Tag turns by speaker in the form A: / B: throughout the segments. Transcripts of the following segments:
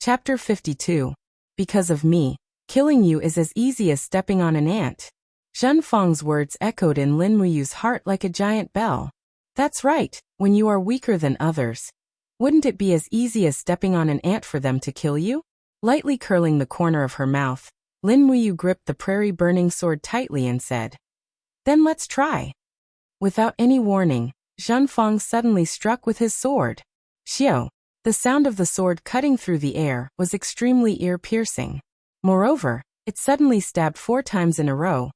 A: Chapter 52. Because of me, killing you is as easy as stepping on an ant. Zhen Fang's words echoed in Lin Muyu's heart like a giant bell. That's right, when you are weaker than others. Wouldn't it be as easy as stepping on an ant for them to kill you? Lightly curling the corner of her mouth, Lin Muyu gripped the prairie-burning sword tightly and said, "Then let's try." Without any warning, Zhen Fang suddenly struck with his sword. Xiao. The sound of the sword cutting through the air was extremely ear-piercing. Moreover, it suddenly stabbed 4 times in a row,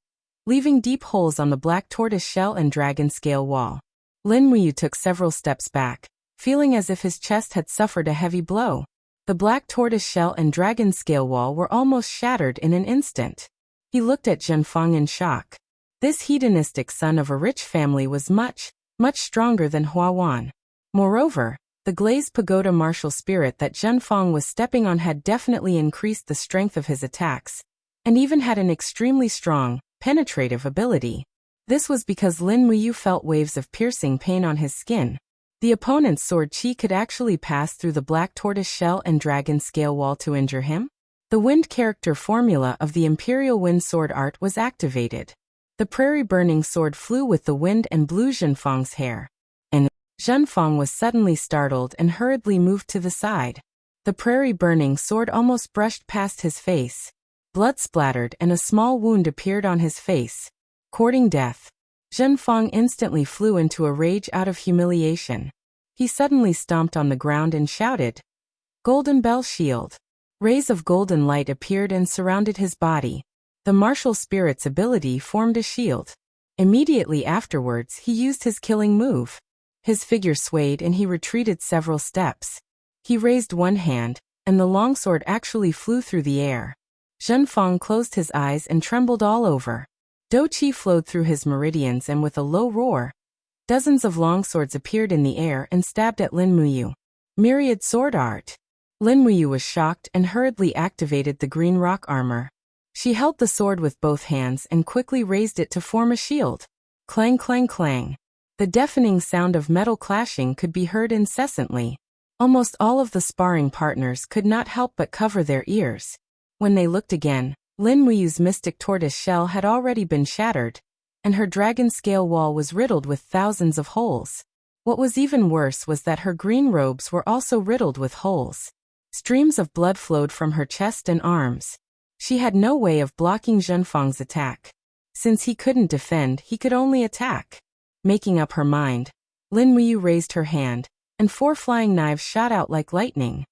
A: leaving deep holes on the black tortoise shell and dragon scale wall. Lin Muyu took several steps back, feeling as if his chest had suffered a heavy blow. The black tortoise shell and dragon scale wall were almost shattered in an instant. He looked at Zhen Fang in shock. This hedonistic son of a rich family was much stronger than Hua Wan. Moreover, the glazed pagoda martial spirit that Zhen Fang was stepping on had definitely increased the strength of his attacks, and even had an extremely strong, penetrative ability. This was because Lin Muyu felt waves of piercing pain on his skin. The opponent's sword chi could actually pass through the black tortoise shell and dragon scale wall to injure him. The wind character formula of the Imperial Wind Sword art was activated. The prairie-burning sword flew with the wind and blew Zhen Fang's hair. Zhen Fang was suddenly startled and hurriedly moved to the side. The prairie-burning sword almost brushed past his face. Blood splattered and a small wound appeared on his face, courting death. Zhen Fang instantly flew into a rage out of humiliation. He suddenly stomped on the ground and shouted, "Golden Bell Shield!" Rays of golden light appeared and surrounded his body. The martial spirit's ability formed a shield. Immediately afterwards, he used his killing move. His figure swayed and he retreated several steps. He raised one hand, and the longsword actually flew through the air. Zhen Fang closed his eyes and trembled all over. Do Qi flowed through his meridians, and with a low roar, dozens of longswords appeared in the air and stabbed at Lin Muyu. Myriad sword art. Lin Muyu was shocked and hurriedly activated the green rock armor. She held the sword with both hands and quickly raised it to form a shield. Clang, clang, clang. The deafening sound of metal clashing could be heard incessantly. Almost all of the sparring partners could not help but cover their ears. When they looked again, Lin Muyu's mystic tortoise shell had already been shattered, and her dragon scale wall was riddled with thousands of holes. What was even worse was that her green robes were also riddled with holes. Streams of blood flowed from her chest and arms. She had no way of blocking Zhen Fang's attack. Since he couldn't defend, he could only attack. Making up her mind, Lin Muyu raised her hand, and 4 flying knives shot out like lightning.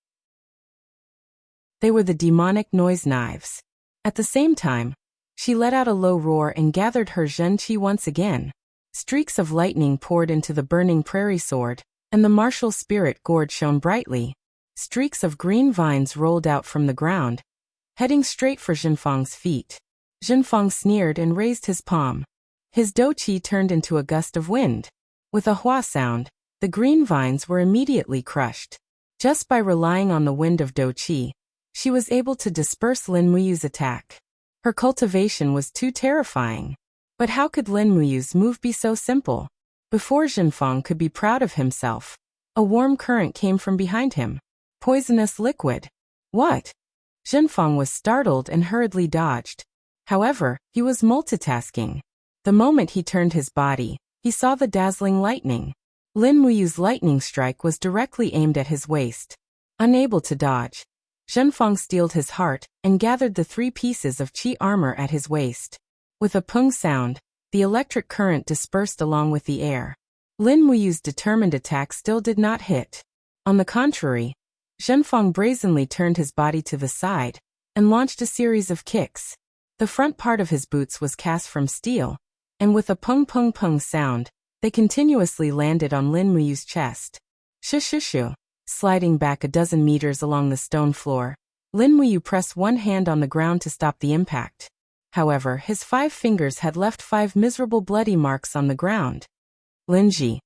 A: They were the demonic noise knives. At the same time, she let out a low roar and gathered her Zhen Qi once again. Streaks of lightning poured into the burning prairie sword, and the martial spirit gourd shone brightly. Streaks of green vines rolled out from the ground, heading straight for Zhen Fang's feet. Zhen Fang sneered and raised his palm. His do qi turned into a gust of wind. With a hua sound, the green vines were immediately crushed. Just by relying on the wind of do qi, she was able to disperse Lin Muyu's attack. Her cultivation was too terrifying. But how could Lin Muyu's move be so simple? Before Zhen Fang could be proud of himself, a warm current came from behind him. Poisonous liquid. What? Zhen Fang was startled and hurriedly dodged. However, he was multitasking. The moment he turned his body, he saw the dazzling lightning. Lin Muyu's lightning strike was directly aimed at his waist. Unable to dodge, Zhen Fang steeled his heart and gathered the 3 pieces of qi armor at his waist. With a pung sound, the electric current dispersed along with the air. Lin Muyu's determined attack still did not hit. On the contrary, Zhen Fang brazenly turned his body to the side and launched a series of kicks. The front part of his boots was cast from steel, and with a pung-pung-pung sound, they continuously landed on Lin Muyu's chest. Shushu. Sliding back a dozen meters along the stone floor, Lin Muyu pressed one hand on the ground to stop the impact. However, his 5 fingers had left 5 miserable bloody marks on the ground. Linji.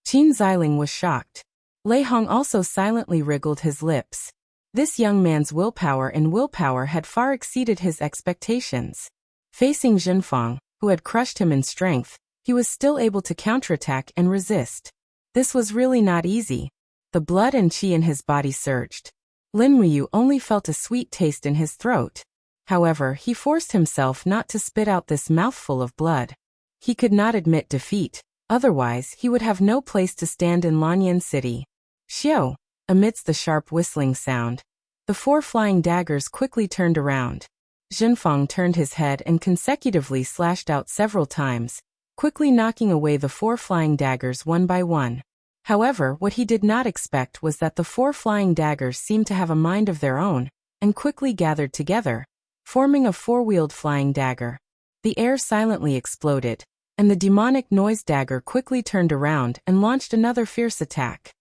A: Qin Xiling was shocked. Lei Hong also silently wriggled his lips. This young man's willpower had far exceeded his expectations. Facing Zhen Fang, who had crushed him in strength, he was still able to counterattack and resist. This was really not easy. The blood and qi in his body surged. Lin Muyu only felt a sweet taste in his throat. However, he forced himself not to spit out this mouthful of blood. He could not admit defeat, otherwise he would have no place to stand in Lanyan City. Xiao! Amidst the sharp whistling sound, the 4 flying daggers quickly turned around. Zhenfang turned his head and consecutively slashed out several times, quickly knocking away the 4 flying daggers one by one. However, what he did not expect was that the 4 flying daggers seemed to have a mind of their own, and quickly gathered together, forming a 4-wheeled flying dagger. The air silently exploded, and the demonic noise dagger quickly turned around and launched another fierce attack.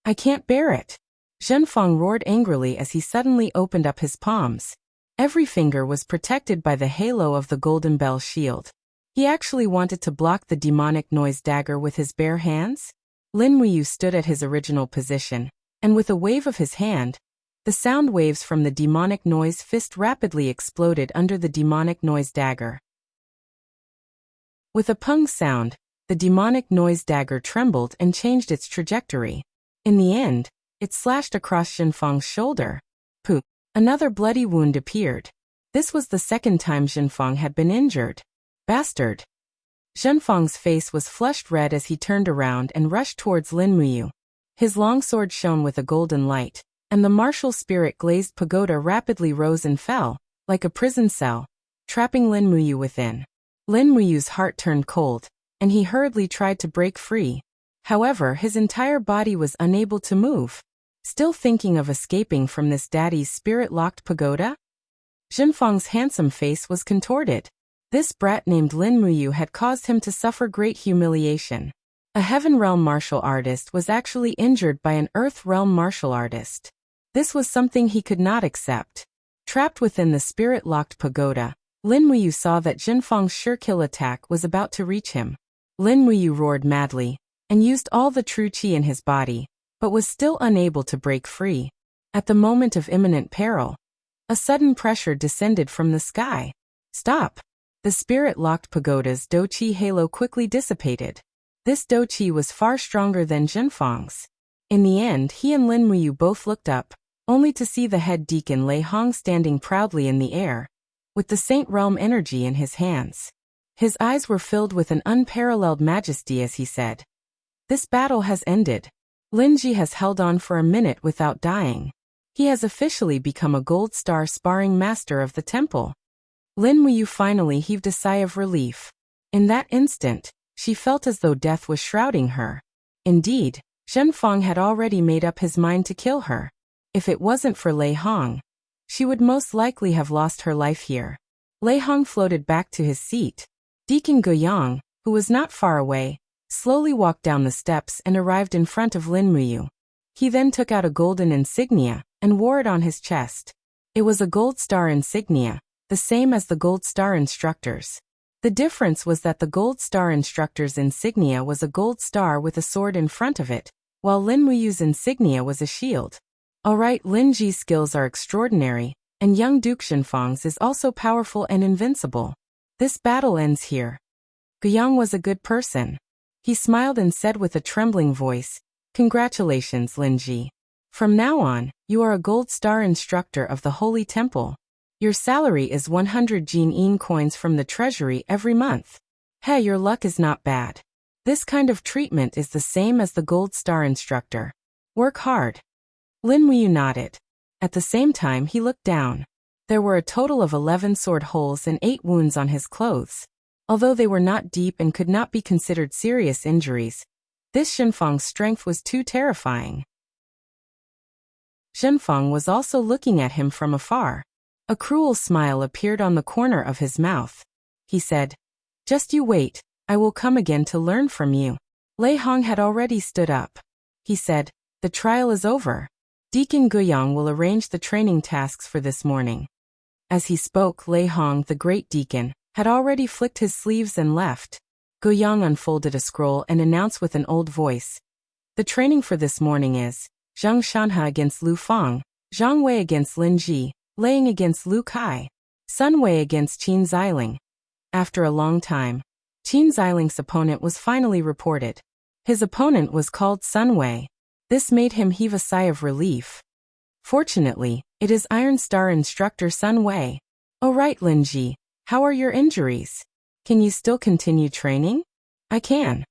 A: I can't bear it! Zhenfang roared angrily as he suddenly opened up his palms. Every finger was protected by the halo of the golden bell shield. He actually wanted to block the demonic noise dagger with his bare hands? Lin Muyu stood at his original position, and with a wave of his hand, the sound waves from the demonic noise fist rapidly exploded under the demonic noise dagger. With a pung sound, the demonic noise dagger trembled and changed its trajectory. In the end, it slashed across Zhenfang's shoulder. Poop! Another bloody wound appeared. This was the second time Zhenfang had been injured. Bastard! Zhenfang's face was flushed red as he turned around and rushed towards Lin Muyu. His longsword shone with a golden light, and the martial spirit-glazed pagoda rapidly rose and fell, like a prison cell, trapping Lin Muyu within. Lin Muyu's heart turned cold, and he hurriedly tried to break free. However, his entire body was unable to move. Still thinking of escaping from this daddy's spirit-locked pagoda? Zhenfang's handsome face was contorted. This brat named Lin Muyu had caused him to suffer great humiliation. A Heaven Realm martial artist was actually injured by an Earth Realm martial artist. This was something he could not accept. Trapped within the spirit-locked pagoda, Lin Muyu saw that Zhenfang's sure-kill attack was about to reach him. Lin Muyu roared madly, and used all the true qi in his body, but was still unable to break free. At the moment of imminent peril, a sudden pressure descended from the sky. Stop! The spirit-locked pagoda's do-qi halo quickly dissipated. This do-qi was far stronger than Zhenfang's. In the end, he and Lin Muyu both looked up, only to see the head deacon Lei Hong standing proudly in the air, with the Saint Realm energy in his hands. His eyes were filled with an unparalleled majesty as he said, "This battle has ended. Lin Ji has held on for a minute without dying. He has officially become a gold star sparring master of the temple." Lin Muyu finally heaved a sigh of relief. In that instant, she felt as though death was shrouding her. Indeed, Zhenfang had already made up his mind to kill her. If it wasn't for Lei Hong, she would most likely have lost her life here. Lei Hong floated back to his seat. Deacon Guiyang, who was not far away, slowly walked down the steps and arrived in front of Lin Muyu. He then took out a golden insignia and wore it on his chest. It was a gold star insignia, the same as the gold star instructor's. The difference was that the gold star instructor's insignia was a gold star with a sword in front of it, while Lin Muyu's insignia was a shield. Alright, Lin Ji's skills are extraordinary, and young Duke Zhenfang's is also powerful and invincible. This battle ends here. Guiyang was a good person. He smiled and said with a trembling voice, "Congratulations, Lin Ji. From now on, you are a gold star instructor of the Holy Temple. Your salary is 100 Jin coins from the treasury every month. Hey, your luck is not bad. This kind of treatment is the same as the gold star instructor. Work hard." Lin Muyu nodded. At the same time he looked down. There were a total of 11 sword holes and 8 wounds on his clothes. Although they were not deep and could not be considered serious injuries, this Zhenfang's strength was too terrifying. Zhenfang was also looking at him from afar. A cruel smile appeared on the corner of his mouth. He said, "Just you wait, I will come again to learn from you." Lei Hong had already stood up. He said, "The trial is over. Deacon Guiyang will arrange the training tasks for this morning." As he spoke, Lei Hong, the great deacon, had already flicked his sleeves and left. Guiyang unfolded a scroll and announced with an old voice, "The training for this morning is Zhang Shanhe against Lu Fang, Zhang Wei against Lin Ji, Laying against Lu Kai, Sun Wei against Qin Xiling." After a long time, Qin Xiling's opponent was finally reported. His opponent was called Sun Wei. This made him heave a sigh of relief. Fortunately, it is Iron Star instructor Sun Wei. Oh right, Linji. How are your injuries? Can you still continue training? I can.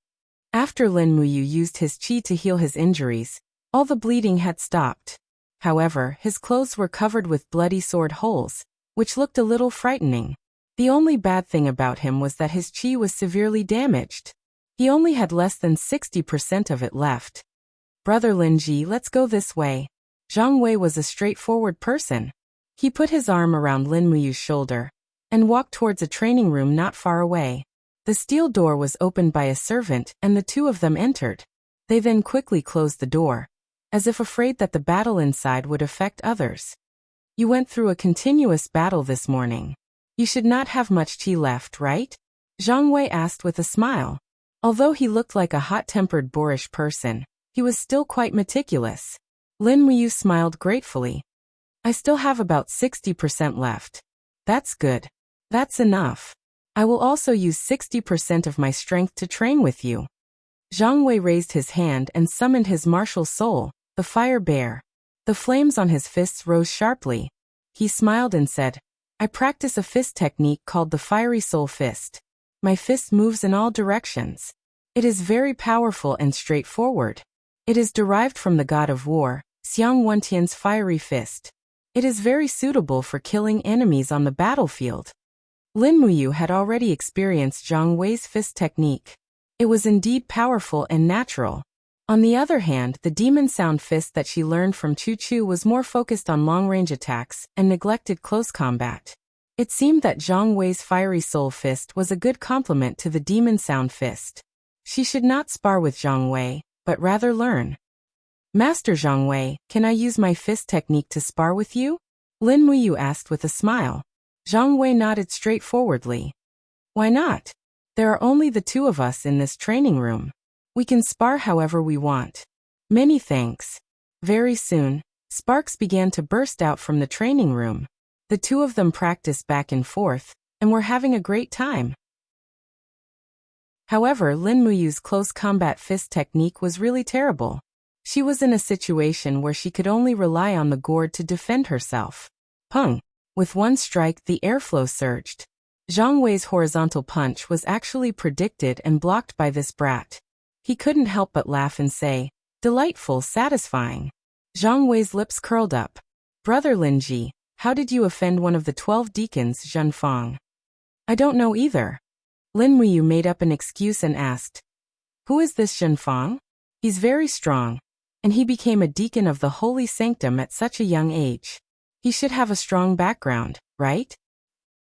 A: After Lin Muyu used his qi to heal his injuries, all the bleeding had stopped. However, his clothes were covered with bloody sword holes, which looked a little frightening. The only bad thing about him was that his qi was severely damaged. He only had less than 60% of it left. Brother Linji, let's go this way. Zhang Wei was a straightforward person. He put his arm around Lin Muyu's shoulder and walked towards a training room not far away. The steel door was opened by a servant and the two of them entered. They then quickly closed the door, as if afraid that the battle inside would affect others. You went through a continuous battle this morning. You should not have much qi left, right? Zhang Wei asked with a smile. Although he looked like a hot-tempered boorish person, he was still quite meticulous. Lin Muyu smiled gratefully. I still have about 60% left. That's good. That's enough. I will also use 60% of my strength to train with you. Zhang Wei raised his hand and summoned his martial soul, the fire bear. The flames on his fists rose sharply. He smiled and said, I practice a fist technique called the fiery soul fist. My fist moves in all directions. It is very powerful and straightforward. It is derived from the god of war, Xiang Wentian's fiery fist. It is very suitable for killing enemies on the battlefield. Lin Muyu had already experienced Zhang Wei's fist technique. It was indeed powerful and natural. On the other hand, the demon sound fist that she learned from Chu Chu was more focused on long-range attacks and neglected close combat. It seemed that Zhang Wei's fiery soul fist was a good complement to the demon sound fist. She should not spar with Zhang Wei, but rather learn. Master Zhang Wei, can I use my fist technique to spar with you? Lin Muyu asked with a smile. Zhang Wei nodded straightforwardly. Why not? There are only the two of us in this training room. We can spar however we want. Many thanks. Very soon, sparks began to burst out from the training room. The two of them practiced back and forth, and were having a great time. However, Lin Muyu's close combat fist technique was really terrible. She was in a situation where she could only rely on the gourd to defend herself. Pung! With one strike, the airflow surged. Zhang Wei's horizontal punch was actually predicted and blocked by this brat. He couldn't help but laugh and say, delightful, satisfying. Zhang Wei's lips curled up. Brother Linji, how did you offend one of the 12 deacons, Zhenfang? I don't know either. Lin Muyu made up an excuse and asked, who is this Zhenfang? He's very strong, and he became a deacon of the holy sanctum at such a young age. He should have a strong background, right?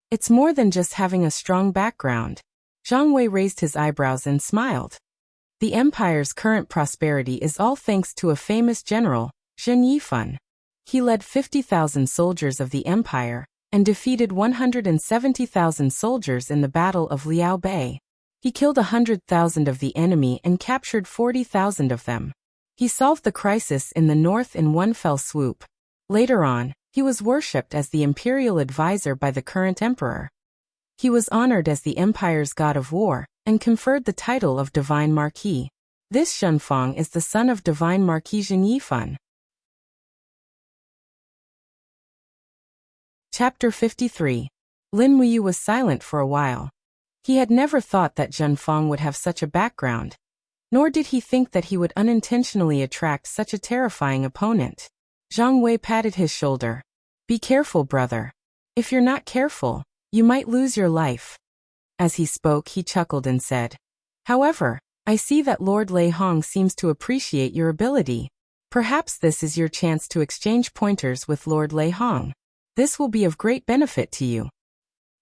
A: It's more than just having a strong background. Zhang Wei raised his eyebrows and smiled. The empire's current prosperity is all thanks to a famous general, Zhen Yifan. He led 50,000 soldiers of the empire and defeated 170,000 soldiers in the Battle of Liao Bei. He killed 100,000 of the enemy and captured 40,000 of them. He solved the crisis in the north in one fell swoop. Later on, he was worshipped as the imperial advisor by the current emperor. He was honored as the empire's god of war and conferred the title of Divine Marquis. This Zhenfang is the son of Divine Marquis Zhen Yifan. Chapter 53. Lin Muyu was silent for a while. He had never thought that Zhenfang would have such a background, nor did he think that he would unintentionally attract such a terrifying opponent. Zhang Wei patted his shoulder. Be careful, brother. If you're not careful, you might lose your life. As he spoke, he chuckled and said, however, I see that Lord Lei Hong seems to appreciate your ability. Perhaps this is your chance to exchange pointers with Lord Lei Hong. This will be of great benefit to you.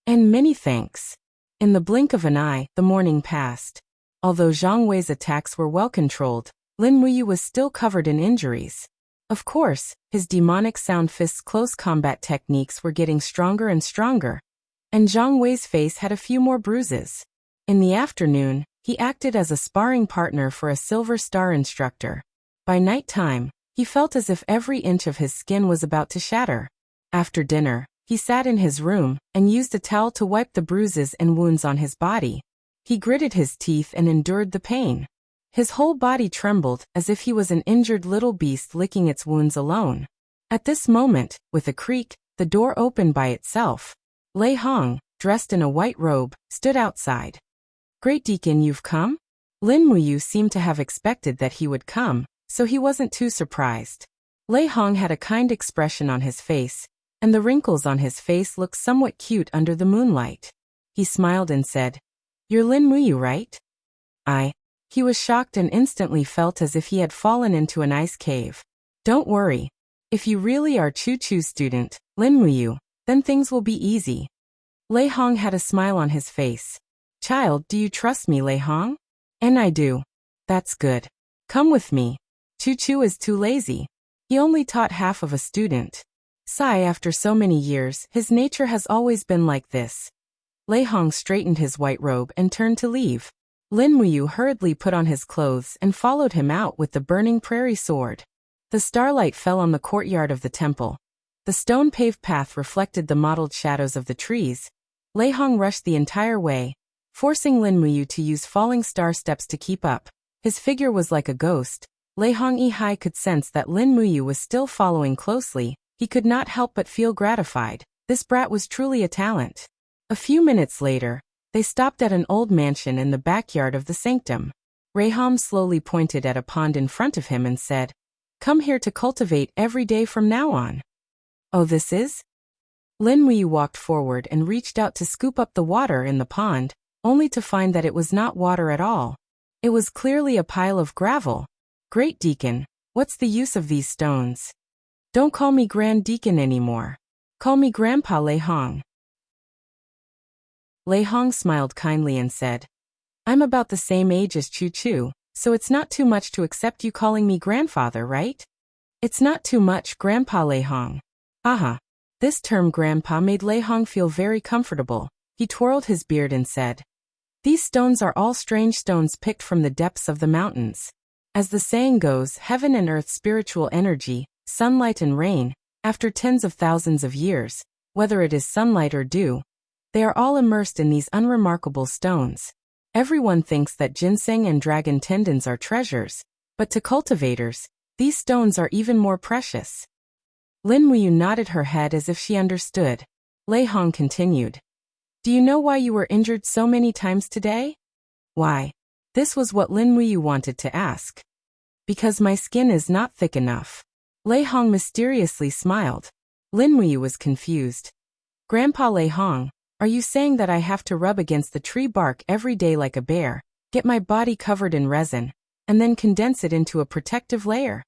A: And many thanks. In the blink of an eye, the morning passed. Although Zhang Wei's attacks were well controlled, Lin Muyu was still covered in injuries. Of course, his demonic sound fist's close combat techniques were getting stronger and stronger, and Zhang Wei's face had a few more bruises. In the afternoon, he acted as a sparring partner for a Silver Star instructor. By night time, he felt as if every inch of his skin was about to shatter. After dinner, he sat in his room and used a towel to wipe the bruises and wounds on his body. He gritted his teeth and endured the pain. His whole body trembled as if he was an injured little beast licking its wounds alone. At this moment, with a creak, the door opened by itself. Lei Hong, dressed in a white robe, stood outside. Great Deacon, you've come? Lin Muyu seemed to have expected that he would come, so he wasn't too surprised. Lei Hong had a kind expression on his face, and the wrinkles on his face looked somewhat cute under the moonlight. He smiled and said, "You're Lin Muyu, right?" He was shocked and instantly felt as if he had fallen into an ice cave. "Don't worry. If you really are Chu-Chu's student, Lin Muyu, then things will be easy." Lei Hong had a smile on his face. "Child, do you trust me, Lei Hong?" "And I do." "That's good. Come with me. Chu-Chu is too lazy. He only taught half of a student." After so many years, his nature has always been like this. Lei Hong straightened his white robe and turned to leave. Lin Muyu hurriedly put on his clothes and followed him out with the burning prairie sword. The starlight fell on the courtyard of the temple. The stone-paved path reflected the mottled shadows of the trees. Lei Hong rushed the entire way, forcing Lin Muyu to use falling star steps to keep up. His figure was like a ghost. Lei Hong Yihai could sense that Lin Muyu was still following closely. He could not help but feel gratified. This brat was truly a talent. A few minutes later, they stopped at an old mansion in the backyard of the sanctum. Raham slowly pointed at a pond in front of him and said, "Come here to cultivate every day from now on." "Oh, this is?" Lin Muyu walked forward and reached out to scoop up the water in the pond, only to find that it was not water at all. It was clearly a pile of gravel. "Great Deacon, what's the use of these stones?" "Don't call me Grand Deacon anymore. Call me Grandpa Lei Hong." Lei Hong smiled kindly and said, "I'm about the same age as Chu-Chu, so it's not too much to accept you calling me grandfather, right?" "It's not too much, Grandpa Lei Hong." "Aha." This term grandpa made Lei Hong feel very comfortable. He twirled his beard and said, "These stones are all strange stones picked from the depths of the mountains. As the saying goes, heaven and earth, spiritual energy, sunlight and rain, after tens of thousands of years, whether it is sunlight or dew, they are all immersed in these unremarkable stones. Everyone thinks that ginseng and dragon tendons are treasures, but to cultivators, these stones are even more precious." Lin Muyu nodded her head as if she understood. Lei Hong continued, "Do you know why you were injured so many times today?" "Why?" This was what Lin Muyu wanted to ask. "Because my skin is not thick enough." Lei Hong mysteriously smiled. Lin Muyu was confused. "Grandpa Lei Hong, are you saying that I have to rub against the tree bark every day like a bear, get my body covered in resin, and then condense it into a protective layer?"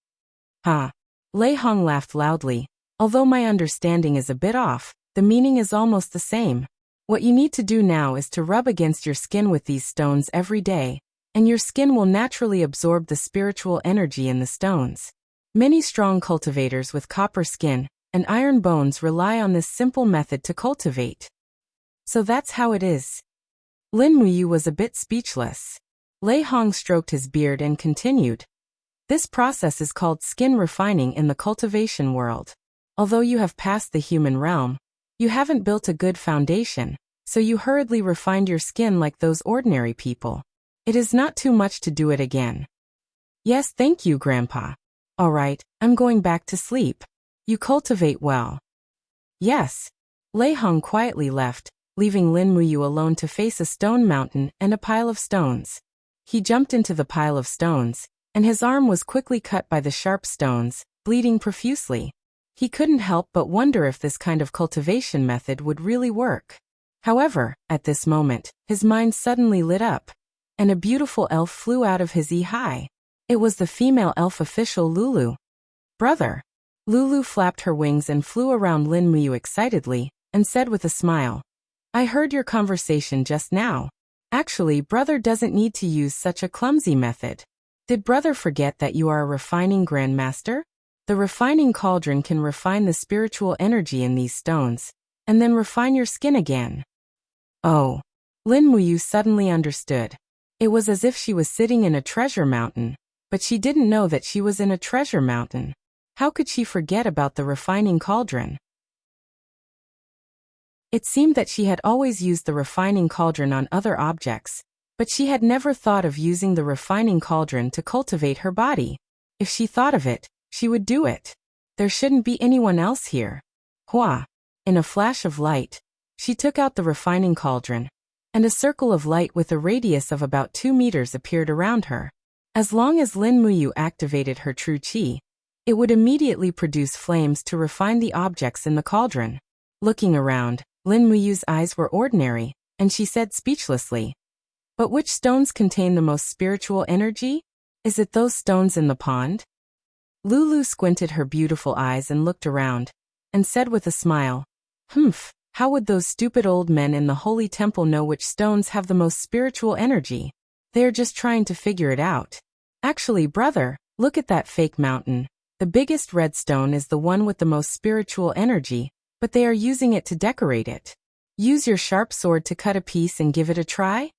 A: "Huh." Lei Hong laughed loudly. "Although my understanding is a bit off, the meaning is almost the same. What you need to do now is to rub against your skin with these stones every day, and your skin will naturally absorb the spiritual energy in the stones. Many strong cultivators with copper skin and iron bones rely on this simple method to cultivate." "So that's how it is." Lin Muyu was a bit speechless. Lei Hong stroked his beard and continued, "This process is called skin refining in the cultivation world. Although you have passed the human realm, you haven't built a good foundation, so you hurriedly refined your skin like those ordinary people. It is not too much to do it again." "Yes, thank you, Grandpa. All right, I'm going back to sleep. You cultivate well." "Yes." Lei Hong quietly left, leaving Lin Muyu alone to face a stone mountain and a pile of stones. He jumped into the pile of stones, and his arm was quickly cut by the sharp stones, bleeding profusely. He couldn't help but wonder if this kind of cultivation method would really work. However, at this moment, his mind suddenly lit up, and a beautiful elf flew out of his eye. It was the female elf official Lulu. "Brother." Lulu flapped her wings and flew around Lin Muyu excitedly, and said with a smile, "I heard your conversation just now. Actually, brother doesn't need to use such a clumsy method. Did brother forget that you are a refining grandmaster? The refining cauldron can refine the spiritual energy in these stones, and then refine your skin again." "Oh." Lin Muyu suddenly understood. It was as if she was sitting in a treasure mountain, but she didn't know that she was in a treasure mountain. How could she forget about the refining cauldron? It seemed that she had always used the refining cauldron on other objects, but she had never thought of using the refining cauldron to cultivate her body. If she thought of it, she would do it. There shouldn't be anyone else here. Hua! In a flash of light, she took out the refining cauldron, and a circle of light with a radius of about 2 meters appeared around her. As long as Lin Muyu activated her true qi, it would immediately produce flames to refine the objects in the cauldron. Looking around, Lin Muyu's eyes were ordinary, and she said speechlessly, "But which stones contain the most spiritual energy? Is it those stones in the pond?" Lulu squinted her beautiful eyes and looked around, and said with a smile, "Humph, how would those stupid old men in the holy temple know which stones have the most spiritual energy? They are just trying to figure it out. Actually, brother, look at that fake mountain. The biggest red stone is the one with the most spiritual energy, but they are using it to decorate it. Use your sharp sword to cut a piece and give it a try?"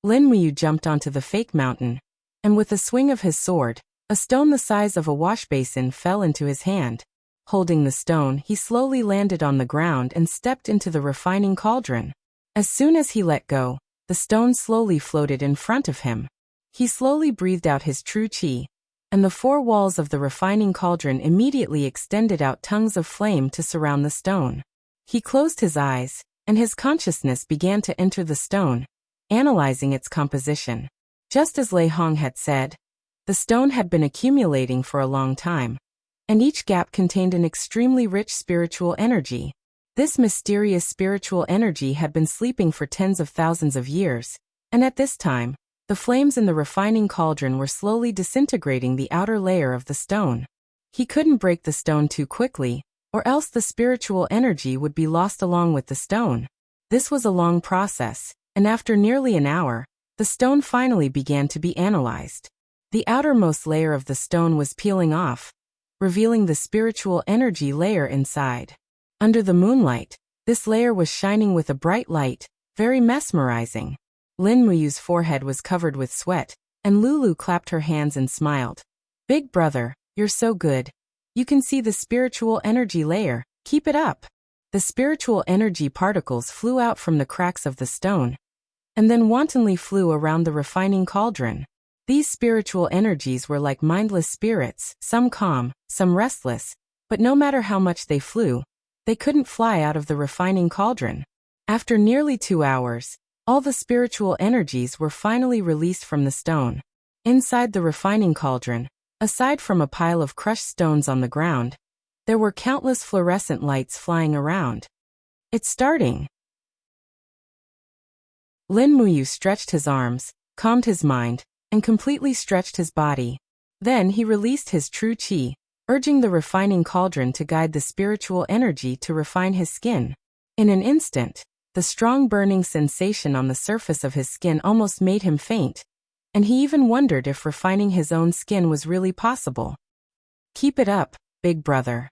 A: Lin Muyu jumped onto the fake mountain, and with a swing of his sword, a stone the size of a wash basin fell into his hand. Holding the stone, he slowly landed on the ground and stepped into the refining cauldron. As soon as he let go, the stone slowly floated in front of him. He slowly breathed out his true qi, and the 4 walls of the refining cauldron immediately extended out tongues of flame to surround the stone. He closed his eyes, and his consciousness began to enter the stone, analyzing its composition. Just as Lei Hong had said, the stone had been accumulating for a long time, and each gap contained an extremely rich spiritual energy. This mysterious spiritual energy had been sleeping for tens of thousands of years, and at this time, the flames in the refining cauldron were slowly disintegrating the outer layer of the stone. He couldn't break the stone too quickly, or else the spiritual energy would be lost along with the stone. This was a long process, and after nearly an hour, the stone finally began to be analyzed. The outermost layer of the stone was peeling off, revealing the spiritual energy layer inside. Under the moonlight, this layer was shining with a bright light, very mesmerizing. Lin Muyu's forehead was covered with sweat, and Lulu clapped her hands and smiled. "Big brother, you're so good. You can see the spiritual energy layer. Keep it up." The spiritual energy particles flew out from the cracks of the stone, and then wantonly flew around the refining cauldron. These spiritual energies were like mindless spirits, some calm, some restless, but no matter how much they flew, they couldn't fly out of the refining cauldron. After nearly 2 hours, all the spiritual energies were finally released from the stone. Inside the refining cauldron, aside from a pile of crushed stones on the ground, there were countless fluorescent lights flying around. "It's starting." Lin Muyu stretched his arms, calmed his mind, and completely stretched his body. Then he released his true qi, urging the refining cauldron to guide the spiritual energy to refine his skin. In an instant, the strong burning sensation on the surface of his skin almost made him faint, and he even wondered if refining his own skin was really possible. "Keep it up, big brother."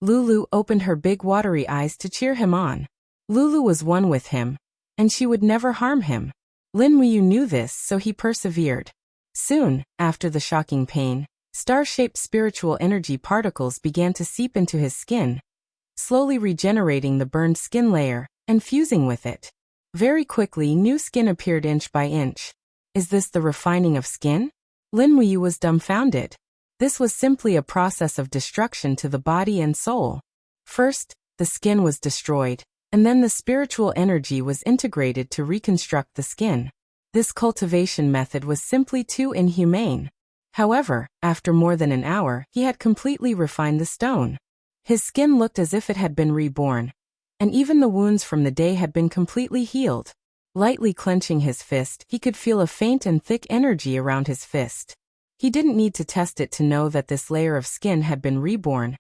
A: Lulu opened her big watery eyes to cheer him on. Lulu was one with him, and she would never harm him. Lin Muyu knew this, so he persevered. Soon, after the shocking pain, star-shaped spiritual energy particles began to seep into his skin, slowly regenerating the burned skin layer and fusing with it. Very quickly, new skin appeared inch by inch. Is this the refining of skin? Lin Muyu was dumbfounded. This was simply a process of destruction to the body and soul. First, the skin was destroyed, and then the spiritual energy was integrated to reconstruct the skin. This cultivation method was simply too inhumane. However, after more than an hour, he had completely refined the stone. His skin looked as if it had been reborn, and even the wounds from the day had been completely healed. Lightly clenching his fist, he could feel a faint and thick energy around his fist. He didn't need to test it to know that this layer of skin had been reborn,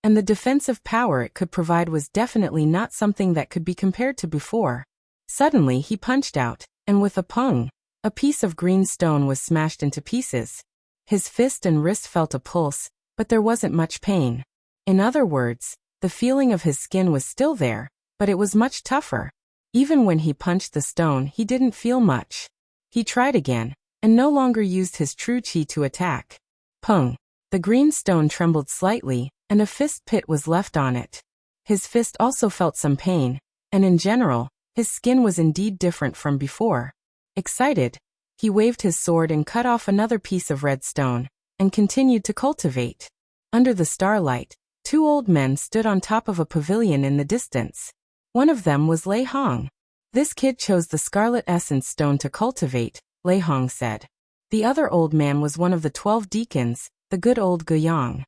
A: and the defensive power it could provide was definitely not something that could be compared to before. Suddenly he punched out, and with a pung, a piece of green stone was smashed into pieces. His fist and wrist felt a pulse, but there wasn't much pain. In other words, the feeling of his skin was still there, but it was much tougher. Even when he punched the stone, he didn't feel much. He tried again, and no longer used his true qi to attack. Pung! The green stone trembled slightly, and a fist pit was left on it. His fist also felt some pain, and in general, his skin was indeed different from before. Excited, he waved his sword and cut off another piece of red stone, and continued to cultivate. Under the starlight, two old men stood on top of a pavilion in the distance. One of them was Lei Hong. This kid chose the scarlet essence stone to cultivate, Lei Hong said. The other old man was one of the 12 deacons, the good old Guyang.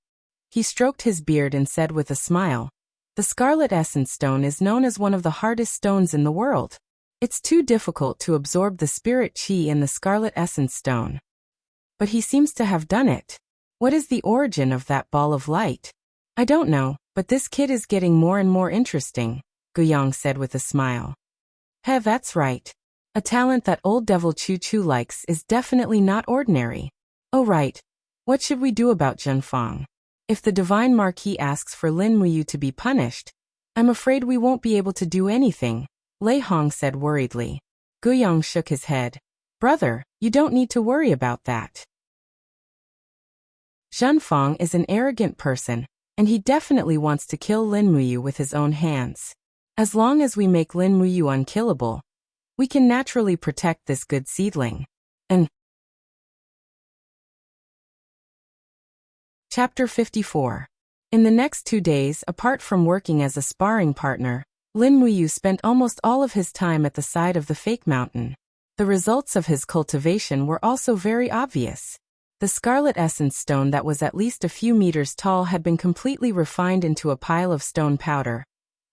A: He stroked his beard and said with a smile, "The scarlet essence stone is known as one of the hardest stones in the world. It's too difficult to absorb the spirit qi in the scarlet essence stone." But he seems to have done it. What is the origin of that ball of light? I don't know, but this kid is getting more and more interesting, Guyang said with a smile. Hey, that's right. A talent that old devil Chu Chu likes is definitely not ordinary. Oh right. What should we do about Zhenfang? If the Divine Marquis asks for Lin Muyu to be punished, I'm afraid we won't be able to do anything, Lei Hong said worriedly. Guyang shook his head. Brother, you don't need to worry about that. Zhenfang is an arrogant person, and he definitely wants to kill Lin Muyu with his own hands. As long as we make Lin Muyu unkillable, we can naturally protect this good seedling. And Chapter 54. In the next 2 days, apart from working as a sparring partner, Lin Muyu spent almost all of his time at the side of the fake mountain. The results of his cultivation were also very obvious. The scarlet essence stone that was at least a few meters tall had been completely refined into a pile of stone powder,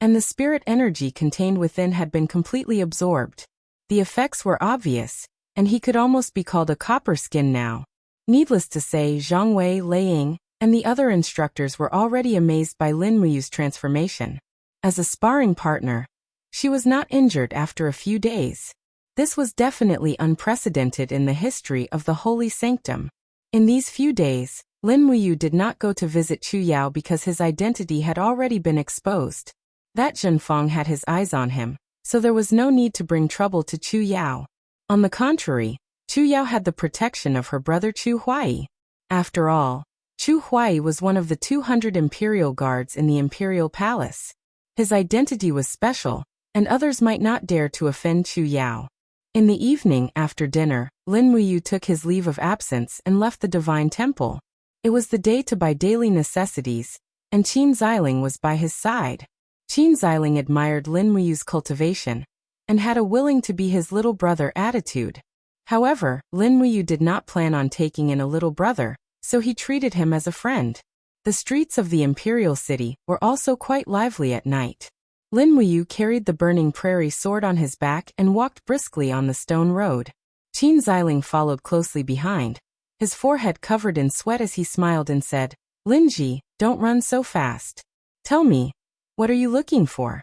A: and the spirit energy contained within had been completely absorbed. The effects were obvious, and he could almost be called a copper skin now. Needless to say, Zhang Wei, Lei Ying, and the other instructors were already amazed by Lin Muyu's transformation. As a sparring partner, she was not injured after a few days. This was definitely unprecedented in the history of the Holy Sanctum. In these few days, Lin Muyu did not go to visit Chu Yao because his identity had already been exposed. That Zhenfang had his eyes on him, so there was no need to bring trouble to Chu Yao. On the contrary, Chu Yao had the protection of her brother Chu Huai. After all, Chu Huai was one of the 200 imperial guards in the imperial palace. His identity was special, and others might not dare to offend Chu Yao. In the evening after dinner, Lin Muyu took his leave of absence and left the divine temple. It was the day to buy daily necessities, and Qin Xiling was by his side. Qin Xiling admired Lin Muyu's cultivation, and had a willing to be his little brother attitude. However, Lin Muyu did not plan on taking in a little brother, so he treated him as a friend. The streets of the imperial city were also quite lively at night. Lin Muyu carried the burning prairie sword on his back and walked briskly on the stone road. Qin Xiling followed closely behind, his forehead covered in sweat as he smiled and said, Linji, don't run so fast. Tell me, what are you looking for?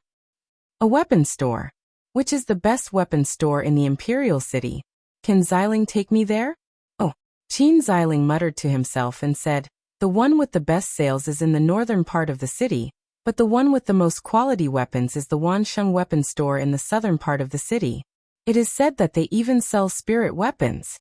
A: A weapon store. Which is the best weapon store in the imperial city? Can Xiling take me there? Oh, Qin Xiling muttered to himself and said, the one with the best sales is in the northern part of the city, but the one with the most quality weapons is the Wansheng weapon store in the southern part of the city. It is said that they even sell spirit weapons.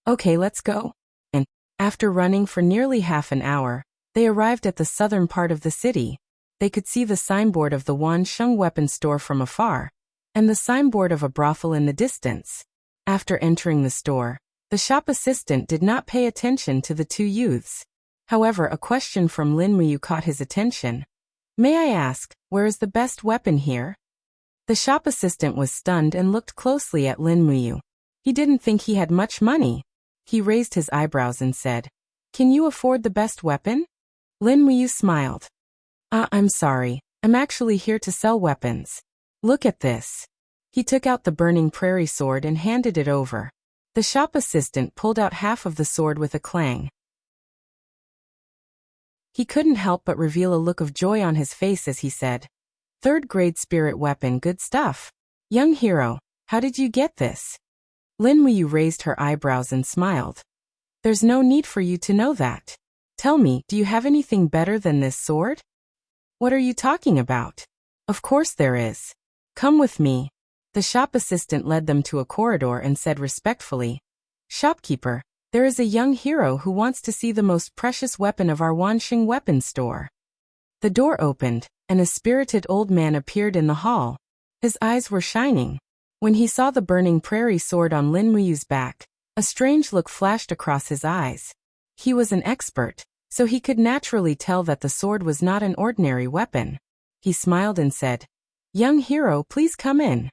A: Okay, let's go. And, after running for nearly half an hour, they arrived at the southern part of the city. They could see the signboard of the Wansheng weapon store from afar, and the signboard of a brothel in the distance. After entering the store, the shop assistant did not pay attention to the two youths. However, a question from Lin Muyu caught his attention. May I ask, where is the best weapon here? The shop assistant was stunned and looked closely at Lin Muyu. He didn't think he had much money. He raised his eyebrows and said, Can you afford the best weapon? Lin Muyu smiled. I'm sorry, I'm actually here to sell weapons. Look at this. He took out the burning prairie sword and handed it over. The shop assistant pulled out half of the sword with a clang. He couldn't help but reveal a look of joy on his face as he said, Third-grade spirit weapon, good stuff. Young hero, how did you get this? Lin Muyu raised her eyebrows and smiled. There's no need for you to know that. Tell me, do you have anything better than this sword? What are you talking about? Of course there is. Come with me. The shop assistant led them to a corridor and said respectfully, Shopkeeper, there is a young hero who wants to see the most precious weapon of our Wansheng weapon store. The door opened, and a spirited old man appeared in the hall. His eyes were shining. When he saw the burning prairie sword on Lin Muyu's back, a strange look flashed across his eyes. He was an expert. so he could naturally tell that the sword was not an ordinary weapon. He smiled and said, "Young hero, please come in."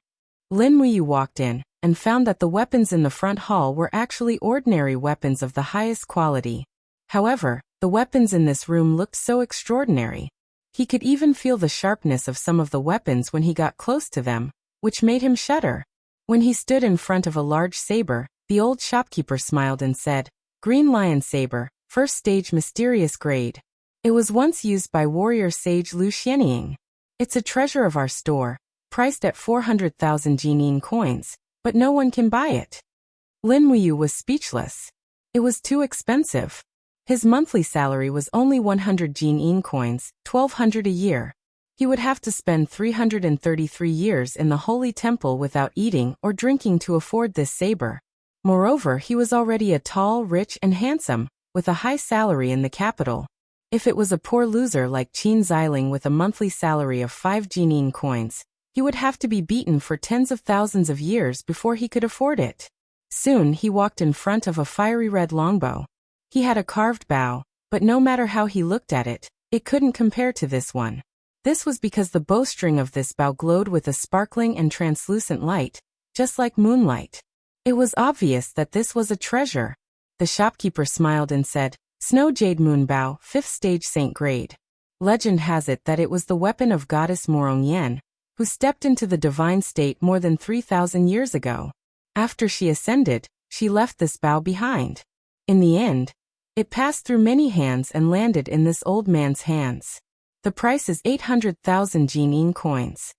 A: Lin Muyu walked in and found that the weapons in the front hall were actually ordinary weapons of the highest quality. However, the weapons in this room looked so extraordinary. He could even feel the sharpness of some of the weapons when he got close to them, which made him shudder. When he stood in front of a large saber, the old shopkeeper smiled and said, "Green Lion Saber, first stage mysterious grade. It was once used by warrior sage Lu Xianying. It's a treasure of our store, priced at 400,000 Jinin coins, but no one can buy it." Lin Muyu was speechless. It was too expensive. His monthly salary was only 100 Jinin coins, 1,200 a year. He would have to spend 333 years in the holy temple without eating or drinking to afford this saber. Moreover, he was already a tall, rich, and handsome, with a high salary in the capital. If it was a poor loser like Qin Xiling with a monthly salary of 5 Jinin coins, he would have to be beaten for tens of thousands of years before he could afford it. Soon he walked in front of a fiery red longbow. He had a carved bow, but no matter how he looked at it, it couldn't compare to this one. This was because the bowstring of this bow glowed with a sparkling and translucent light, just like moonlight. It was obvious that this was a treasure. The shopkeeper smiled and said, "Snow Jade Moon Bow, 5th stage Saint grade. Legend has it that it was the weapon of goddess Morong Yen, who stepped into the divine state more than 3,000 years ago. After she ascended, she left this bow behind. In the end, it passed through many hands and landed in this old man's hands. The price is 800,000 Jinin coins."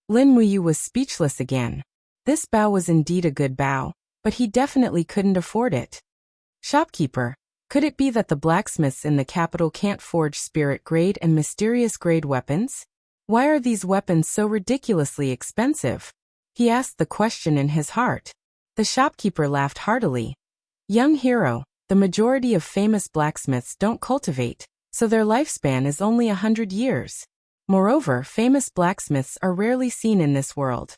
A: Lin Muyu was speechless again. This bow was indeed a good bow, but he definitely couldn't afford it. "Shopkeeper, could it be that the blacksmiths in the capital can't forge spirit grade and mysterious grade weapons? Why are these weapons so ridiculously expensive?" He asked the question in his heart. The shopkeeper laughed heartily. "Young hero, the majority of famous blacksmiths don't cultivate, so their lifespan is only 100 years. Moreover, famous blacksmiths are rarely seen in this world.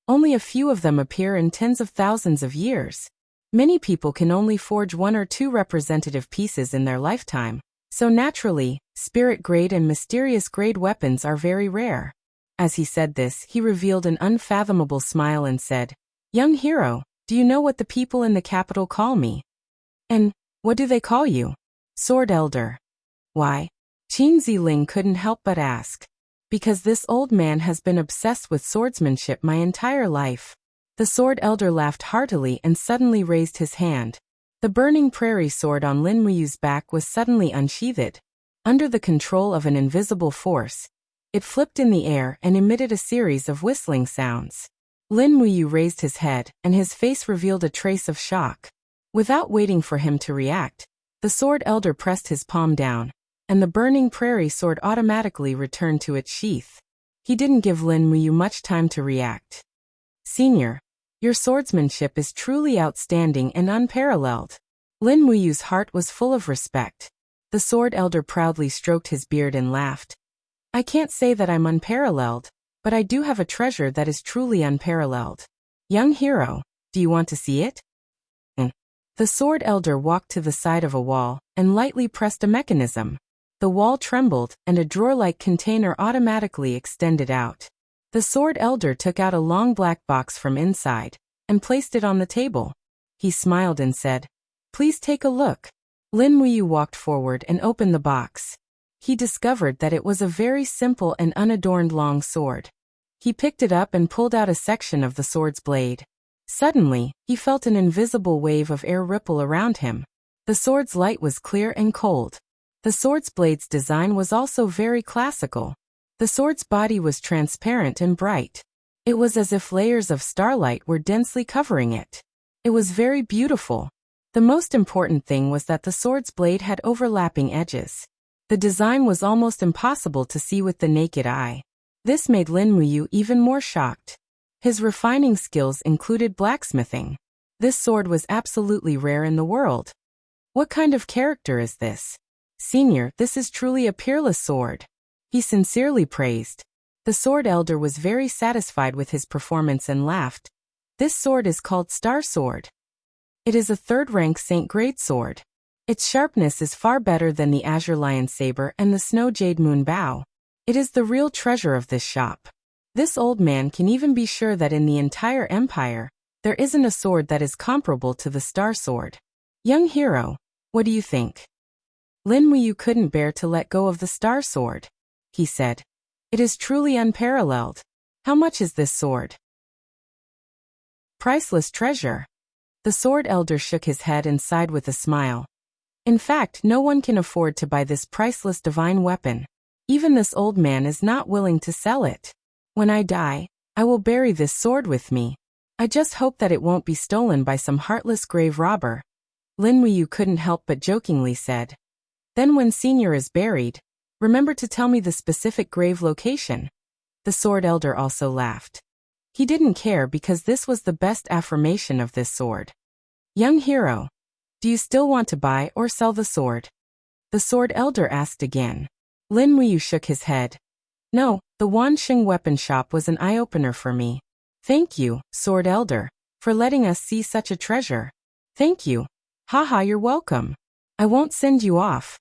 A: Only a few of them appear in tens of thousands of years. Many people can only forge 1 or 2 representative pieces in their lifetime, so naturally, spirit grade and mysterious grade weapons are very rare." As he said this, he revealed an unfathomable smile and said, "Young hero, do you know what the people in the capital call me?" "And what do they call you?" "Sword Elder." "Why?" Qin Ziling couldn't help but ask. "Because this old man has been obsessed with swordsmanship my entire life." The Sword Elder laughed heartily and suddenly raised his hand. The burning prairie sword on Lin Muyu's back was suddenly unsheathed. Under the control of an invisible force, it flipped in the air and emitted a series of whistling sounds. Lin Muyu raised his head, and his face revealed a trace of shock. Without waiting for him to react, the Sword Elder pressed his palm down, and the burning prairie sword automatically returned to its sheath. He didn't give Lin Muyu much time to react. "Senior, your swordsmanship is truly outstanding and unparalleled." Lin Muyu's heart was full of respect. The Sword Elder proudly stroked his beard and laughed. "I can't say that I'm unparalleled, but I do have a treasure that is truly unparalleled. Young hero, do you want to see it?" The Sword Elder walked to the side of a wall and lightly pressed a mechanism. The wall trembled, and a drawer-like container automatically extended out. The Sword Elder took out a long black box from inside and placed it on the table. He smiled and said, "Please take a look." Lin Muyu walked forward and opened the box. He discovered that it was a very simple and unadorned long sword. He picked it up and pulled out a section of the sword's blade. Suddenly, he felt an invisible wave of air ripple around him. The sword's light was clear and cold. The sword's blade's design was also very classical. The sword's body was transparent and bright. It was as if layers of starlight were densely covering it. It was very beautiful. The most important thing was that the sword's blade had overlapping edges. The design was almost impossible to see with the naked eye. This made Lin Muyu even more shocked. His refining skills included blacksmithing. This sword was absolutely rare in the world. "What kind of character is this?" "Senior, this is truly a peerless sword," he sincerely praised. The Sword Elder was very satisfied with his performance and laughed. "This sword is called Star Sword. It is a 3rd-rank Saint grade sword. Its sharpness is far better than the azure lion saber and the snow jade moon bow. It is the real treasure of this shop. This old man can even be sure that in the entire empire, there isn't a sword that is comparable to the star sword. Young hero, what do you think? Lin Muyu couldn't bear to let go of the star sword. He said, "It is truly unparalleled. How much is this sword?" "Priceless treasure." The sword elder shook his head and sighed with a smile. "In fact, no one can afford to buy this priceless divine weapon. Even this old man is not willing to sell it. When I die, I will bury this sword with me. I just hope that it won't be stolen by some heartless grave robber." Lin Muyu couldn't help but jokingly said, "Then when Senior is buried, remember to tell me the specific grave location." The sword elder also laughed. He didn't care because this was the best affirmation of this sword. "Young hero, do you still want to buy or sell the sword?" The sword elder asked again. Lin Muyu shook his head. "No, the Wanxing weapon shop was an eye-opener for me. Thank you, sword elder, for letting us see such a treasure." "Thank you. Haha, you're welcome. I won't send you off."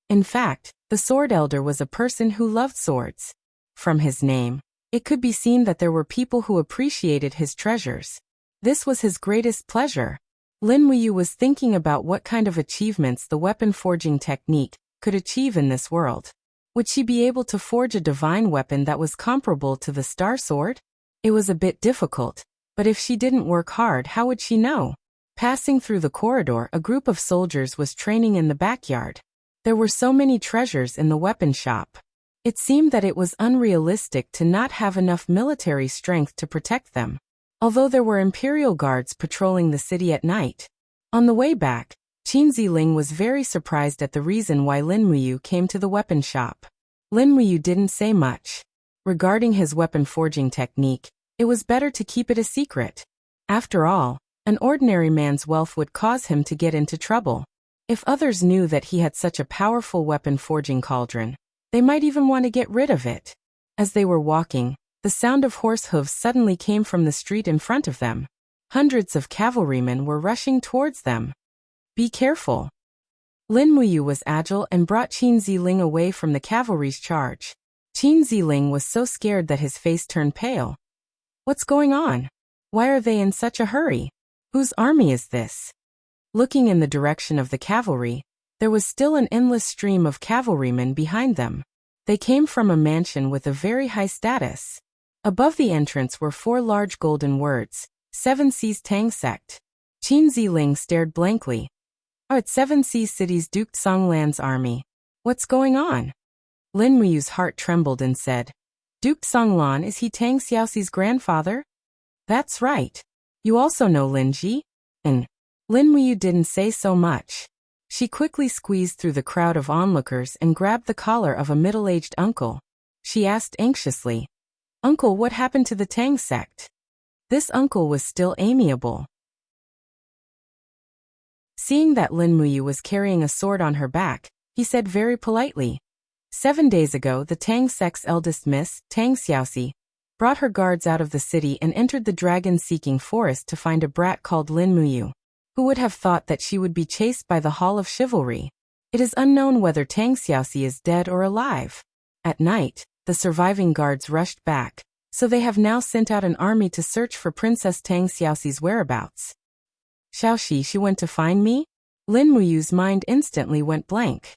A: In fact, the sword elder was a person who loved swords. From his name, it could be seen that there were people who appreciated his treasures. This was his greatest pleasure. Lin Muyu was thinking about what kind of achievements the weapon forging technique could achieve in this world. Would she be able to forge a divine weapon that was comparable to the star sword? It was a bit difficult, but if she didn't work hard, how would she know? Passing through the corridor, a group of soldiers was training in the backyard. There were so many treasures in the weapon shop. It seemed that it was unrealistic to not have enough military strength to protect them, although there were imperial guards patrolling the city at night. On the way back, Qin Ziling was very surprised at the reason why Lin Muyu came to the weapon shop. Lin Muyu didn't say much. Regarding his weapon forging technique, it was better to keep it a secret. After all, an ordinary man's wealth would cause him to get into trouble. If others knew that he had such a powerful weapon forging cauldron, they might even want to get rid of it. As they were walking, the sound of horse hooves suddenly came from the street in front of them. Hundreds of cavalrymen were rushing towards them. "Be careful." Lin Muyu was agile and brought Qin Ziling away from the cavalry's charge. Qin Ziling was so scared that his face turned pale. "What's going on? Why are they in such a hurry? Whose army is this?" Looking in the direction of the cavalry, there was still an endless stream of cavalrymen behind them. They came from a mansion with a very high status. Above the entrance were 4 large golden words, 7 Seas Tang Sect. Qin Ziling stared blankly. "Oh, it's 7 Seas City's Duke Songlan's army. What's going on?" Lin Muyu's heart trembled and said, "Duke Songlan, is he Tang Xiaoxi's grandfather?" "That's right. You also know Lin Ji?" And Lin Muyu didn't say so much. She quickly squeezed through the crowd of onlookers and grabbed the collar of a middle-aged uncle. She asked anxiously, "Uncle, what happened to the Tang sect?" This uncle was still amiable. Seeing that Lin Muyu was carrying a sword on her back, he said very politely, 7 days ago the Tang sect's eldest miss, Tang Xiaoxi, brought her guards out of the city and entered the dragon-seeking forest to find a brat called Lin Muyu. Who would have thought that she would be chased by the Hall of Chivalry? It is unknown whether Tang Xiaoxi is dead or alive. At night, the surviving guards rushed back, so they have now sent out an army to search for Princess Tang Xiaoxi's whereabouts. Xiaoxi, she went to find me? Lin Muyu's mind instantly went blank.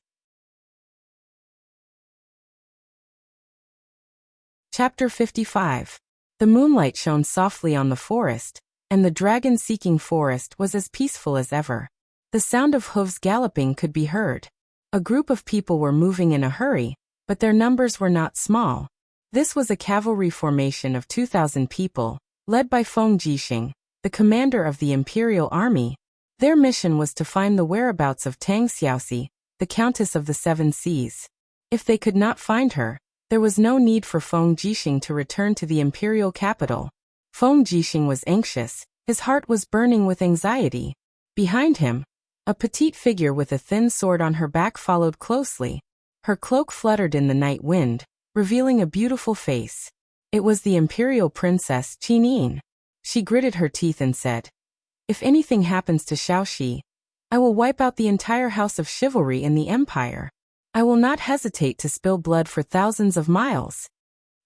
A: Chapter 55. The moonlight shone softly on the forest, and the dragon-seeking forest was as peaceful as ever. The sound of hooves galloping could be heard. A group of people were moving in a hurry, but their numbers were not small. This was a cavalry formation of 2,000 people, led by Feng Jixing, the commander of the Imperial Army. Their mission was to find the whereabouts of Tang Xiaoxi, the Countess of the Seven Seas. If they could not find her, there was no need for Feng Jixing to return to the imperial capital. Feng Jixing was anxious, his heart was burning with anxiety. Behind him, a petite figure with a thin sword on her back followed closely. Her cloak fluttered in the night wind, revealing a beautiful face. It was the imperial princess Qin Yin. She gritted her teeth and said, "If anything happens to Xiaoxi, I will wipe out the entire house of chivalry in the empire. I will not hesitate to spill blood for thousands of miles.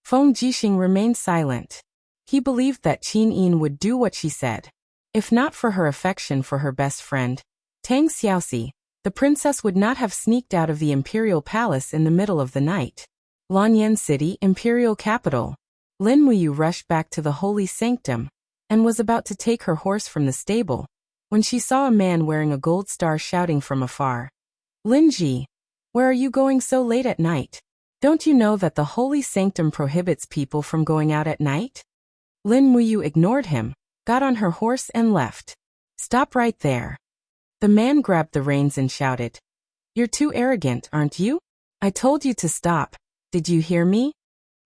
A: Feng Jixing remained silent. He believed that Qin Yin would do what she said. If not for her affection for her best friend, Tang Xiaoxi, the princess would not have sneaked out of the imperial palace in the middle of the night. Lanyan City, imperial capital. Lin Muyu rushed back to the holy sanctum and was about to take her horse from the stable when she saw a man wearing a gold star shouting from afar. Lin Ji, where are you going so late at night? Don't you know that the holy sanctum prohibits people from going out at night? Lin Muyu ignored him, got on her horse and left. Stop right there. The man grabbed the reins and shouted. You're too arrogant, aren't you? I told you to stop. Did you hear me?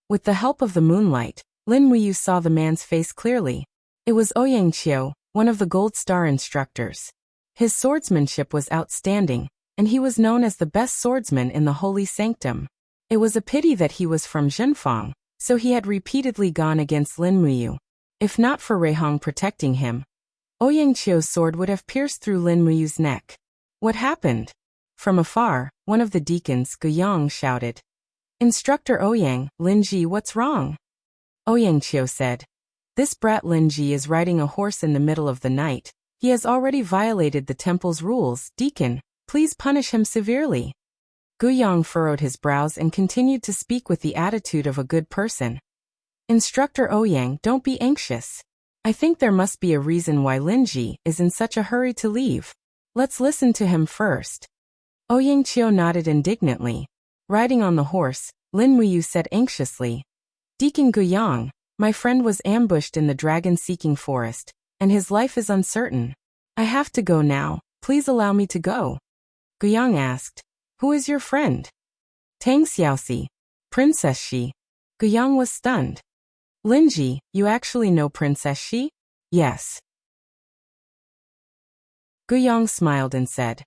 A: With the help of the moonlight, Lin Muyu saw the man's face clearly. It was Ouyang Qiu, one of the Gold Star instructors. His swordsmanship was outstanding, and he was known as the best swordsman in the holy sanctum. It was a pity that he was from Zhenfang, so he had repeatedly gone against Lin Muyu. If not for Reihong protecting him, Ouyang Qiu's sword would have pierced through Lin Muyu's neck. What happened? From afar, one of the deacons, Guyang, shouted. Instructor Ouyang, Lin Ji, what's wrong? Ouyang Qiu said. This brat Lin Ji is riding a horse in the middle of the night. He has already violated the temple's rules. Deacon, please punish him severely. Guyang furrowed his brows and continued to speak with the attitude of a good person. Instructor Ouyang, don't be anxious. I think there must be a reason why Lin Ji is in such a hurry to leave. Let's listen to him first. Ouyang Qiu nodded indignantly. Riding on the horse, Lin Muyu said anxiously. Deacon Guyang, my friend was ambushed in the dragon-seeking forest, and his life is uncertain. I have to go now, please allow me to go. Guyang asked. Who is your friend? Tang Xiaoxi. Princess Shi. Guyang was stunned. Lin Ji, you actually know Princess Shi? Yes. Guyang smiled and said.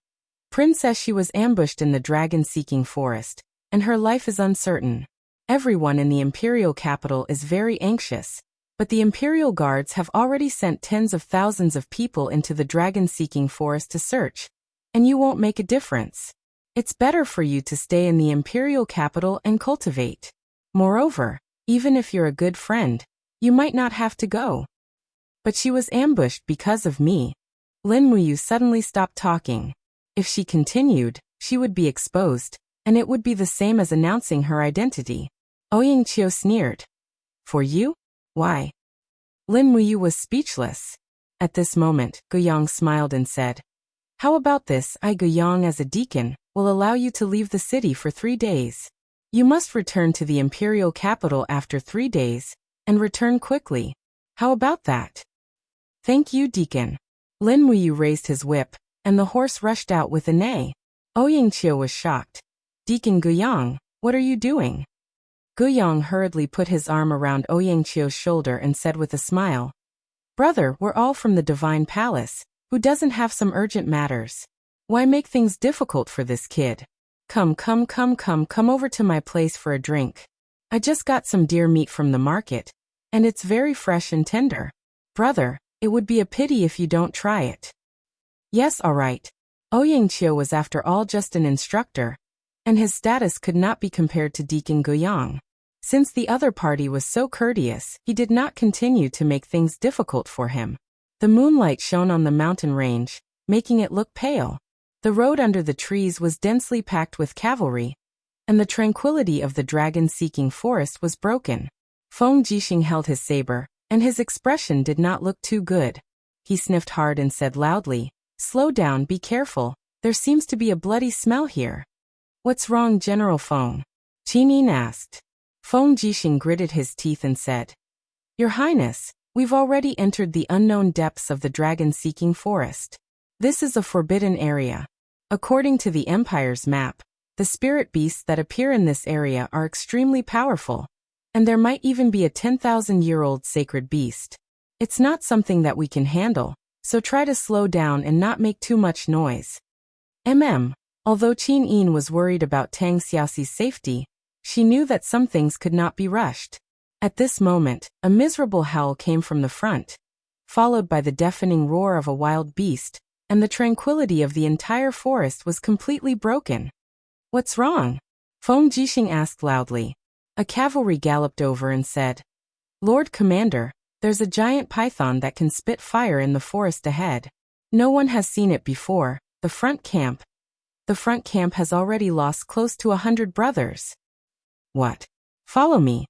A: Princess Shi was ambushed in the dragon-seeking forest, and her life is uncertain. Everyone in the imperial capital is very anxious, but the imperial guards have already sent tens of thousands of people into the dragon-seeking forest to search, and you won't make a difference. It's better for you to stay in the imperial capital and cultivate. Moreover, even if you're a good friend, you might not have to go. But she was ambushed because of me. Lin Muyu suddenly stopped talking. If she continued, she would be exposed, and it would be the same as announcing her identity. Ouyang Qiu sneered. For you? Why? Lin Muyu was speechless. At this moment, Guyang smiled and said, How about this? I, Guyang, as a deacon, will allow you to leave the city for 3 days. You must return to the imperial capital after 3 days, and return quickly. How about that? Thank you, Deacon. Lin Muyu raised his whip, and the horse rushed out with a neigh. Ouyang Qiu was shocked. Deacon Guyang, what are you doing? Guyang hurriedly put his arm around Ouyang Qiu's shoulder and said with a smile, Brother, we're all from the Divine Palace. Who doesn't have some urgent matters? Why make things difficult for this kid? Come over to my place for a drink. I just got some deer meat from the market, and it's very fresh and tender. Brother, it would be a pity if you don't try it. Yes, all right. Ouyang Qiu was after all just an instructor, and his status could not be compared to Deacon Guyang. Since the other party was so courteous, he did not continue to make things difficult for him. The moonlight shone on the mountain range, making it look pale. The road under the trees was densely packed with cavalry, and the tranquility of the dragon-seeking forest was broken. Feng Jixing held his saber, and his expression did not look too good. He sniffed hard and said loudly, Slow down, be careful, there seems to be a bloody smell here. What's wrong, General Feng? Qin Yin asked. Feng Jixing gritted his teeth and said, Your Highness, we've already entered the unknown depths of the dragon-seeking forest. This is a forbidden area. According to the Empire's map, the spirit beasts that appear in this area are extremely powerful, and there might even be a 10,000-year-old sacred beast. It's not something that we can handle, so try to slow down and not make too much noise. Although Qin Yin was worried about Tang Xiaoxi's safety, she knew that some things could not be rushed. At this moment, a miserable howl came from the front, followed by the deafening roar of a wild beast, and the tranquility of the entire forest was completely broken. "What's wrong?" Feng Jixing asked loudly. A cavalry galloped over and said, "Lord Commander, there's a giant python that can spit fire in the forest ahead. No one has seen it before. The front camp has already lost close to 100 brothers." "What? Follow me."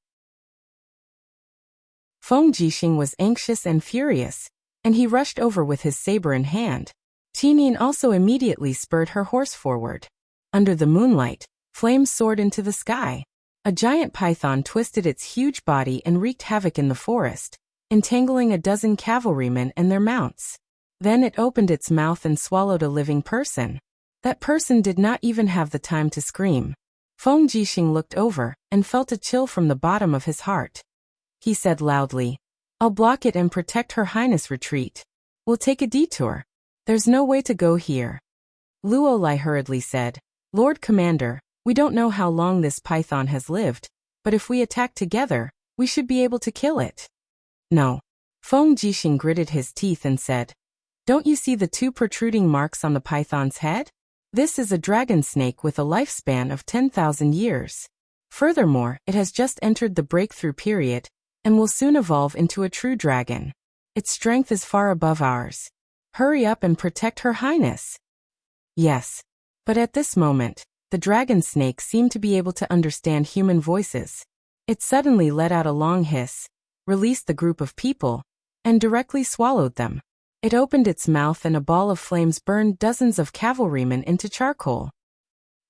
A: Feng Jixing was anxious and furious, and he rushed over with his saber in hand. Qinin also immediately spurred her horse forward. Under the moonlight, flames soared into the sky. A giant python twisted its huge body and wreaked havoc in the forest, entangling a dozen cavalrymen and their mounts. Then it opened its mouth and swallowed a living person. That person did not even have the time to scream. Feng Jixing looked over and felt a chill from the bottom of his heart. He said loudly, "I'll block it and protect Her Highness retreat. We'll take a detour. There's no way to go here." Luo Lai hurriedly said, "Lord Commander, we don't know how long this python has lived, but if we attack together, we should be able to kill it." "No." Feng Jixing gritted his teeth and said, "Don't you see the two protruding marks on the python's head? This is a dragon snake with a lifespan of 10,000 years. Furthermore, it has just entered the breakthrough period and will soon evolve into a true dragon. Its strength is far above ours. Hurry up and protect Her Highness." Yes. But at this moment, the dragon snake seemed to be able to understand human voices. It suddenly let out a long hiss, released the group of people, and directly swallowed them. It opened its mouth and a ball of flames burned dozens of cavalrymen into charcoal.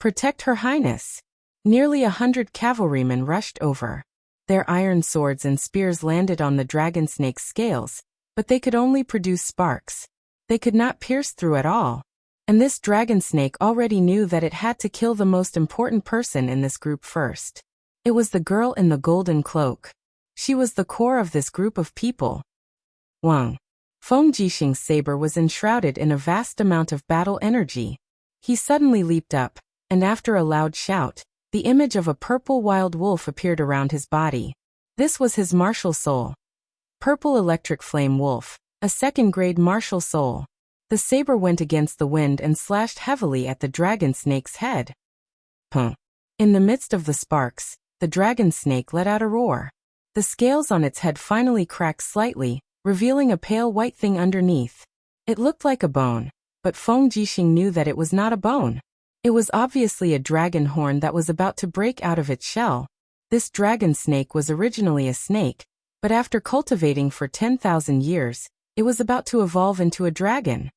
A: "Protect Her Highness." Nearly 100 cavalrymen rushed over. Their iron swords and spears landed on the dragon snake's scales, but they could only produce sparks. They could not pierce through at all. And this dragon snake already knew that it had to kill the most important person in this group first. It was the girl in the golden cloak. She was the core of this group of people. Wang. Feng Jixing's saber was enshrouded in a vast amount of battle energy. He suddenly leaped up, and after a loud shout, the image of a purple wild wolf appeared around his body. This was his martial soul. Purple electric flame wolf, a second-grade martial soul. The saber went against the wind and slashed heavily at the dragon snake's head. Puh. In the midst of the sparks, the dragon snake let out a roar. The scales on its head finally cracked slightly, revealing a pale white thing underneath. It looked like a bone, but Feng Jixing knew that it was not a bone. It was obviously a dragon horn that was about to break out of its shell. This dragon snake was originally a snake, but after cultivating for 10,000 years, it was about to evolve into a dragon.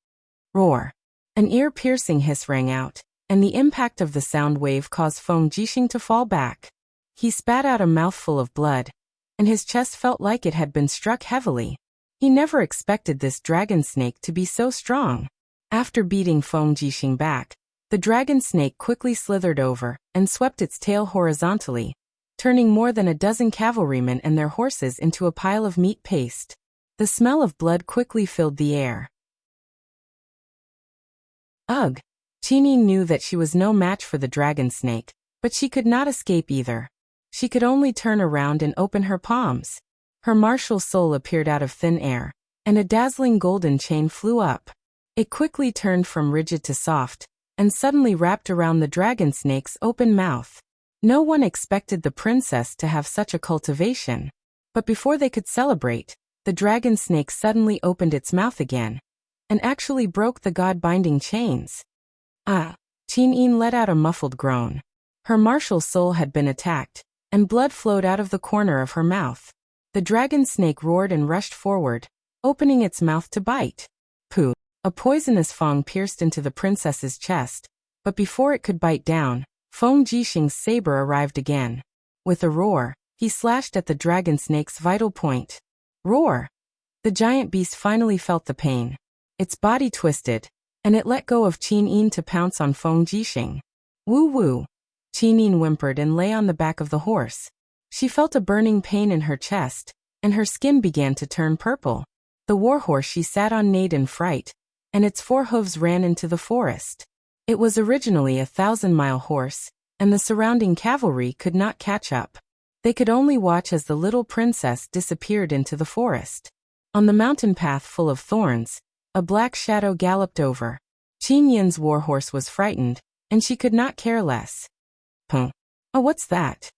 A: Roar. An ear-piercing hiss rang out, and the impact of the sound wave caused Feng Jixing to fall back. He spat out a mouthful of blood, and his chest felt like it had been struck heavily. He never expected this dragon snake to be so strong. After beating Feng Jixing back, the dragon snake quickly slithered over and swept its tail horizontally, turning more than a dozen cavalrymen and their horses into a pile of meat paste. The smell of blood quickly filled the air. Ugh! Qinin knew that she was no match for the dragon snake, but she could not escape either. She could only turn around and open her palms. Her martial soul appeared out of thin air, and a dazzling golden chain flew up. It quickly turned from rigid to soft, and suddenly wrapped around the dragon snake's open mouth. No one expected the princess to have such a cultivation. But before they could celebrate, the dragon snake suddenly opened its mouth again, and actually broke the god-binding chains. Ah! Qinin let out a muffled groan. Her martial soul had been attacked, and blood flowed out of the corner of her mouth. The dragon snake roared and rushed forward, opening its mouth to bite. Pooh! A poisonous fang pierced into the princess's chest, but before it could bite down, Feng Jixing's saber arrived again. With a roar, he slashed at the dragon snake's vital point. Roar! The giant beast finally felt the pain. Its body twisted, and it let go of Qinin to pounce on Feng Jixing. Woo-woo! Qinin whimpered and lay on the back of the horse. She felt a burning pain in her chest, and her skin began to turn purple. The warhorse she sat on neighed in fright, and its 4 hooves ran into the forest. It was originally a 1,000-mile horse, and the surrounding cavalry could not catch up. They could only watch as the little princess disappeared into the forest. On the mountain path full of thorns, A black shadow galloped over. Qin Yin's warhorse was frightened, and she could not care less. Oh, what's that?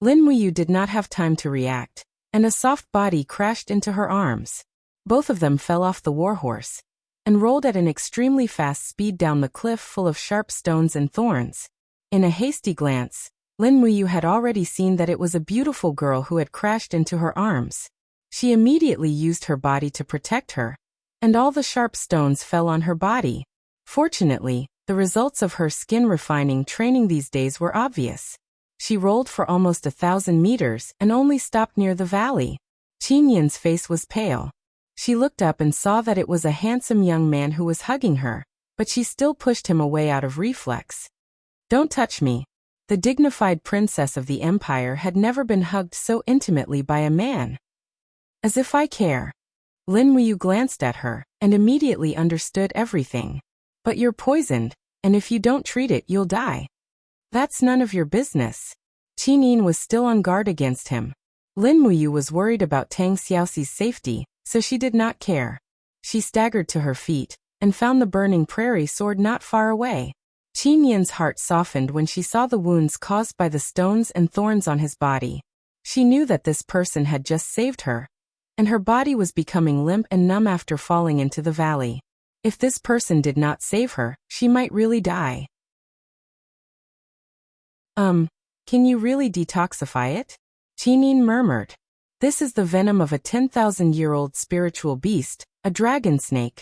A: Lin Muyu did not have time to react, and a soft body crashed into her arms. Both of them fell off the warhorse and rolled at an extremely fast speed down the cliff full of sharp stones and thorns. In a hasty glance, Lin Muyu had already seen that it was a beautiful girl who had crashed into her arms. She immediately used her body to protect her, and all the sharp stones fell on her body. Fortunately, the results of her skin refining training these days were obvious. She rolled for almost 1,000 meters and only stopped near the valley. Qin Yin's face was pale. She looked up and saw that it was a handsome young man who was hugging her, but she still pushed him away out of reflex. Don't touch me. The dignified princess of the empire had never been hugged so intimately by a man. As if I care. Lin Muyu glanced at her and immediately understood everything. But you're poisoned, and if you don't treat it, you'll die. That's none of your business. Qin Yin was still on guard against him. Lin Muyu was worried about Tang Xiaoxi's safety, so she did not care. She staggered to her feet and found the burning prairie sword not far away. Qin Yin's heart softened when she saw the wounds caused by the stones and thorns on his body. She knew that this person had just saved her, and her body was becoming limp and numb after falling into the valley. If this person did not save her, she might really die. Can you really detoxify it? Qin Yin murmured. This is the venom of a 10,000-year-old spiritual beast, a dragon snake.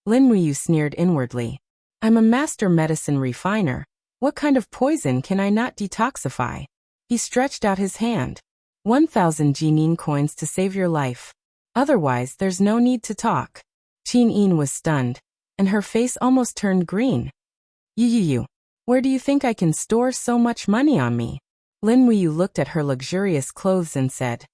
A: Lin Muyu sneered inwardly. I'm a master medicine refiner. What kind of poison can I not detoxify? He stretched out his hand. 1,000 Jinin coins to save your life. Otherwise, there's no need to talk. Qin Yin was stunned, and her face almost turned green. You. Where do you think I can store so much money on me? Lin Muyu looked at her luxurious clothes and said,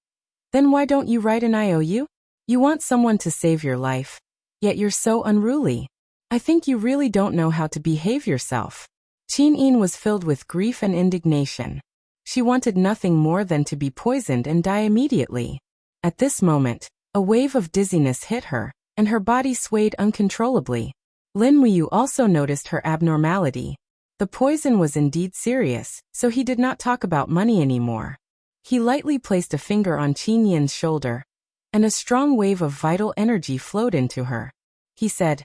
A: Then why don't you write an IOU? You want someone to save your life, yet you're so unruly. I think you really don't know how to behave yourself. Qin Yin was filled with grief and indignation. She wanted nothing more than to be poisoned and die immediately. At this moment, a wave of dizziness hit her, and her body swayed uncontrollably. Lin Muyu also noticed her abnormality. The poison was indeed serious, so he did not talk about money anymore. He lightly placed a finger on Qin Yin's shoulder, and a strong wave of vital energy flowed into her. He said,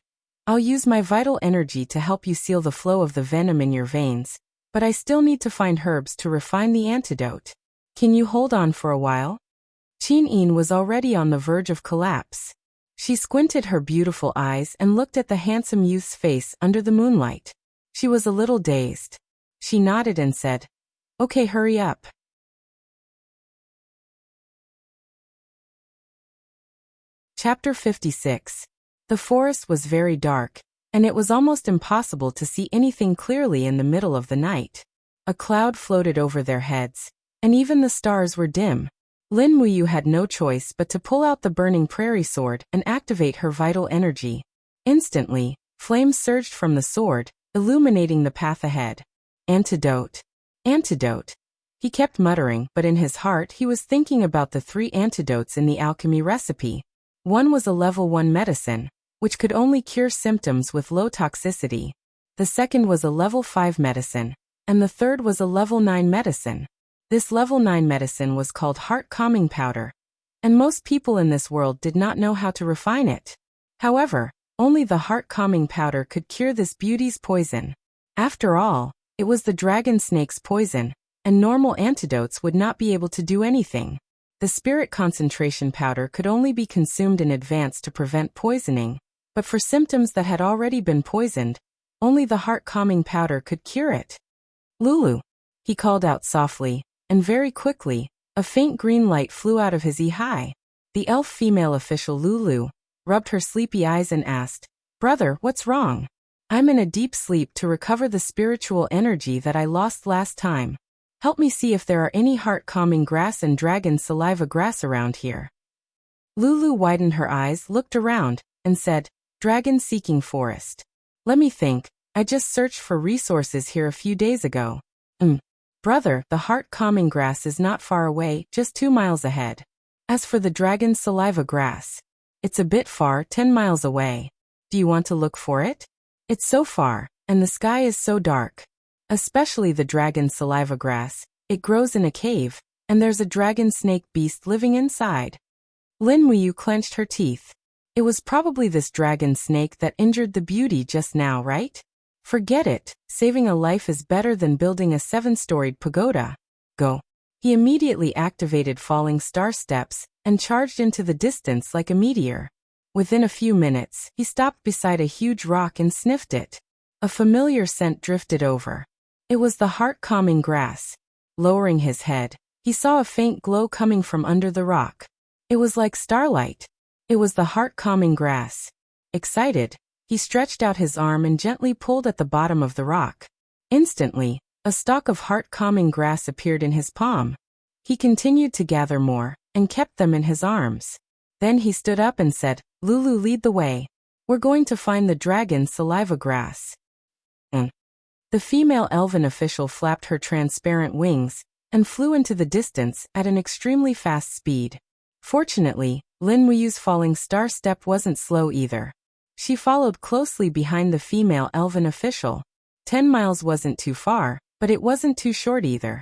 A: I'll use my vital energy to help you seal the flow of the venom in your veins, but I still need to find herbs to refine the antidote. Can you hold on for a while? Qin Yin was already on the verge of collapse. She squinted her beautiful eyes and looked at the handsome youth's face under the moonlight. She was a little dazed. She nodded and said, Okay, hurry up. Chapter 56. The forest was very dark, and it was almost impossible to see anything clearly in the middle of the night. A cloud floated over their heads, and even the stars were dim. Lin Muyu had no choice but to pull out the burning prairie sword and activate her vital energy. Instantly, flames surged from the sword, illuminating the path ahead. Antidote. Antidote. He kept muttering, but in his heart he was thinking about the 3 antidotes in the alchemy recipe. One was a level 1 medicine, which could only cure symptoms with low toxicity. The second was a level 5 medicine, and the third was a level 9 medicine. This level 9 medicine was called heart calming powder, and most people in this world did not know how to refine it. However, only the heart calming powder could cure this beauty's poison. After all, it was the dragon snake's poison, and normal antidotes would not be able to do anything. The spirit concentration powder could only be consumed in advance to prevent poisoning, but for symptoms that had already been poisoned, only the heart calming powder could cure it. Lulu, he called out softly, and very quickly, a faint green light flew out of his eye. The elf female official Lulu rubbed her sleepy eyes and asked, Brother, what's wrong? I'm in a deep sleep to recover the spiritual energy that I lost last time. Help me see if there are any heart-calming grass and dragon saliva grass around here. Lulu widened her eyes, looked around, and said, Dragon-seeking forest. Let me think, I just searched for resources here a few days ago. Brother, the heart-calming grass is not far away, just 2 miles ahead. As for the dragon saliva grass, it's a bit far, 10 miles away. Do you want to look for it? It's so far, and the sky is so dark. Especially the dragon saliva grass. It grows in a cave, and there's a dragon snake beast living inside. Lin Muyu clenched her teeth. It was probably this dragon snake that injured the beauty just now, right? Forget it, saving a life is better than building a 7-storied pagoda. Go. He immediately activated falling star steps and charged into the distance like a meteor. Within a few minutes, he stopped beside a huge rock and sniffed it. A familiar scent drifted over. It was the heart-calming grass. Lowering his head, he saw a faint glow coming from under the rock. It was like starlight. It was the heart-calming grass. Excited, he stretched out his arm and gently pulled at the bottom of the rock. Instantly, a stalk of heart-calming grass appeared in his palm. He continued to gather more, and kept them in his arms. Then he stood up and said, "Lulu, lead the way. We're going to find the dragon saliva grass." The female elven official flapped her transparent wings, and flew into the distance at an extremely fast speed. Fortunately, Lin Muyu's falling star step wasn't slow either. She followed closely behind the female elven official. 10 miles wasn't too far, but it wasn't too short either.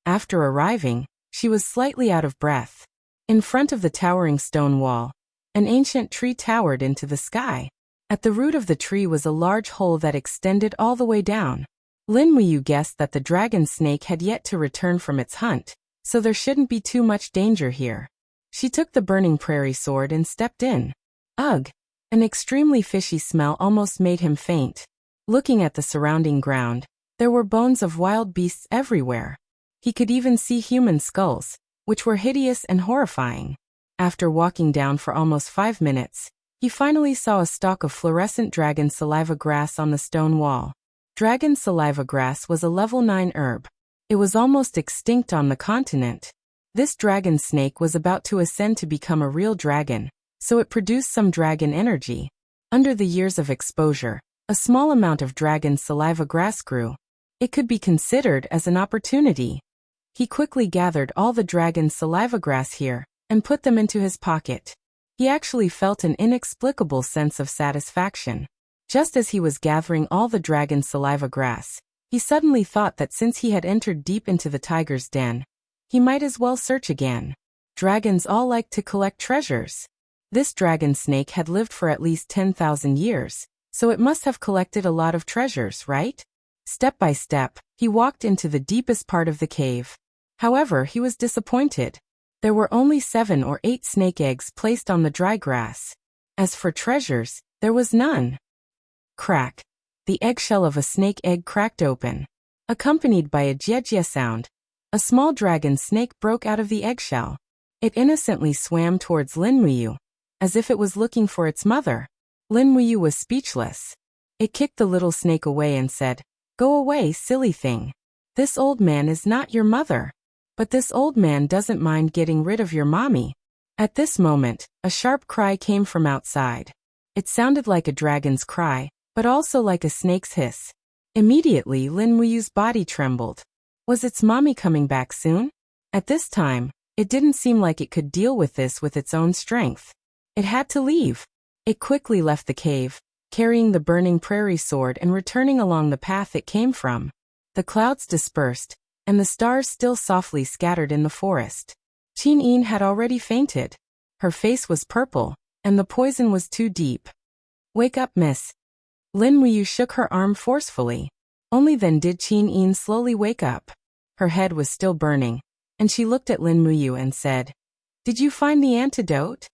A: After arriving, she was slightly out of breath. In front of the towering stone wall, an ancient tree towered into the sky. At the root of the tree was a large hole that extended all the way down. Lin Muyu guessed that the dragon snake had yet to return from its hunt, so there shouldn't be too much danger here. She took the burning prairie sword and stepped in. Ugh! An extremely fishy smell almost made him faint. Looking at the surrounding ground, there were bones of wild beasts everywhere. He could even see human skulls, which were hideous and horrifying. After walking down for almost 5 minutes, he finally saw a stalk of fluorescent dragon saliva grass on the stone wall. Dragon saliva grass was a level 9 herb. It was almost extinct on the continent. This dragon snake was about to ascend to become a real dragon, so it produced some dragon energy. Under the years of exposure, a small amount of dragon saliva grass grew. It could be considered as an opportunity. He quickly gathered all the dragon saliva grass here, and put them into his pocket. He actually felt an inexplicable sense of satisfaction. Just as he was gathering all the dragon saliva grass, he suddenly thought that since he had entered deep into the tiger's den, he might as well search again. Dragons all like to collect treasures. This dragon snake had lived for at least 10,000 years, so it must have collected a lot of treasures, right? Step by step, he walked into the deepest part of the cave. However, he was disappointed. There were only 7 or 8 snake eggs placed on the dry grass. As for treasures, there was none. Crack. The eggshell of a snake egg cracked open. Accompanied by a jie sound, a small dragon snake broke out of the eggshell. It innocently swam towards Lin Muyu, as if it was looking for its mother. Lin Muyu was speechless. It kicked the little snake away and said, "Go away, silly thing. This old man is not your mother. But this old man doesn't mind getting rid of your mommy." At this moment, a sharp cry came from outside. It sounded like a dragon's cry, but also like a snake's hiss. Immediately, Lin Muyu's body trembled. Was its mommy coming back soon? At this time, it didn't seem like it could deal with this with its own strength. It had to leave. It quickly left the cave, carrying the burning prairie sword and returning along the path it came from. The clouds dispersed, and the stars still softly scattered in the forest. Qin Yin had already fainted. Her face was purple, and the poison was too deep. "Wake up, miss." Lin Muyu shook her arm forcefully. Only then did Qin Yin slowly wake up. Her head was still burning, and she looked at Lin Muyu and said, "Did you find the antidote?"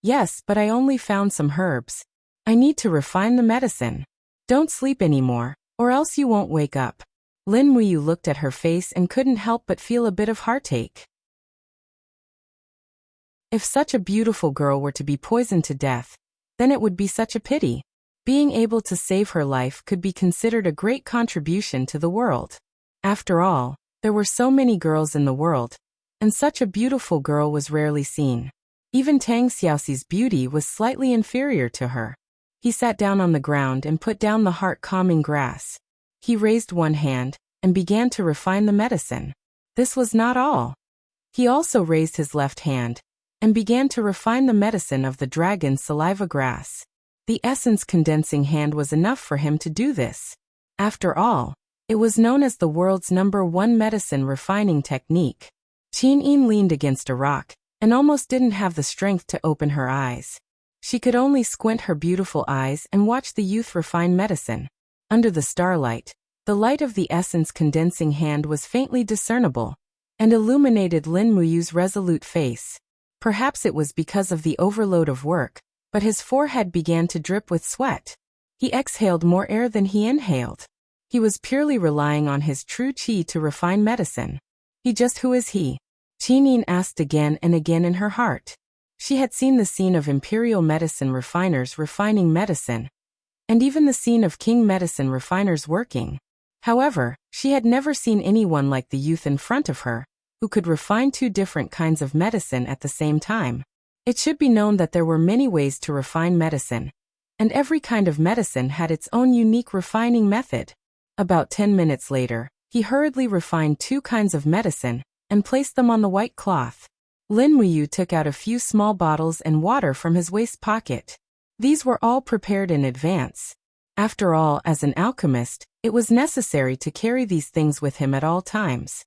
A: "Yes, but I only found some herbs. I need to refine the medicine. Don't sleep anymore, or else you won't wake up." Lin Muyu looked at her face and couldn't help but feel a bit of heartache. If such a beautiful girl were to be poisoned to death, then it would be such a pity. Being able to save her life could be considered a great contribution to the world. After all, there were so many girls in the world, and such a beautiful girl was rarely seen. Even Tang Xiaoxi's beauty was slightly inferior to her. He sat down on the ground and put down the heart-calming grass. He raised one hand and began to refine the medicine. This was not all. He also raised his left hand and began to refine the medicine of the dragon's saliva grass. The essence condensing hand was enough for him to do this. After all, it was known as the world's #1 medicine refining technique. Qin leaned against a rock and almost didn't have the strength to open her eyes. She could only squint her beautiful eyes and watch the youth refine medicine. Under the starlight, the light of the essence condensing hand was faintly discernible and illuminated Lin Muyu's resolute face. Perhaps it was because of the overload of work, but his forehead began to drip with sweat. He exhaled more air than he inhaled. He was purely relying on his true qi to refine medicine. Who is he? Qin asked again and again in her heart. She had seen the scene of imperial medicine refiners refining medicine, and even the scene of king medicine refiners working. However, she had never seen anyone like the youth in front of her, who could refine 2 different kinds of medicine at the same time. It should be known that there were many ways to refine medicine, and every kind of medicine had its own unique refining method. About 10 minutes later, he hurriedly refined 2 kinds of medicine and placed them on the white cloth. Lin Muyu took out a few small bottles and water from his waist pocket. These were all prepared in advance. After all, as an alchemist, it was necessary to carry these things with him at all times.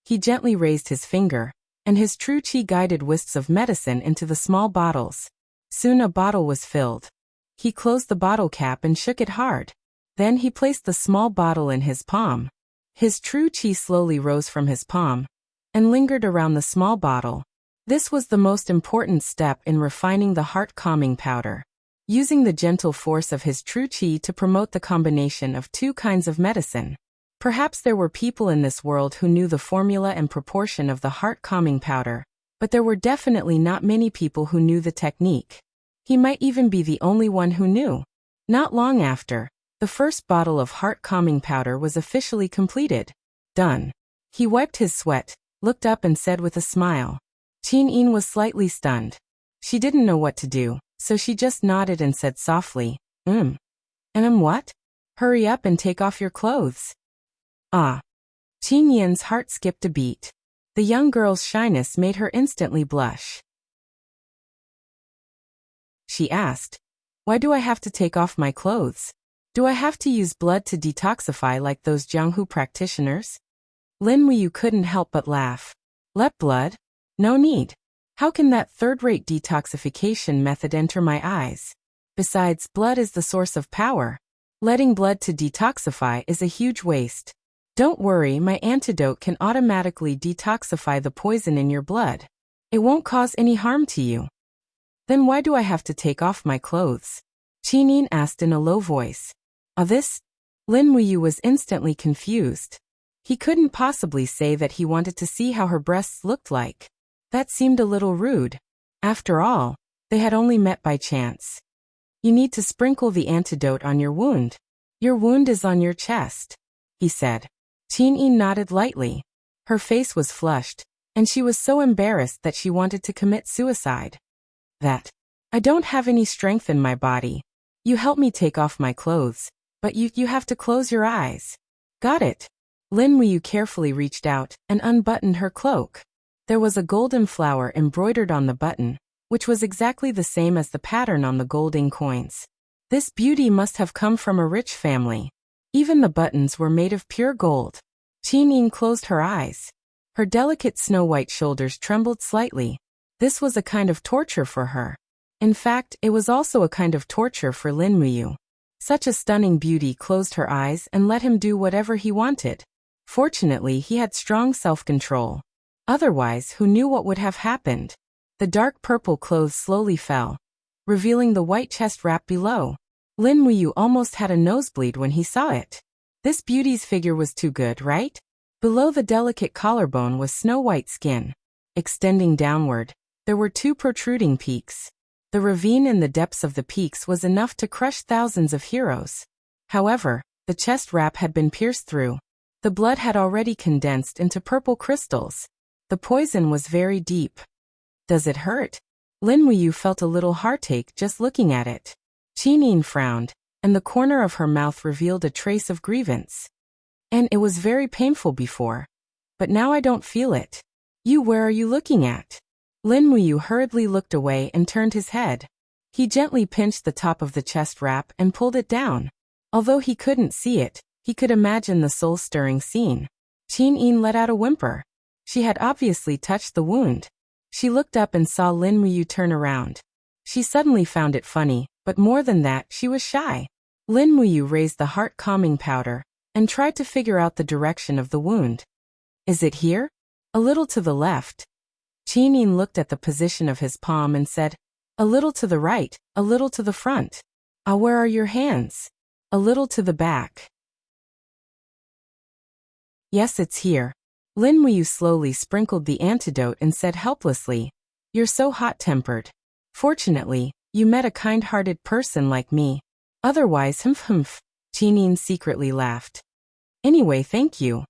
A: He gently raised his finger, and his true qi guided wisps of medicine into the small bottles. Soon a bottle was filled. He closed the bottle cap and shook it hard. Then he placed the small bottle in his palm. His true qi slowly rose from his palm and lingered around the small bottle. This was the most important step in refining the heart-calming powder. Using the gentle force of his true qi to promote the combination of 2 kinds of medicine. Perhaps there were people in this world who knew the formula and proportion of the heart-calming powder, but there were definitely not many people who knew the technique. He might even be the only one who knew. Not long after, the first bottle of heart-calming powder was officially completed. Done. He wiped his sweat, looked up and said with a smile. Qin was slightly stunned. She didn't know what to do, so she just nodded and said softly, And what? Hurry up and take off your clothes. Ah. Qin Yin's heart skipped a beat. The young girl's shyness made her instantly blush. She asked, "Why do I have to take off my clothes? Do I have to use blood to detoxify like those Jianghu practitioners?" Lin Muyu couldn't help but laugh. "Let blood? No need. How can that third-rate detoxification method enter my eyes? Besides, blood is the source of power. Letting blood to detoxify is a huge waste. Don't worry, my antidote can automatically detoxify the poison in your blood. It won't cause any harm to you." "Then why do I have to take off my clothes?" Qin asked in a low voice. This? Lin Muyu was instantly confused. He couldn't possibly say that he wanted to see how her breasts looked like. That seemed a little rude. After all, they had only met by chance. "You need to sprinkle the antidote on your wound. Your wound is on your chest," he said. Qin nodded lightly. Her face was flushed, and she was so embarrassed that she wanted to commit suicide. I don't have any strength in my body. You help me take off my clothes, but you have to close your eyes." "Got it." Lin Muyu carefully reached out and unbuttoned her cloak. There was a golden flower embroidered on the button, which was exactly the same as the pattern on the golden coins. This beauty must have come from a rich family. Even the buttons were made of pure gold. Qin closed her eyes. Her delicate snow-white shoulders trembled slightly. This was a kind of torture for her. In fact, it was also a kind of torture for Lin Muyu. Such a stunning beauty closed her eyes and let him do whatever he wanted. Fortunately, he had strong self-control. Otherwise, who knew what would have happened? The dark purple clothes slowly fell, revealing the white chest wrap below. Lin Muyu almost had a nosebleed when he saw it. This beauty's figure was too good, right? Below the delicate collarbone was snow-white skin. Extending downward, there were 2 protruding peaks. The ravine in the depths of the peaks was enough to crush thousands of heroes. However, the chest wrap had been pierced through. The blood had already condensed into purple crystals. The poison was very deep. "Does it hurt?" Lin Muyu felt a little heartache just looking at it. Qin frowned, and the corner of her mouth revealed a trace of grievance. "And it was very painful before. But now I don't feel it." Where are you looking at?" Lin Muyu hurriedly looked away and turned his head. He gently pinched the top of the chest wrap and pulled it down. Although he couldn't see it, he could imagine the soul-stirring scene. Qin Yin let out a whimper. She had obviously touched the wound. She looked up and saw Lin Muyu turn around. She suddenly found it funny, but more than that, she was shy. Lin Muyu raised the heart-calming powder and tried to figure out the direction of the wound. Is it here? A little to the left. Qin Yin looked at the position of his palm and said, a little to the right, a little to the front. Ah, where are your hands? A little to the back. Yes, it's here. Lin Muyu slowly sprinkled the antidote and said helplessly, you're so hot-tempered. Fortunately, you met a kind-hearted person like me. Otherwise, humph. Qin Yin secretly laughed. Anyway, thank you.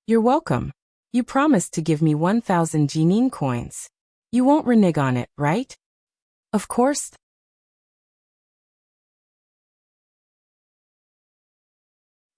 A: You're welcome. You promised to give me 1,000 Jinin coins. You won't renege on it, right? Of course.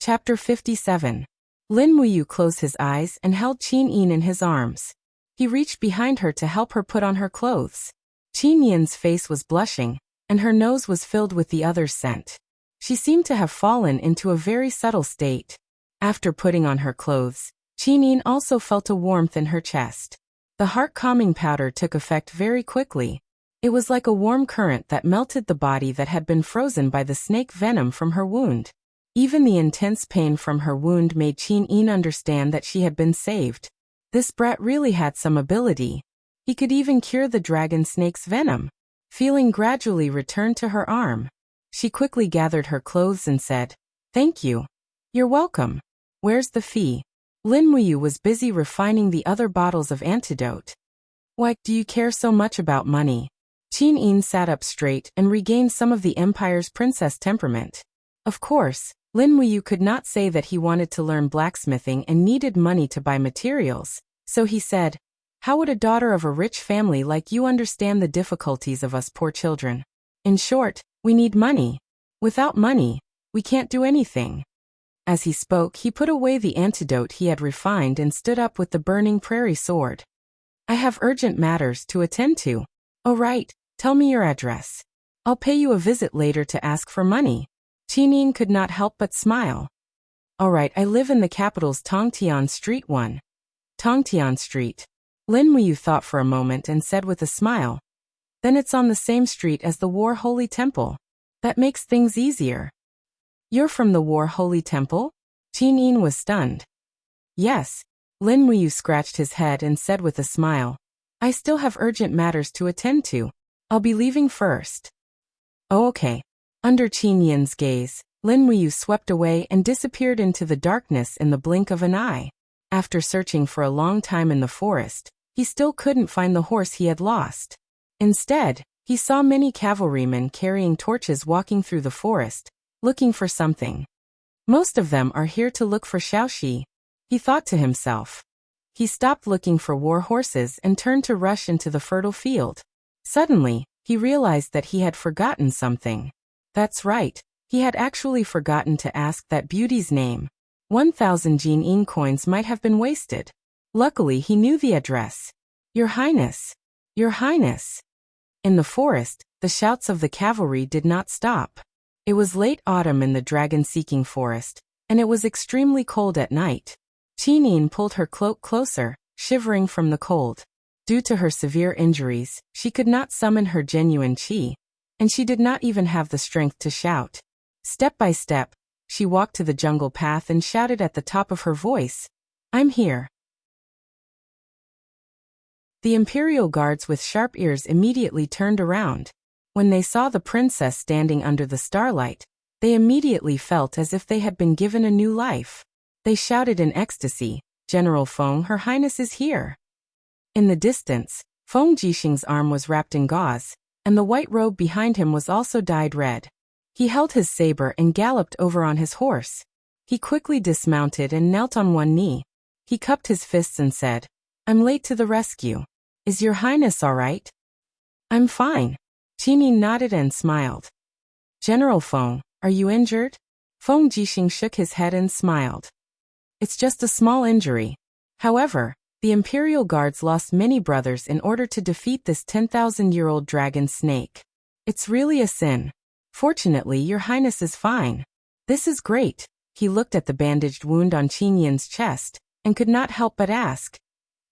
A: Chapter 57. Lin Muyu closed his eyes and held Qin Yin in his arms. He reached behind her to help her put on her clothes. Qin Yin's face was blushing, and her nose was filled with the other's scent. She seemed to have fallen into a very subtle state. After putting on her clothes, Qin Yin also felt a warmth in her chest. The heart-calming powder took effect very quickly. It was like a warm current that melted the body that had been frozen by the snake venom from her wound. Even the intense pain from her wound made Qin Yin understand that she had been saved. This brat really had some ability. He could even cure the dragon snake's venom. Feeling gradually returned to her arm. She quickly gathered her clothes and said, thank you. You're welcome. Where's the fee? Lin Muyu was busy refining the other bottles of antidote. Why do you care so much about money? Qin Yin sat up straight and regained some of the Empire's princess temperament. Of course, Lin Muyu could not say that he wanted to learn blacksmithing and needed money to buy materials, so he said, how would a daughter of a rich family like you understand the difficulties of us poor children? In short, we need money. Without money, we can't do anything. As he spoke, he put away the antidote he had refined and stood up with the burning prairie sword. I have urgent matters to attend to. Oh right, tell me your address. I'll pay you a visit later to ask for money. Qin Yin could not help but smile. All right, I live in the capital's Tongtian Street 1. Tongtian Street. Lin Muyu thought for a moment and said with a smile. Then it's on the same street as the War Holy Temple. That makes things easier. You're from the War Holy Temple? Qin Yin was stunned. Yes. Lin Muyu scratched his head and said with a smile. I still have urgent matters to attend to. I'll be leaving first. Oh, okay. Under Qin Yin's gaze, Lin Muyu swept away and disappeared into the darkness in the blink of an eye. After searching for a long time in the forest, he still couldn't find the horse he had lost. Instead, he saw many cavalrymen carrying torches walking through the forest, looking for something. Most of them are here to look for Xiaoxi, he thought to himself. He stopped looking for war horses and turned to rush into the fertile field. Suddenly, he realized that he had forgotten something. That's right, he had actually forgotten to ask that beauty's name. 1,000 Jinin coins might have been wasted. Luckily, he knew the address. Your Highness. Your Highness. In the forest, the shouts of the cavalry did not stop. It was late autumn in the dragon-seeking forest, and it was extremely cold at night. Qin Yin pulled her cloak closer, shivering from the cold. Due to her severe injuries, she could not summon her genuine qi, and she did not even have the strength to shout. Step by step, she walked to the jungle path and shouted at the top of her voice, I'm here. The imperial guards with sharp ears immediately turned around. When they saw the princess standing under the starlight, they immediately felt as if they had been given a new life. They shouted in ecstasy, General Feng, Her Highness is here. In the distance, Feng Jixing's arm was wrapped in gauze, and the white robe behind him was also dyed red. He held his saber and galloped over on his horse. He quickly dismounted and knelt on one knee. He cupped his fists and said, I'm late to the rescue. Is your Highness all right? I'm fine. Qin Yin nodded and smiled. General Feng, are you injured? Feng Jixing shook his head and smiled. It's just a small injury. However, The Imperial Guards lost many brothers in order to defeat this 10,000-year-old dragon snake. It's really a sin. Fortunately, Your Highness is fine. This is great. He looked at the bandaged wound on Qin Yin's chest, and could not help but ask,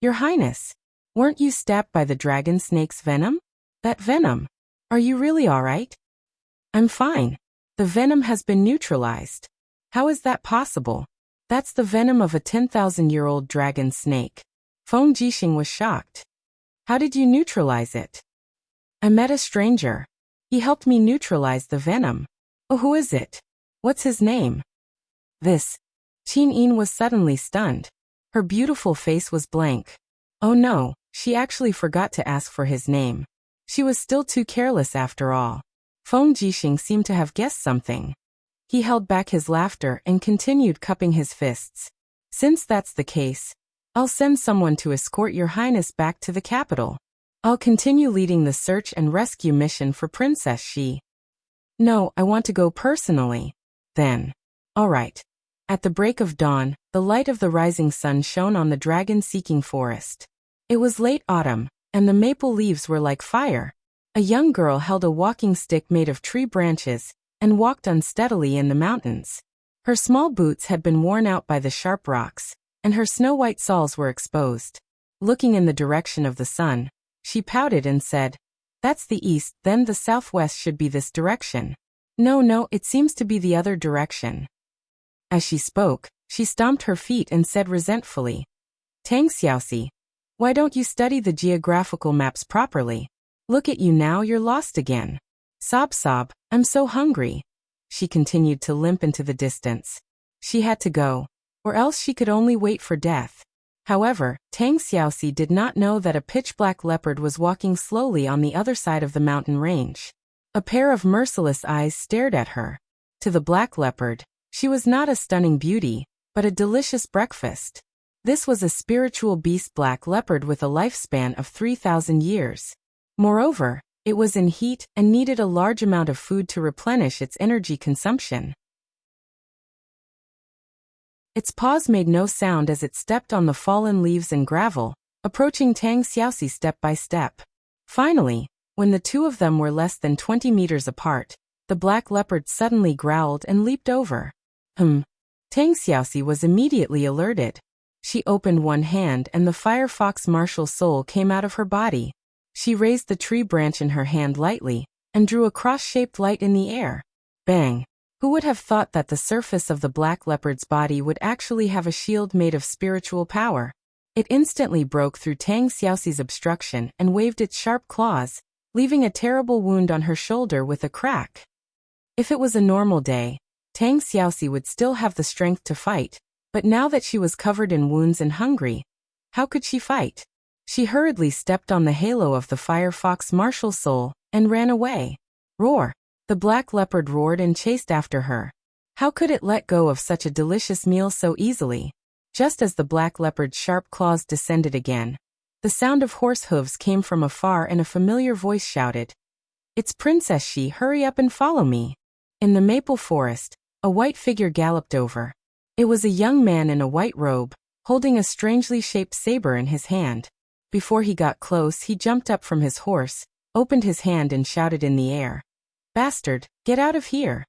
A: Your Highness, weren't you stabbed by the dragon snake's venom? That venom. Are you really all right? I'm fine. The venom has been neutralized. How is that possible? That's the venom of a 10,000-year-old dragon snake. Feng Jixing was shocked. How did you neutralize it? I met a stranger. He helped me neutralize the venom. Oh, who is it? What's his name? This. Qin Yin was suddenly stunned. Her beautiful face was blank. Oh no, she actually forgot to ask for his name. She was still too careless after all. Feng Jixing seemed to have guessed something. He held back his laughter and continued cupping his fists. Since that's the case, I'll send someone to escort Your Highness back to the capital. I'll continue leading the search and rescue mission for Princess Shi. No, I want to go personally. Then. All right. At the break of dawn, the light of the rising sun shone on the dragon-seeking forest. It was late autumn, and the maple leaves were like fire. A young girl held a walking stick made of tree branches and walked unsteadily in the mountains. Her small boots had been worn out by the sharp rocks, and her snow-white soles were exposed. Looking in the direction of the sun, she pouted and said, That's the east, then the southwest should be this direction. No, it seems to be the other direction. As she spoke, she stomped her feet and said resentfully, Tang Xiaoxi, why don't you study the geographical maps properly? Look at you now, you're lost again. Sob, I'm so hungry. She continued to limp into the distance. She had to go, or else she could only wait for death. However, Tang Xiaoxi did not know that a pitch-black leopard was walking slowly on the other side of the mountain range. A pair of merciless eyes stared at her. To the black leopard, she was not a stunning beauty, but a delicious breakfast. This was a spiritual beast black leopard with a lifespan of 3,000 years. Moreover, it was in heat and needed a large amount of food to replenish its energy consumption. Its paws made no sound as it stepped on the fallen leaves and gravel, approaching Tang Xiaoxi step by step. Finally, when the two of them were less than 20 meters apart, the black leopard suddenly growled and leaped over. Tang Xiaoxi was immediately alerted. She opened one hand and the firefox martial soul came out of her body. She raised the tree branch in her hand lightly, and drew a cross-shaped light in the air. Bang! Who would have thought that the surface of the black leopard's body would actually have a shield made of spiritual power? It instantly broke through Tang Xiaoxi's obstruction and waved its sharp claws, leaving a terrible wound on her shoulder with a crack. If it was a normal day, Tang Xiaoxi would still have the strength to fight, but now that she was covered in wounds and hungry, how could she fight? She hurriedly stepped on the halo of the firefox martial soul and ran away. Roar! The black leopard roared and chased after her. How could it let go of such a delicious meal so easily? Just as the black leopard's sharp claws descended again, the sound of horse hooves came from afar and a familiar voice shouted, It's Princess Shi, hurry up and follow me. In the maple forest, a white figure galloped over. It was a young man in a white robe, holding a strangely shaped saber in his hand. Before he got close, he jumped up from his horse, opened his hand and shouted in the air, Bastard, get out of here.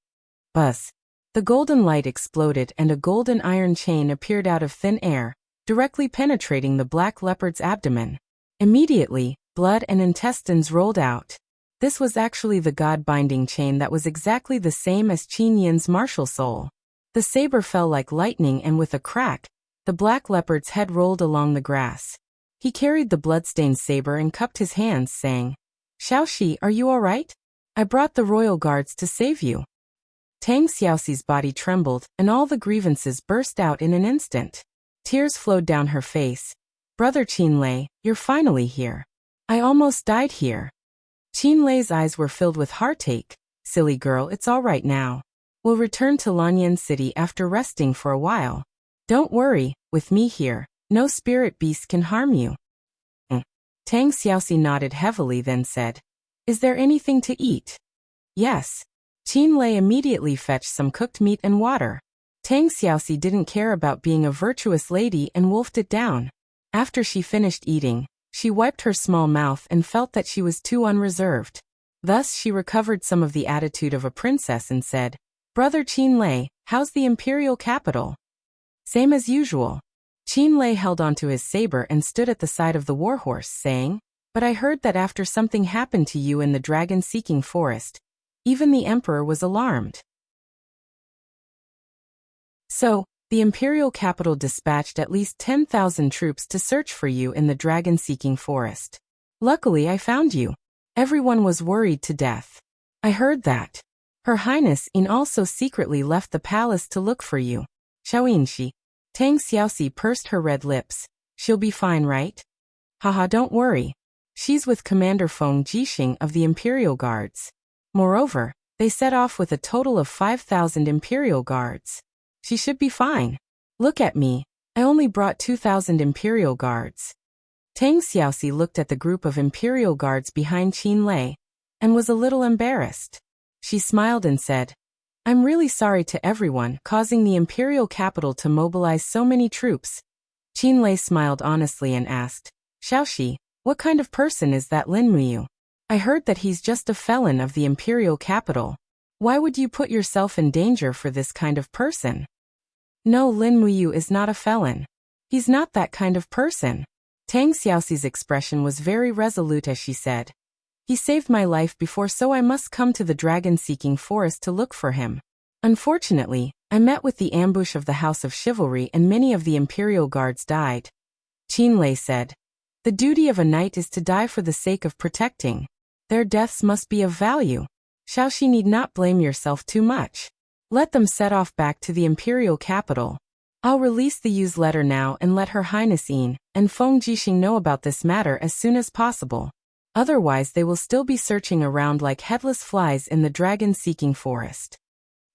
A: Buzz. The golden light exploded and a golden iron chain appeared out of thin air, directly penetrating the black leopard's abdomen. Immediately, blood and intestines rolled out. This was actually the god-binding chain that was exactly the same as Qin Yin's martial soul. The saber fell like lightning and with a crack, the black leopard's head rolled along the grass. He carried the bloodstained saber and cupped his hands, saying, Xiaoxi, are you all right? I brought the royal guards to save you. Tang Xiaoxi's body trembled, and all the grievances burst out in an instant. Tears flowed down her face. Brother Qin Lei, you're finally here. I almost died here. Qin Lei's eyes were filled with heartache. Silly girl, it's all right now. We'll return to Lanyan City after resting for a while. Don't worry, with me here, no spirit beast can harm you. Tang Xiaoxi nodded heavily, then said, Is there anything to eat? Yes. Qin Lei immediately fetched some cooked meat and water. Tang Xiaoxi didn't care about being a virtuous lady and wolfed it down. After she finished eating, she wiped her small mouth and felt that she was too unreserved. Thus she recovered some of the attitude of a princess and said, "Brother Qinlei, how's the imperial capital?" "Same as usual." Qinlei held onto his saber and stood at the side of the warhorse, saying, "But I heard that after something happened to you in the dragon-seeking forest, even the emperor was alarmed. So, the imperial capital dispatched at least 10,000 troops to search for you in the dragon-seeking forest. Luckily I found you. Everyone was worried to death. I heard that Her Highness Yin also secretly left the palace to look for you." Xiaoyinshi. Tang Xiaoxi pursed her red lips. "She'll be fine, right?" "Haha, don't worry. She's with Commander Feng Jixing of the Imperial Guards. Moreover, they set off with a total of 5,000 Imperial Guards. She should be fine. Look at me. I only brought 2,000 Imperial Guards." Tang Xiaoxi looked at the group of Imperial Guards behind Qinlei and was a little embarrassed. She smiled and said, "I'm really sorry to everyone causing the imperial capital to mobilize so many troops." Qinlei smiled honestly and asked, "Xiaoxi, what kind of person is that Lin Muyu? I heard that he's just a felon of the imperial capital. Why would you put yourself in danger for this kind of person?" "No, Lin Muyu is not a felon. He's not that kind of person." Tang Xiaoxi's expression was very resolute as she said, "He saved my life before, so I must come to the dragon-seeking forest to look for him. Unfortunately, I met with the ambush of the House of Chivalry and many of the Imperial Guards died." Qinlei said, "The duty of a knight is to die for the sake of protecting. Their deaths must be of value. Xiaoxi need not blame yourself too much. Let them set off back to the imperial capital. I'll release the Yu's letter now and let Her Highness Yin and Feng Jixing know about this matter as soon as possible. Otherwise they will still be searching around like headless flies in the dragon-seeking forest."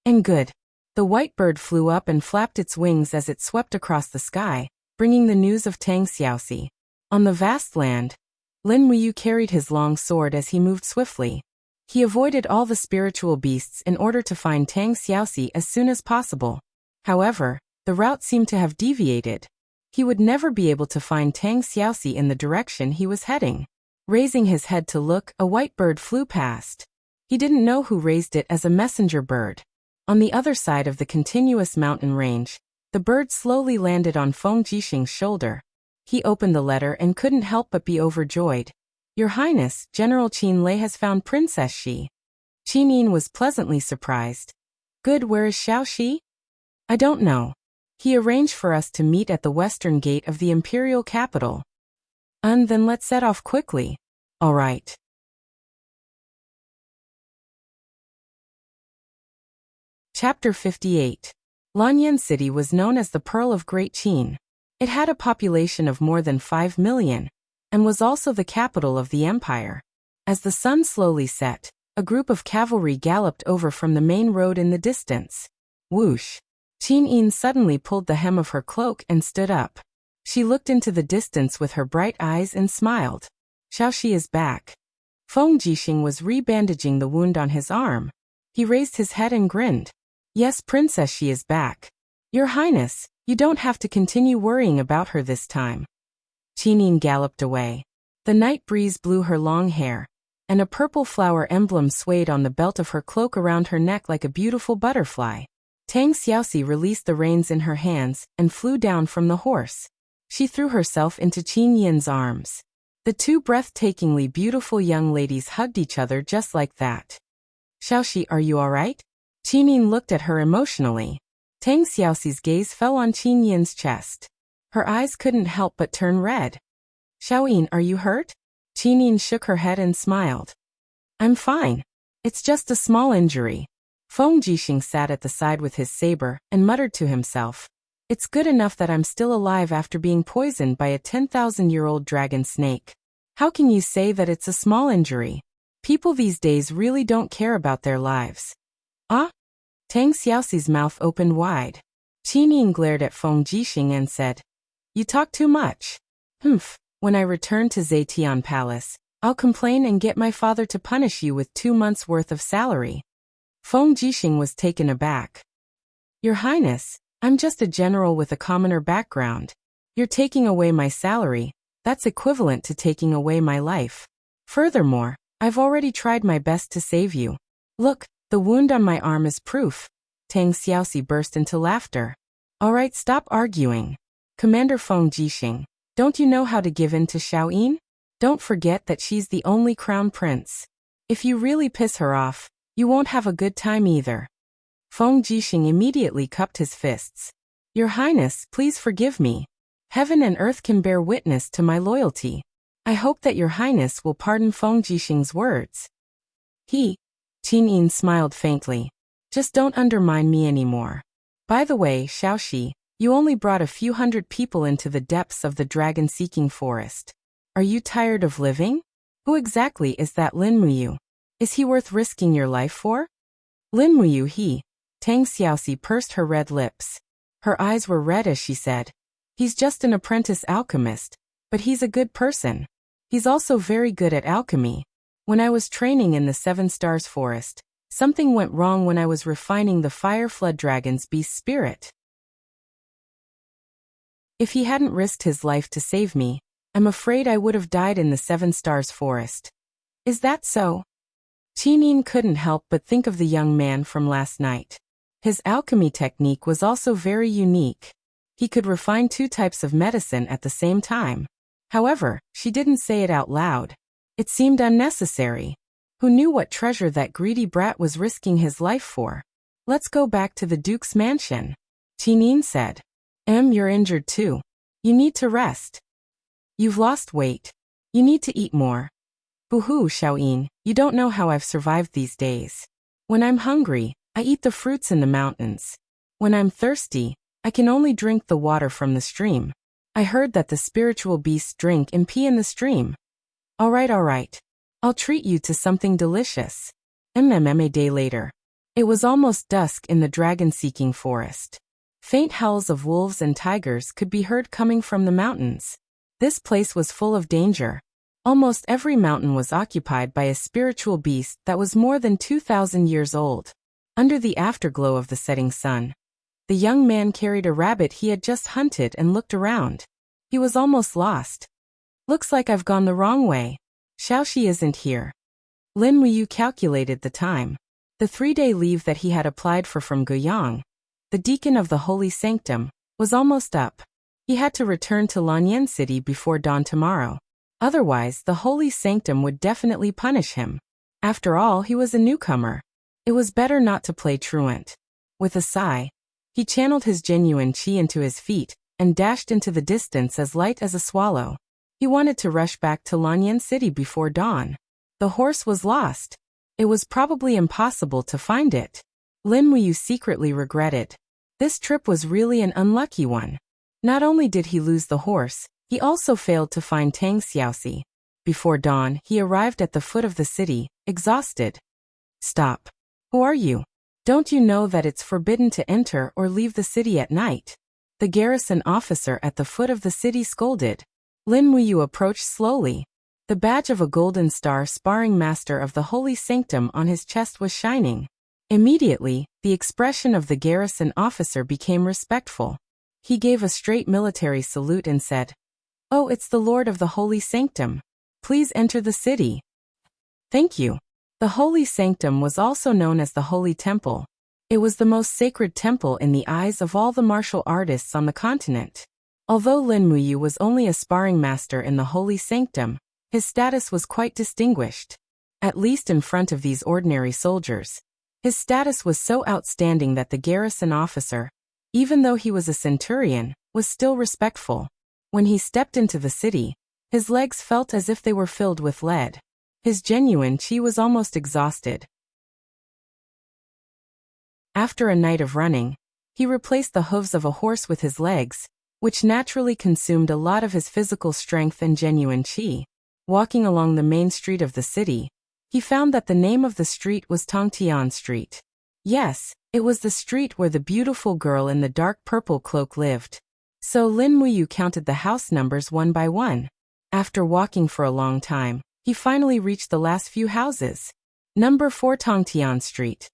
A: And good. The white bird flew up and flapped its wings as it swept across the sky, bringing the news of Tang Xiaoxi. On the vast land, Lin Muyu carried his long sword as he moved swiftly. He avoided all the spiritual beasts in order to find Tang Xiaoxi as soon as possible. However, the route seemed to have deviated. He would never be able to find Tang Xiaoxi in the direction he was heading. Raising his head to look, a white bird flew past. He didn't know who raised it as a messenger bird. On the other side of the continuous mountain range, the bird slowly landed on Feng Jixing's shoulder. He opened the letter and couldn't help but be overjoyed. "Your Highness, General Qinlei has found Princess Xi." Qin Yin was pleasantly surprised. "Good, where is Xiaoxi?" "I don't know. He arranged for us to meet at the western gate of the imperial capital." Then let's set off quickly." "All right." Chapter 58. Lanyan City was known as the Pearl of Great Qin. It had a population of more than 5 million, and was also the capital of the empire. As the sun slowly set, a group of cavalry galloped over from the main road in the distance. Whoosh! Qin Yin suddenly pulled the hem of her cloak and stood up. She looked into the distance with her bright eyes and smiled. Xiaoxi is back. Feng Jixing was rebandaging the wound on his arm. He raised his head and grinned. "Yes, Princess Xi is back. Your Highness, you don't have to continue worrying about her this time." Qin Yin galloped away. The night breeze blew her long hair, and a purple flower emblem swayed on the belt of her cloak around her neck like a beautiful butterfly. Tang Xiaoxi released the reins in her hands and flew down from the horse. She threw herself into Qin Yin's arms. The two breathtakingly beautiful young ladies hugged each other just like that. "Xiaoxi, are you all right?" Qin Yin looked at her emotionally. Tang Xiaoxi's gaze fell on Qin Yin's chest. Her eyes couldn't help but turn red. "Xiaoyin, are you hurt?" Qin Yin shook her head and smiled. "I'm fine. It's just a small injury." Feng Jixing sat at the side with his saber and muttered to himself, "It's good enough that I'm still alive after being poisoned by a 10,000-year-old dragon snake. How can you say that it's a small injury? People these days really don't care about their lives." "Ah?" Tang Xiaoxi's mouth opened wide. Qin Yin glared at Feng Jixing and said, "You talk too much." "Humph, when I return to Zetian Palace, I'll complain and get my father to punish you with 2 months' worth of salary." Feng Jixing was taken aback. "Your Highness, I'm just a general with a commoner background. You're taking away my salary. That's equivalent to taking away my life. Furthermore, I've already tried my best to save you. Look, the wound on my arm is proof. Tang Xiaoxi burst into laughter. All right, stop arguing. Commander Feng Jixing, don't you know how to give in to Xiaoyin? Don't forget that she's the only crown prince. If you really piss her off, you won't have a good time either. Feng Jixing immediately cupped his fists. Your Highness, please forgive me. Heaven and earth can bear witness to my loyalty. I hope that your Highness will pardon Feng Jixing's words. Qin Yin smiled faintly. Just don't undermine me anymore. By the way, Xiaoxi, you only brought a few hundred people into the depths of the dragon-seeking forest. Are you tired of living? Who exactly is that Lin Muyu? Is he worth risking your life for? Lin Muyu Tang Xiaoxi pursed her red lips. Her eyes were red as she said, he's just an apprentice alchemist, but he's a good person. He's also very good at alchemy. When I was training in the Seven Stars Forest, something went wrong when I was refining the Fire Flood Dragon's beast spirit. If he hadn't risked his life to save me, I'm afraid I would have died in the Seven Stars Forest. Is that so? Qin Yin couldn't help but think of the young man from last night. His alchemy technique was also very unique. He could refine 2 types of medicine at the same time. However, she didn't say it out loud. It seemed unnecessary. Who knew what treasure that greedy brat was risking his life for? Let's go back to the Duke's mansion. Qin Yin said. You're injured too. You need to rest. You've lost weight. You need to eat more. Boo-hoo, Xiaoyin, you don't know how I've survived these days. When I'm hungry, I eat the fruits in the mountains. When I'm thirsty, I can only drink the water from the stream. I heard that the spiritual beasts drink and pee in the stream. All right. I'll treat you to something delicious. A day later. It was almost dusk in the dragon-seeking forest. Faint howls of wolves and tigers could be heard coming from the mountains. This place was full of danger. Almost every mountain was occupied by a spiritual beast that was more than 2,000 years old. Under the afterglow of the setting sun, the young man carried a rabbit he had just hunted and looked around. He was almost lost. Looks like I've gone the wrong way. Xiaoxi isn't here. Lin Muyu calculated the time. The 3-day leave that he had applied for from Guiyang, the deacon of the Holy Sanctum, was almost up. He had to return to Lanyan City before dawn tomorrow. Otherwise, the Holy Sanctum would definitely punish him. After all, he was a newcomer. It was better not to play truant. With a sigh, he channeled his genuine qi into his feet and dashed into the distance as light as a swallow. He wanted to rush back to Lanyan City before dawn. The horse was lost. It was probably impossible to find it. Lin Muyu secretly regretted. This trip was really an unlucky one. Not only did he lose the horse, he also failed to find Tang Xiaoxi. Before dawn, he arrived at the foot of the city, exhausted. Stop. Who are you? Don't you know that it's forbidden to enter or leave the city at night? The garrison officer at the foot of the city scolded. Lin Muyu approached slowly. The badge of a golden star sparring master of the Holy Sanctum on his chest was shining. Immediately, the expression of the garrison officer became respectful. He gave a straight military salute and said, "Oh, it's the Lord of the Holy Sanctum. Please enter the city." Thank you. The Holy Sanctum was also known as the Holy Temple. It was the most sacred temple in the eyes of all the martial artists on the continent. Although Lin Muyu was only a sparring master in the Holy Sanctum, his status was quite distinguished. At least in front of these ordinary soldiers. His status was so outstanding that the garrison officer, even though he was a centurion, was still respectful. When he stepped into the city, his legs felt as if they were filled with lead. His genuine qi was almost exhausted. After a night of running, he replaced the hooves of a horse with his legs, which naturally consumed a lot of his physical strength and genuine qi. Walking along the main street of the city, he found that the name of the street was Tongtian Street. Yes, it was the street where the beautiful girl in the dark purple cloak lived. So Lin Muyu counted the house numbers one by one. After walking for a long time, he finally reached the last few houses. Number 4 Tongtian Street.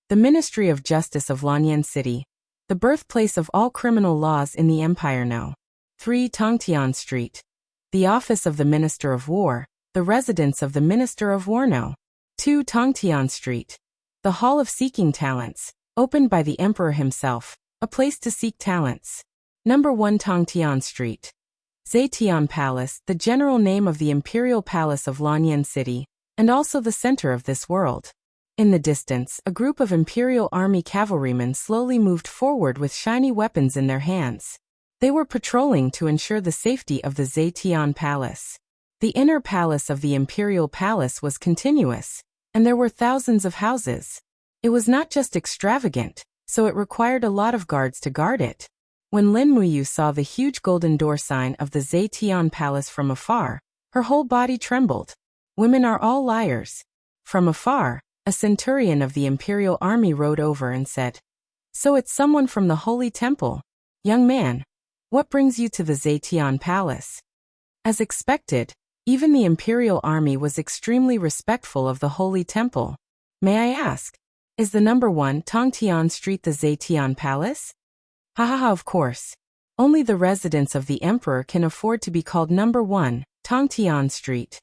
A: The Ministry of Justice of Lanyan City. The birthplace of all criminal laws in the empire now. 3 Tongtian Street. The office of the Minister of War, the residence of the Minister of War. No. 2 Tongtian Street. The Hall of Seeking Talents, opened by the Emperor himself, a place to seek talents. Number 1 Tongtian Street. Zetian Palace, the general name of the Imperial Palace of Lanyan City, and also the center of this world. In the distance, a group of Imperial Army cavalrymen slowly moved forward with shiny weapons in their hands. They were patrolling to ensure the safety of the Zetian Palace. The inner palace of the Imperial Palace was continuous, and there were thousands of houses. It was not just extravagant, so it required a lot of guards to guard it. When Lin Muyu saw the huge golden door sign of the Zetian Palace from afar, her whole body trembled. Women are all liars. From afar, a centurion of the Imperial Army rode over and said, "So it's someone from the Holy Temple. Young man, what brings you to the Zetian Palace?" As expected, even the Imperial Army was extremely respectful of the Holy Temple. "May I ask, is the number 1 Tongtian Street the Zetian Palace?" Hahaha, of course. Only the residence of the Emperor can afford to be called number 1 Tongtian Street.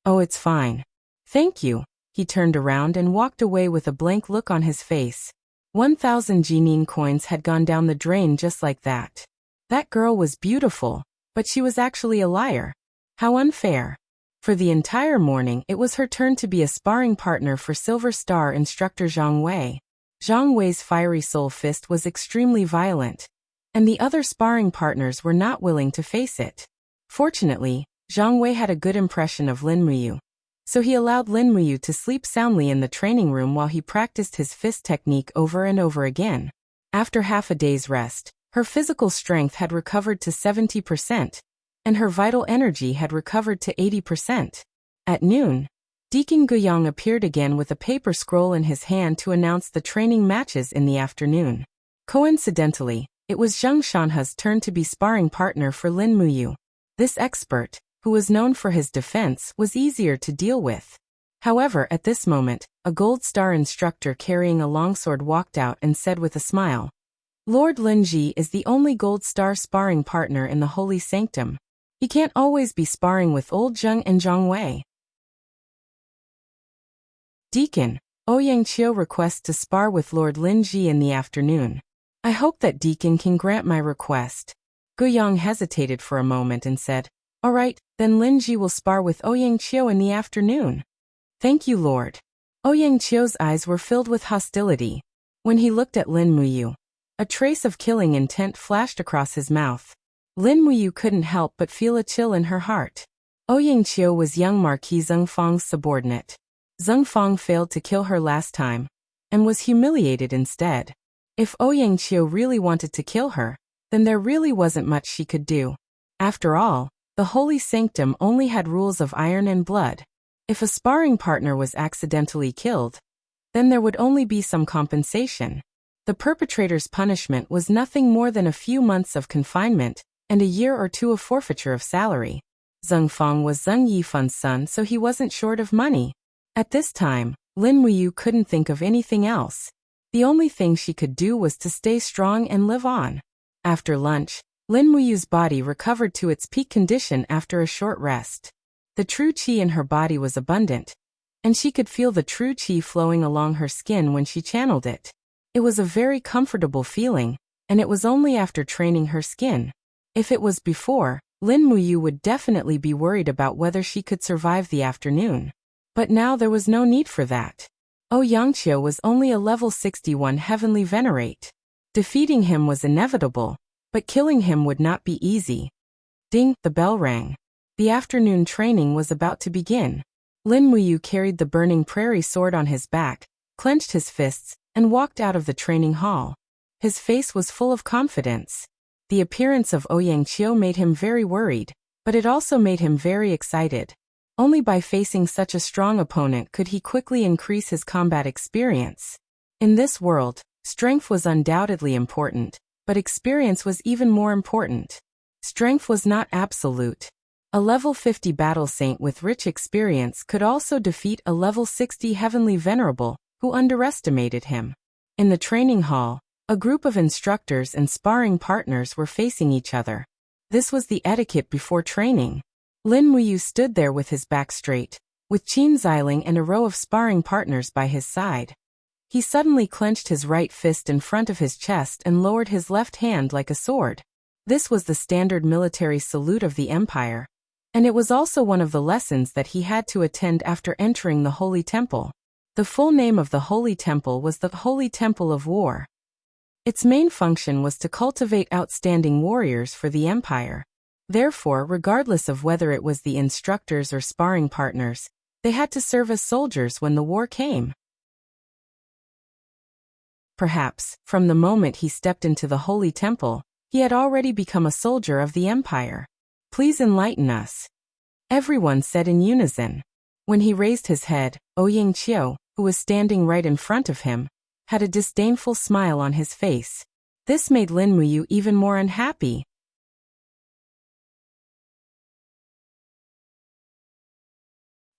A: "Oh, it's fine. Thank you." He turned around and walked away with a blank look on his face. 1,000 Jining coins had gone down the drain just like that. That girl was beautiful, but she was actually a liar. How unfair. For the entire morning, it was her turn to be a sparring partner for Silver Star instructor Zhang Wei. Zhang Wei's fiery soul fist was extremely violent, and the other sparring partners were not willing to face it. Fortunately, Zhang Wei had a good impression of Lin Muyu, so he allowed Lin Muyu to sleep soundly in the training room while he practiced his fist technique over and over again. After half a day's rest, her physical strength had recovered to 70%, and her vital energy had recovered to 80%. At noon, Deacon Guyang appeared again with a paper scroll in his hand to announce the training matches in the afternoon. Coincidentally, it was Zheng Shanha's turn to be sparring partner for Lin Muyu. This expert, who was known for his defense, was easier to deal with. However, at this moment, a Gold Star instructor carrying a longsword walked out and said with a smile, "Lord Linji is the only Gold Star sparring partner in the Holy Sanctum. He can't always be sparring with old Zheng and Zhang Wei." Deacon, Ouyang Qiu requests to spar with Lord Linji in the afternoon. "I hope that Deacon can grant my request." Guyang hesitated for a moment and said, "All right, then Linji will spar with Ouyang Qiu in the afternoon." "Thank you, Lord." Ouyang Qiu's eyes were filled with hostility. When he looked at Lin Muyu, a trace of killing intent flashed across his mouth. Lin Muyu couldn't help but feel a chill in her heart. Ouyang Qiu was young Marquis Zheng Fang's subordinate. Zheng Fang failed to kill her last time, and was humiliated instead. If Ouyang Qiu really wanted to kill her, then there really wasn't much she could do. After all, the Holy Sanctum only had rules of iron and blood. If a sparring partner was accidentally killed, then there would only be some compensation. The perpetrator's punishment was nothing more than a few months of confinement, and a year or two of forfeiture of salary. Zheng Fang was Zheng Yifan's son, so he wasn't short of money. At this time, Lin Muyu couldn't think of anything else. The only thing she could do was to stay strong and live on. After lunch, Lin Muyu's body recovered to its peak condition after a short rest. The true qi in her body was abundant, and she could feel the true qi flowing along her skin when she channeled it. It was a very comfortable feeling, and it was only after training her skin. If it was before, Lin Muyu would definitely be worried about whether she could survive the afternoon. But now there was no need for that. Ouyang Qiu was only a level 61 heavenly venerate. Defeating him was inevitable, but killing him would not be easy. Ding, the bell rang. The afternoon training was about to begin. Lin Muyu carried the burning prairie sword on his back, clenched his fists, and walked out of the training hall. His face was full of confidence. The appearance of Ouyang Qiu made him very worried, but it also made him very excited. Only by facing such a strong opponent could he quickly increase his combat experience. In this world, strength was undoubtedly important, but experience was even more important. Strength was not absolute. A level 50 battle saint with rich experience could also defeat a level 60 heavenly venerable who underestimated him. In the training hall, a group of instructors and sparring partners were facing each other. This was the etiquette before training. Lin Muyu stood there with his back straight, with Qin Xiling and a row of sparring partners by his side. He suddenly clenched his right fist in front of his chest and lowered his left hand like a sword. This was the standard military salute of the empire, and it was also one of the lessons that he had to attend after entering the Holy Temple. The full name of the Holy Temple was the Holy Temple of War. Its main function was to cultivate outstanding warriors for the empire. Therefore, regardless of whether it was the instructors or sparring partners, they had to serve as soldiers when the war came. Perhaps, from the moment he stepped into the Holy Temple, he had already become a soldier of the empire. Please enlighten us. Everyone said in unison. When he raised his head, Ouyang Qiu, who was standing right in front of him, had a disdainful smile on his face. This made Lin Muyu even more unhappy.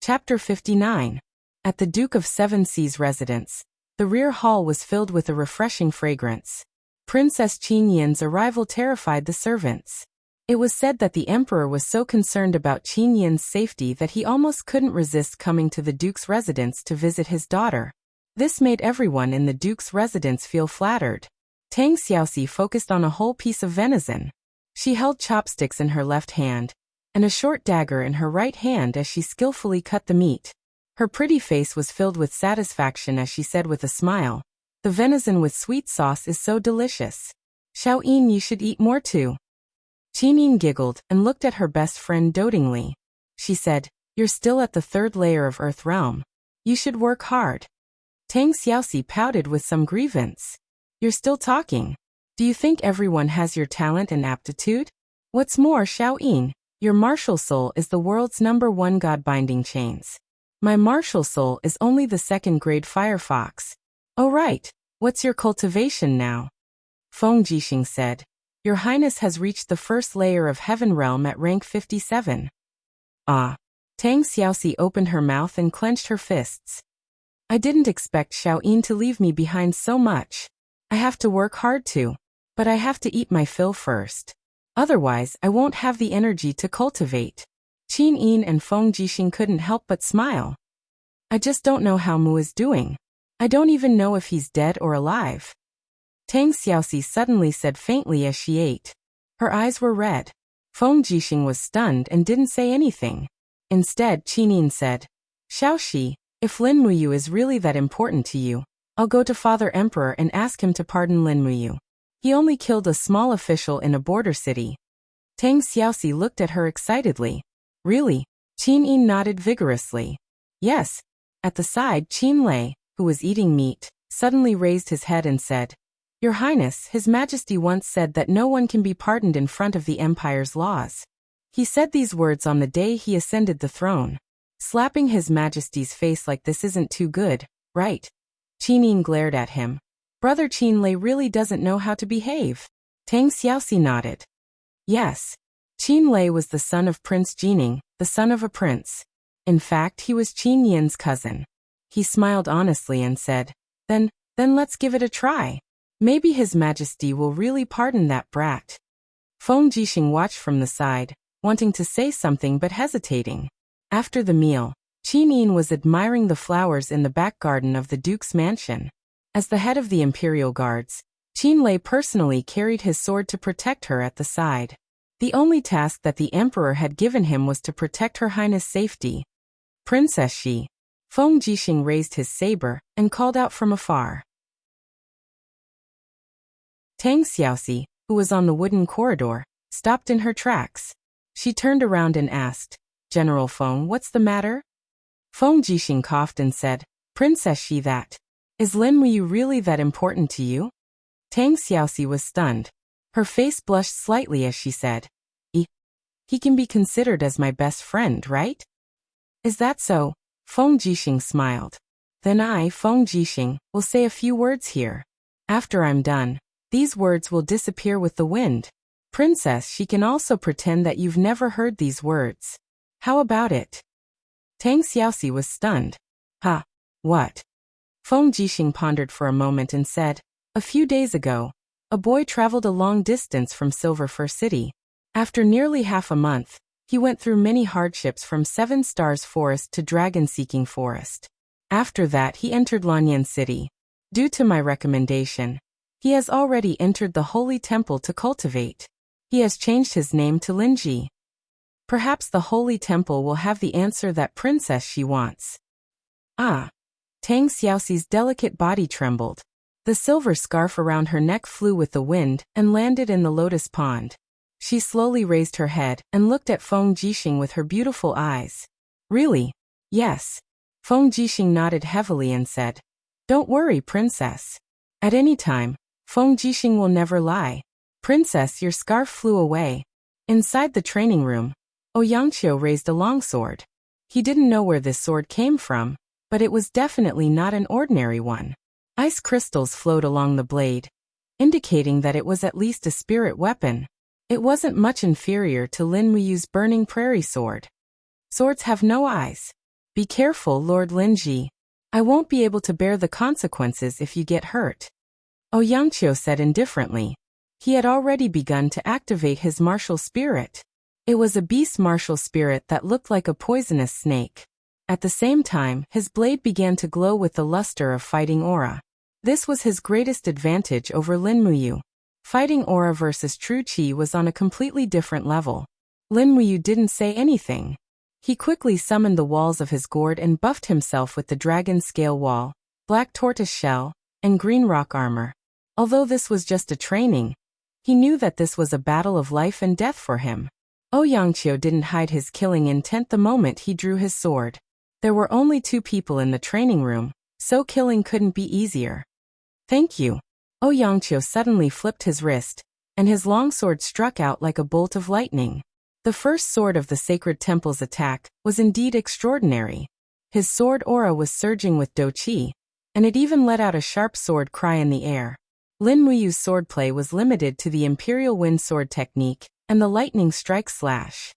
A: Chapter 59. At the Duke of Seven Seas' residence, the rear hall was filled with a refreshing fragrance. Princess Qin Yin's arrival terrified the servants. It was said that the emperor was so concerned about Qin Yin's safety that he almost couldn't resist coming to the duke's residence to visit his daughter. This made everyone in the duke's residence feel flattered. Tang Xiaoxi focused on a whole piece of venison. She held chopsticks in her left hand, and a short dagger in her right hand as she skillfully cut the meat. Her pretty face was filled with satisfaction as she said with a smile, "The venison with sweet sauce is so delicious. Xiaoyin, you should eat more too." Qinin giggled and looked at her best friend dotingly. She said, "You're still at the third layer of Earth Realm. You should work hard." Tang Xiaoxi pouted with some grievance. "You're still talking. Do you think everyone has your talent and aptitude? What's more, Xiaoyin, your martial soul is the world's #1 god binding chains. My martial soul is only the second-grade firefox. Oh right, what's your cultivation now?" Feng Jixing said, "Your Highness has reached the first layer of Heaven Realm at rank 57. Ah. Tang Xiaoxi opened her mouth and clenched her fists. "I didn't expect Xiaoyin to leave me behind so much. I have to work hard too, but I have to eat my fill first. Otherwise, I won't have the energy to cultivate." Qin Yin and Feng Jixing couldn't help but smile. "I just don't know how Mu is doing. I don't even know if he's dead or alive." Tang Xiaoxi suddenly said faintly as she ate. Her eyes were red. Feng Jixing was stunned and didn't say anything. Instead, Qin Yin said, "Xiaoxi, if Lin Muyu is really that important to you, I'll go to Father Emperor and ask him to pardon Lin Muyu. He only killed a small official in a border city." Tang Xiaoxi looked at her excitedly. "Really?" Qin Yin nodded vigorously. "Yes." At the side, Qin Lei, who was eating meat, suddenly raised his head and said, "Your Highness, His Majesty once said that no one can be pardoned in front of the Empire's laws. He said these words on the day he ascended the throne. Slapping His Majesty's face like this isn't too good, right?" Qin Yin glared at him. "Brother Qin Lei really doesn't know how to behave." Tang Xiaoxi nodded. "Yes. Qin Lei was the son of Prince Jining, the son of a prince. In fact, he was Qin Yin's cousin." He smiled honestly and said, Then let's give it a try. Maybe His Majesty will really pardon that brat." Feng Jixing watched from the side, wanting to say something but hesitating. After the meal, Qin Yin was admiring the flowers in the back garden of the Duke's mansion. As the head of the Imperial Guards, Qin Lei personally carried his sword to protect her at the side. The only task that the Emperor had given him was to protect Her Highness' safety. "Princess Shi." Feng Jixing raised his saber and called out from afar. Tang Xiaoxi, who was on the wooden corridor, stopped in her tracks. She turned around and asked, "General Feng, what's the matter?" Feng Jixing coughed and said, "Princess Shi, that. Is Lin Muyu really that important to you?" Tang Xiaoxi was stunned. Her face blushed slightly as she said, He can be considered as my best friend, right?" "Is that so?" Feng Jixing smiled. "Then I, Feng Jixing, will say a few words here. After I'm done, these words will disappear with the wind. Princess, she can also pretend that you've never heard these words. How about it?" Tang Xiaoxi was stunned. "Huh? What?" Feng Jixing pondered for a moment and said, "A few days ago, a boy traveled a long distance from Silver Fir City. After nearly half a month, he went through many hardships from 7 Stars Forest to Dragon-Seeking Forest. After that he entered Lanyan City. Due to my recommendation, he has already entered the Holy Temple to cultivate. He has changed his name to Linji. Perhaps the Holy Temple will have the answer that princess she wants. Ah! Tang Xiaoxi's delicate body trembled. The silver scarf around her neck flew with the wind and landed in the lotus pond. She slowly raised her head and looked at Feng Jixing with her beautiful eyes. Really? Yes. Feng Jixing nodded heavily and said, "Don't worry, princess. At any time, Feng Jixing will never lie. Princess, your scarf flew away." Inside the training room, Ouyangqiu raised a longsword. He didn't know where this sword came from, but it was definitely not an ordinary one. Ice crystals flowed along the blade, indicating that it was at least a spirit weapon. It wasn't much inferior to Lin Muyu's burning prairie sword. Swords have no eyes. Be careful, Lord Linji. I won't be able to bear the consequences if you get hurt. Ouyangqiu said indifferently. He had already begun to activate his martial spirit. It was a beast martial spirit that looked like a poisonous snake. At the same time, his blade began to glow with the luster of fighting aura. This was his greatest advantage over Lin Muyu. Fighting aura versus true qi was on a completely different level. Lin Muyu didn't say anything. He quickly summoned the walls of his gourd and buffed himself with the dragon scale wall, black tortoise shell, and green rock armor. Although this was just a training, he knew that this was a battle of life and death for him. Ouyangqiu didn't hide his killing intent the moment he drew his sword. There were only 2 people in the training room, so killing couldn't be easier. Thank you. Ouyangqiu suddenly flipped his wrist, and his longsword struck out like a bolt of lightning. The first sword of the Sacred Temple's attack was indeed extraordinary. His sword aura was surging with Do Qi, and it even let out a sharp sword cry in the air. Lin Muyu's swordplay was limited to the Imperial Wind Sword technique and the Lightning Strike Slash.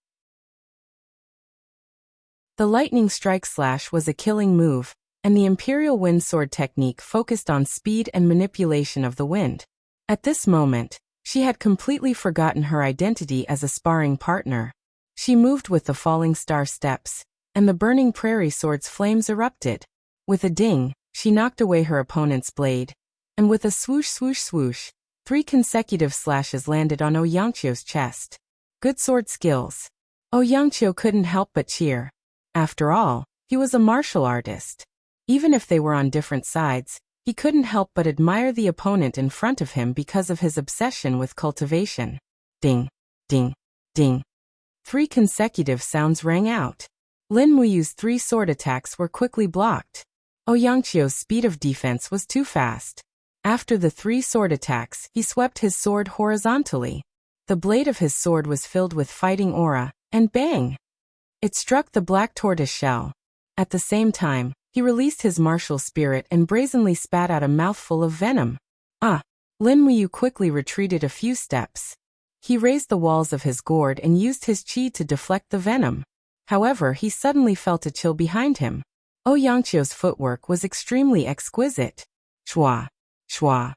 A: The Lightning Strike Slash was a killing move, and the Imperial Wind Sword technique focused on speed and manipulation of the wind. At this moment, she had completely forgotten her identity as a sparring partner. She moved with the falling star steps, and the burning prairie sword's flames erupted. With a ding, she knocked away her opponent's blade, and with a swoosh swoosh swoosh, 3 consecutive slashes landed on Ouyangqiu's chest. Good sword skills. Ouyangqiu couldn't help but cheer. After all, he was a martial artist. Even if they were on different sides, he couldn't help but admire the opponent in front of him because of his obsession with cultivation. Ding, ding, ding. 3 consecutive sounds rang out. Lin Muyu's 3 sword attacks were quickly blocked. Ouyangqiu's speed of defense was too fast. After the 3 sword attacks, he swept his sword horizontally. The blade of his sword was filled with fighting aura, and bang! It struck the black tortoise shell. At the same time, he released his martial spirit and brazenly spat out a mouthful of venom. Ah! Lin Muyu quickly retreated a few steps. He raised the walls of his gourd and used his qi to deflect the venom. However, he suddenly felt a chill behind him. Ouyangqiu's footwork was extremely exquisite. Shwa! Shwa!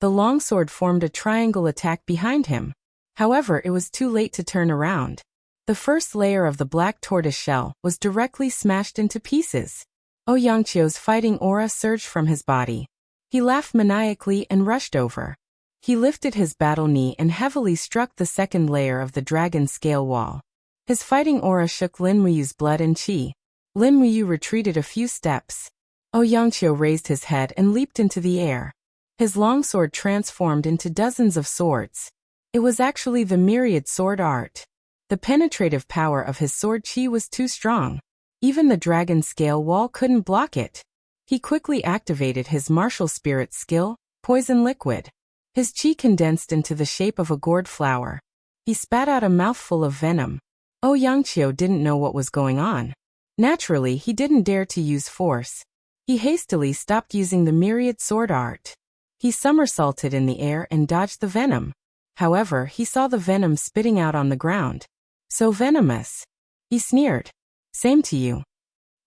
A: The longsword formed a triangle attack behind him. However, it was too late to turn around. The first layer of the black tortoise shell was directly smashed into pieces. Ouyangqiu's fighting aura surged from his body. He laughed maniacally and rushed over. He lifted his battle knee and heavily struck the second layer of the dragon scale wall. His fighting aura shook Lin Muyu's blood and qi. Lin Muyu retreated a few steps. Ouyangqiu raised his head and leaped into the air. His longsword transformed into dozens of swords. It was actually the myriad sword art. The penetrative power of his sword qi was too strong. Even the dragon scale wall couldn't block it. He quickly activated his martial spirit skill, Poison Liquid. His qi condensed into the shape of a gourd flower. He spat out a mouthful of venom. Ouyangqiu didn't know what was going on. Naturally, he didn't dare to use force. He hastily stopped using the myriad sword art. He somersaulted in the air and dodged the venom. However, he saw the venom spitting out on the ground. So venomous. He sneered. Same to you.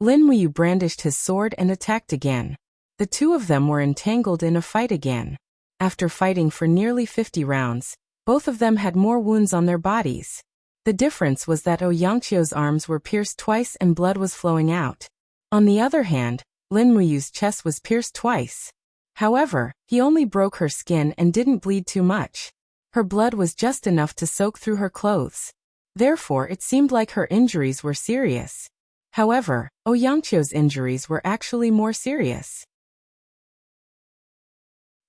A: Lin Muyu brandished his sword and attacked again. The 2 of them were entangled in a fight again. After fighting for nearly 50 rounds, Both of them had more wounds on their bodies. The difference was that Ouyangqiu's arms were pierced twice and blood was flowing out. On the other hand, Lin Muyu's chest was pierced twice. However, he only broke her skin and didn't bleed too much. Her blood was just enough to soak through her clothes. Therefore, it seemed like her injuries were serious. However, Ouyangqiu's injuries were actually more serious.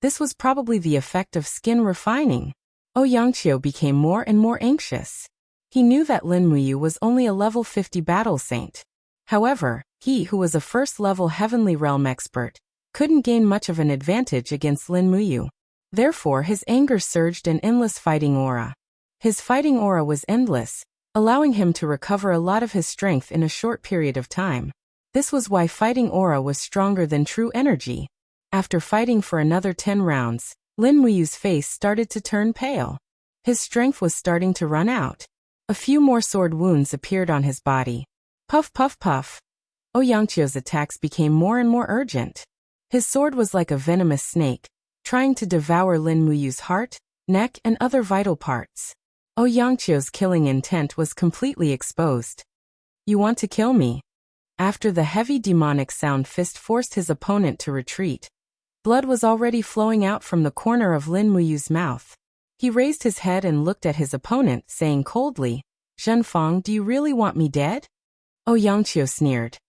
A: This was probably the effect of skin refining. Ouyangqiu became more and more anxious. He knew that Lin Muyu was only a level 50 battle saint. However, he who was a first-level heavenly realm expert couldn't gain much of an advantage against Lin Muyu. Therefore, his anger surged an endless fighting aura. His fighting aura was endless, allowing him to recover a lot of his strength in a short period of time. This was why fighting aura was stronger than true energy. After fighting for another 10 rounds, Lin Muyu's face started to turn pale. His strength was starting to run out. A few more sword wounds appeared on his body. Puff puff puff. Ouyangqiu's attacks became more and more urgent. His sword was like a venomous snake, trying to devour Lin Muyu's heart, neck and other vital parts. Ouyangqiu's killing intent was completely exposed. You want to kill me? After the heavy demonic sound fist forced his opponent to retreat. Blood was already flowing out from the corner of Lin Muyu's mouth. He raised his head and looked at his opponent, saying coldly, "Zhenfang, do you really want me dead?" Ouyangqiu sneered.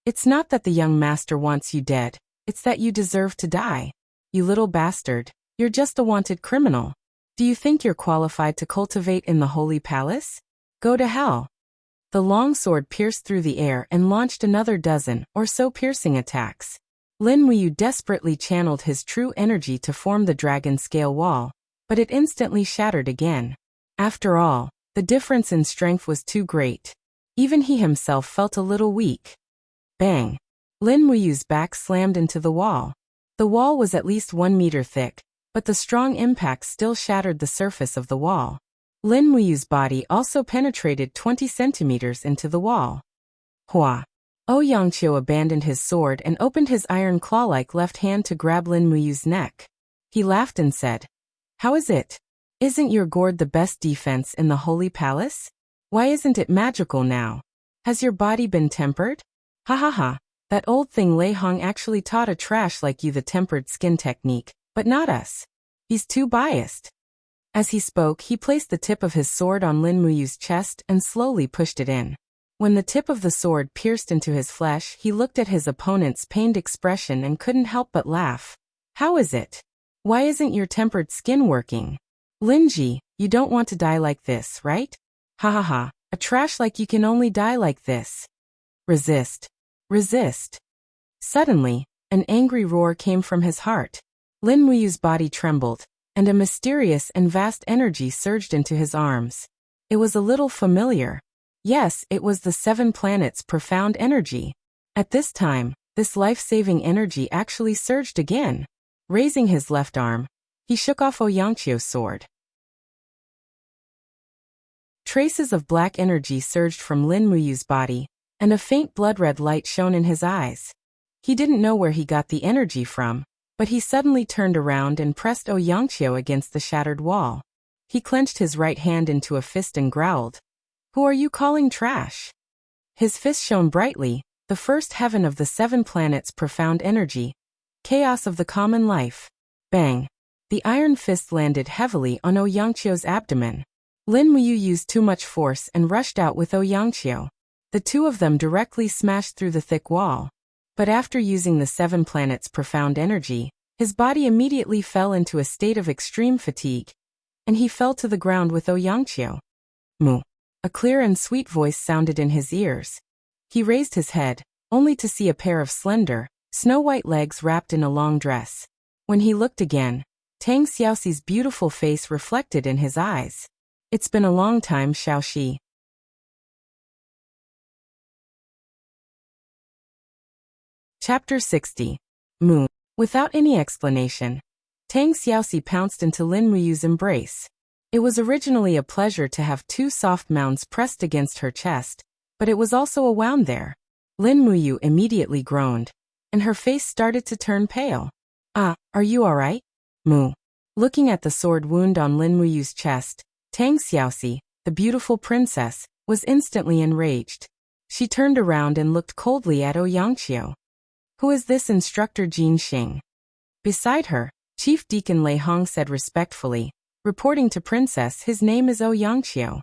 A: "It's not that the young master wants you dead, it's that you deserve to die. You little bastard, you're just a wanted criminal. Do you think you're qualified to cultivate in the Holy Palace? Go to hell." The long sword pierced through the air and launched another dozen or so piercing attacks. Lin Muyu desperately channeled his true energy to form the dragon scale wall, but it instantly shattered again. After all, the difference in strength was too great. Even he himself felt a little weak. Bang! Lin Muyu's back slammed into the wall. The wall was at least 1 meter thick, but the strong impact still shattered the surface of the wall. Lin Muyu's body also penetrated 20 centimeters into the wall. Hua! Ouyangqiu abandoned his sword and opened his iron claw-like left hand to grab Lin Muyu's neck. He laughed and said, "How is it? Isn't your gourd the best defense in the Holy Palace? Why isn't it magical now? Has your body been tempered? Ha ha ha, that old thing Lei Hong actually taught a trash like you the tempered skin technique, but not us. He's too biased." As he spoke, he placed the tip of his sword on Lin Muyu's chest and slowly pushed it in. When the tip of the sword pierced into his flesh, he looked at his opponent's pained expression and couldn't help but laugh. "How is it? Why isn't your tempered skin working? Linji, you don't want to die like this, right? Ha ha ha, a trash like you can only die like this. Resist. Resist." Suddenly, an angry roar came from his heart. Lin Muyu's body trembled, and a mysterious and vast energy surged into his arms. It was a little familiar. Yes, it was the 7 planets' profound energy. At this time, this life-saving energy actually surged again. Raising his left arm, he shook off Ouyangqiu's sword. Traces of black energy surged from Lin Muyu's body, and a faint blood-red light shone in his eyes. He didn't know where he got the energy from, but he suddenly turned around and pressed Ouyangqiu against the shattered wall. He clenched his right hand into a fist and growled, "Who are you calling trash?" His fist shone brightly, the first heaven of the 7 planets' profound energy, chaos of the common life. Bang! The iron fist landed heavily on Ouyangqiu's abdomen. Lin Muyu used too much force and rushed out with Ouyangqiu. The two of them directly smashed through the thick wall. But after using the 7 planets' profound energy, his body immediately fell into a state of extreme fatigue, and he fell to the ground with Ouyangqiu. Moo! A clear and sweet voice sounded in his ears. He raised his head, only to see a pair of slender, snow-white legs wrapped in a long dress. When he looked again, Tang Xiaoxi's beautiful face reflected in his eyes. "It's been a long time, Xiaoxi." Chapter 60. Moo. Without any explanation, Tang Xiaoxi pounced into Lin Muyu's embrace. It was originally a pleasure to have 2 soft mounds pressed against her chest, but it was also a wound there. Lin Muyu immediately groaned, and her face started to turn pale. "Ah, are you alright? Moo." Looking at the sword wound on Lin Muyu's chest, Tang Xiaoxi, the beautiful princess, was instantly enraged. She turned around and looked coldly at Ouyangqiu. Who is this instructor Jin Xing? Beside her, Chief Deacon Lei Hong said respectfully, reporting to Princess his name is Ouyangqiu.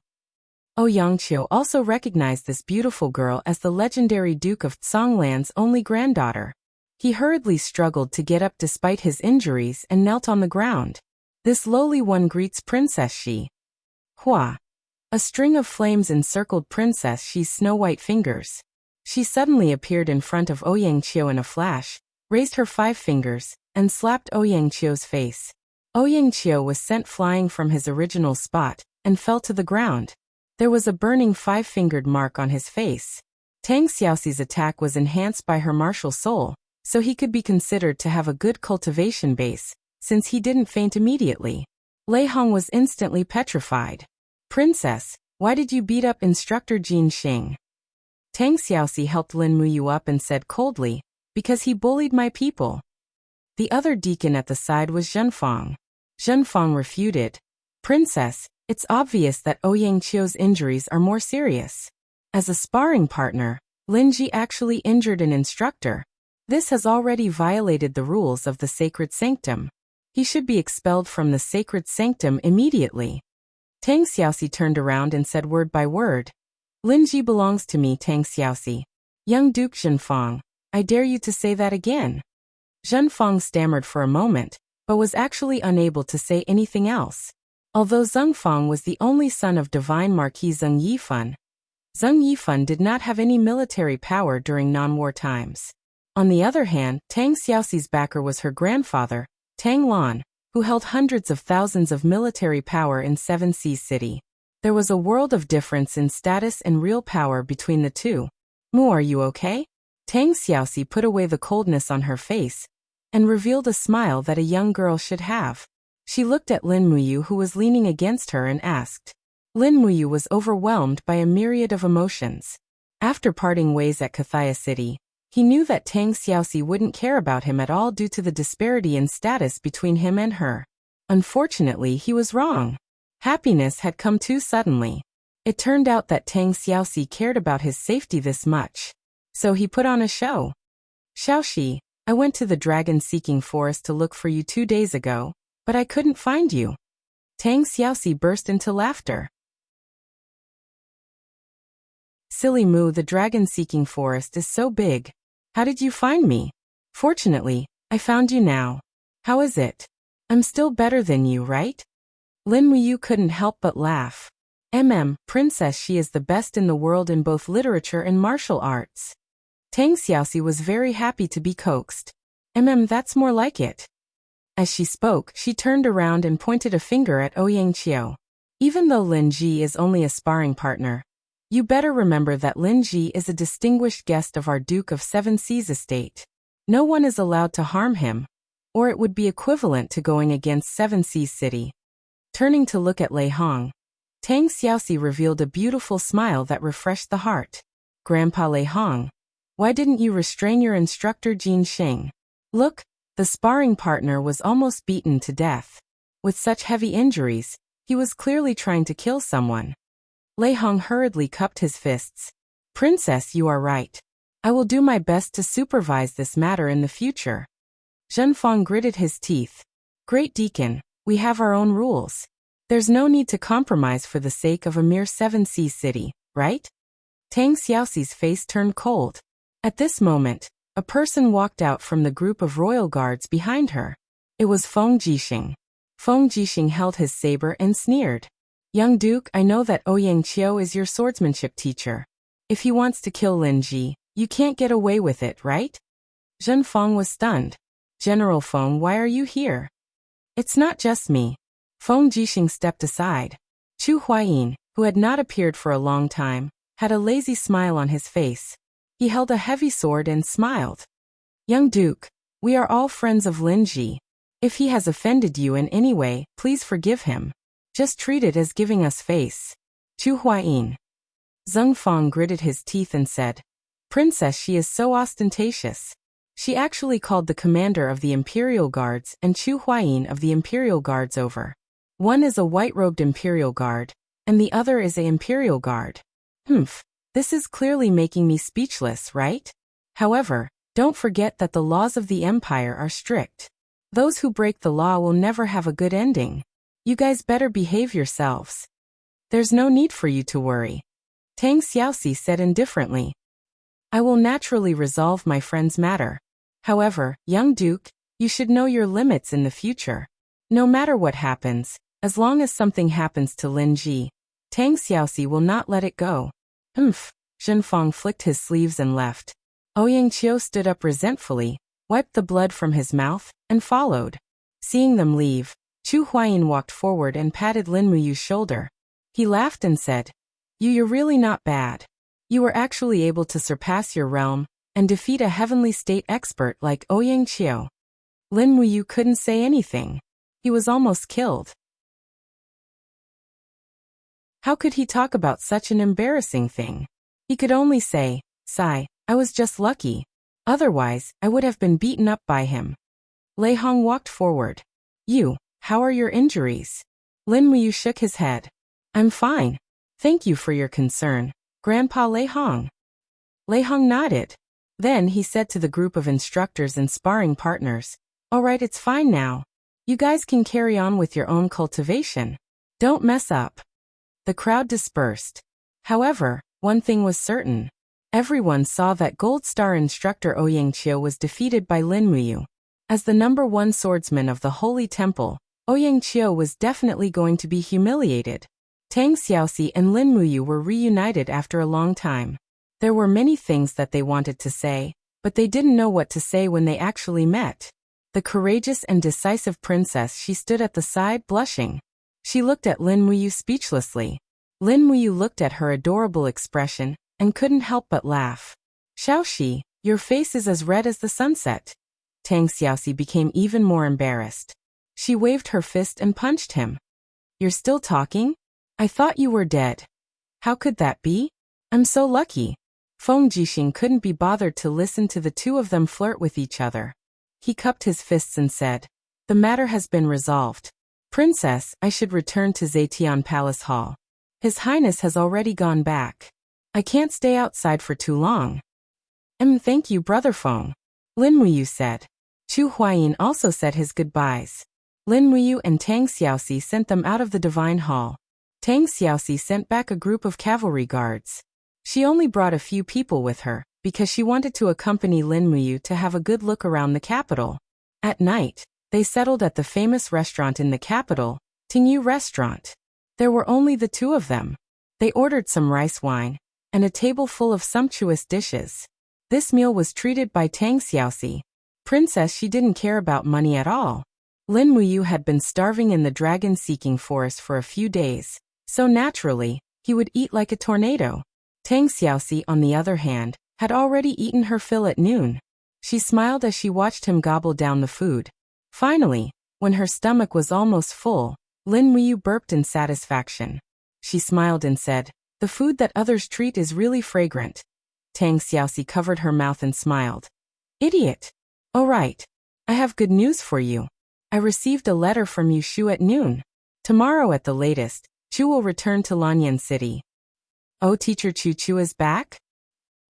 A: Ouyangqiu also recognized this beautiful girl as the legendary Duke of Songlan's only granddaughter. He hurriedly struggled to get up despite his injuries and knelt on the ground. This lowly one greets Princess Shi. Hua. A string of flames encircled Princess Shi's snow-white fingers. She suddenly appeared in front of Ouyangqiu in a flash, raised her 5 fingers, and slapped Ouyangqiu's face. Ouyangqiu was sent flying from his original spot, and fell to the ground. There was a burning 5-fingered mark on his face. Tang Xiaoxi's attack was enhanced by her martial soul, so he could be considered to have a good cultivation base, since he didn't faint immediately. Lei Hong was instantly petrified. Princess, why did you beat up instructor Jin Xing? Tang Xiaoxi helped Lin Muyu up and said coldly, because he bullied my people. The other deacon at the side was Zhenfang. Zhenfang refuted. Princess, it's obvious that Ouyangqiu's injuries are more serious. As a sparring partner, Lin Ji actually injured an instructor. This has already violated the rules of the sacred sanctum. He should be expelled from the sacred sanctum immediately. Tang Xiaoxi turned around and said word by word. Lin Ji belongs to me, Tang Xiaoxi. Young Duke Zhenfang, I dare you to say that again. Zhenfang stammered for a moment, but was actually unable to say anything else. Although Zhengfang was the only son of divine Marquis Zheng Yifan, Zheng Yifan did not have any military power during non-war times. On the other hand, Tang Xiaoxi's backer was her grandfather, Tang Lan, who held hundreds of thousands of military power in Seven Seas City. There was a world of difference in status and real power between the two. Mu, are you okay? Tang Xiaoxi put away the coldness on her face and revealed a smile that a young girl should have. She looked at Lin Muyu, who was leaning against her, and asked. Lin Muyu was overwhelmed by a myriad of emotions. After parting ways at Kathaya City, he knew that Tang Xiaoxi wouldn't care about him at all due to the disparity in status between him and her. Unfortunately, he was wrong. Happiness had come too suddenly. It turned out that Tang Xiaoxi cared about his safety this much. So he put on a show. Xiaoxi, I went to the dragon-seeking forest to look for you 2 days ago, but I couldn't find you. Tang Xiaoxi burst into laughter. Silly Mu, the dragon-seeking forest is so big. How did you find me? Fortunately, I found you now. How is it? I'm still better than you, right? Lin Muyu couldn't help but laugh. Princess, she is the best in the world in both literature and martial arts. Tang Xiaoxi was very happy to be coaxed. That's more like it. As she spoke, she turned around and pointed a finger at Ouyangqiu. Even though Lin Ji is only a sparring partner, you better remember that Lin Ji is a distinguished guest of our Duke of Seven Seas estate. No one is allowed to harm him, or it would be equivalent to going against Seven Seas City. Turning to look at Lei Hong, Tang Xiaoxi revealed a beautiful smile that refreshed the heart. Grandpa Lei Hong, why didn't you restrain your instructor Jin Xing? Look, the sparring partner was almost beaten to death. With such heavy injuries, he was clearly trying to kill someone. Lei Hong hurriedly cupped his fists. Princess, you are right. I will do my best to supervise this matter in the future. Zhenfang gritted his teeth. Great Deacon, we have our own rules. There's no need to compromise for the sake of a mere Seven Seas city, right? Tang Xiaoxi's face turned cold. At this moment, a person walked out from the group of royal guards behind her. It was Feng Jixing. Feng Jixing held his saber and sneered. Young Duke, I know that Ouyangqiu is your swordsmanship teacher. If he wants to kill Lin Ji, you can't get away with it, right? Zhenfang was stunned. General Feng, why are you here? It's not just me. Feng Jixing stepped aside. Chu Huayin, who had not appeared for a long time, had a lazy smile on his face. He held a heavy sword and smiled. Young Duke, we are all friends of Lin Ji. If he has offended you in any way, please forgive him. Just treat it as giving us face. Chu Huayin. Zhengfang gritted his teeth and said, Princess, she is so ostentatious. She actually called the commander of the Imperial Guards and Chu Huayin of the Imperial Guards over. One is a white-robed Imperial Guard, and the other is a Imperial Guard. This is clearly making me speechless, right? However, don't forget that the laws of the Empire are strict. Those who break the law will never have a good ending. You guys better behave yourselves. There's no need for you to worry. Tang Xiaoxi said indifferently. I will naturally resolve my friend's matter. However, young Duke, you should know your limits in the future. No matter what happens, as long as something happens to Lin Ji, Tang Xiaoxi will not let it go. Zhenfang flicked his sleeves and left. Ouyang Qiu stood up resentfully, wiped the blood from his mouth, and followed. Seeing them leave, Chu Huayin walked forward and patted Lin Muyu's shoulder. He laughed and said, You're really not bad. You were actually able to surpass your realm and defeat a heavenly state expert like Ouyang Qiu. Lin Muyu couldn't say anything. He was almost killed. How could he talk about such an embarrassing thing? He could only say, sigh, I was just lucky. Otherwise, I would have been beaten up by him. Lei Hong walked forward. How are your injuries? Lin Muyu shook his head. I'm fine. Thank you for your concern, Grandpa Lei Hong. Lei Hong nodded. Then he said to the group of instructors and sparring partners, All right, it's fine now. You guys can carry on with your own cultivation. Don't mess up. The crowd dispersed. However, one thing was certain. Everyone saw that Gold Star instructor Ouyang Qiu was defeated by Lin Muyu. As the #1 swordsman of the Holy Temple, Ouyang Qiu was definitely going to be humiliated. Tang Xiaoxi and Lin Muyu were reunited after a long time. There were many things that they wanted to say, but they didn't know what to say when they actually met. The courageous and decisive princess, she stood at the side blushing. She looked at Lin Muyu speechlessly. Lin Muyu looked at her adorable expression and couldn't help but laugh. Xiaoxi, your face is as red as the sunset. Tang Xiaoxi became even more embarrassed. She waved her fist and punched him. You're still talking? I thought you were dead. How could that be? I'm so lucky. Feng Jixing couldn't be bothered to listen to the two of them flirt with each other. He cupped his fists and said, The matter has been resolved. Princess, I should return to Zetian Palace Hall. His Highness has already gone back. I can't stay outside for too long. Thank you, Brother Feng. Lin Muyu said. Chu Huayin also said his goodbyes. Lin Muyu and Tang Xiaoxi sent them out of the Divine Hall. Tang Xiaoxi sent back a group of cavalry guards. She only brought a few people with her, because she wanted to accompany Lin Muyu to have a good look around the capital. At night, they settled at the famous restaurant in the capital, Tingyu Restaurant. There were only the two of them. They ordered some rice wine, and a table full of sumptuous dishes. This meal was treated by Tang Xiaoxi. Princess, she didn't care about money at all. Lin Muyu had been starving in the dragon-seeking forest for a few days, so naturally, he would eat like a tornado. Tang Xiaoxi, on the other hand, had already eaten her fill at noon. She smiled as she watched him gobble down the food. Finally, when her stomach was almost full, Lin Muyu burped in satisfaction. She smiled and said, The food that others treat is really fragrant. Tang Xiaoxi covered her mouth and smiled. Idiot! Oh right. I have good news for you. I received a letter from Yu Shu at noon. Tomorrow at the latest, Chu will return to Lanyan City. Oh, Teacher Chu Chu is back?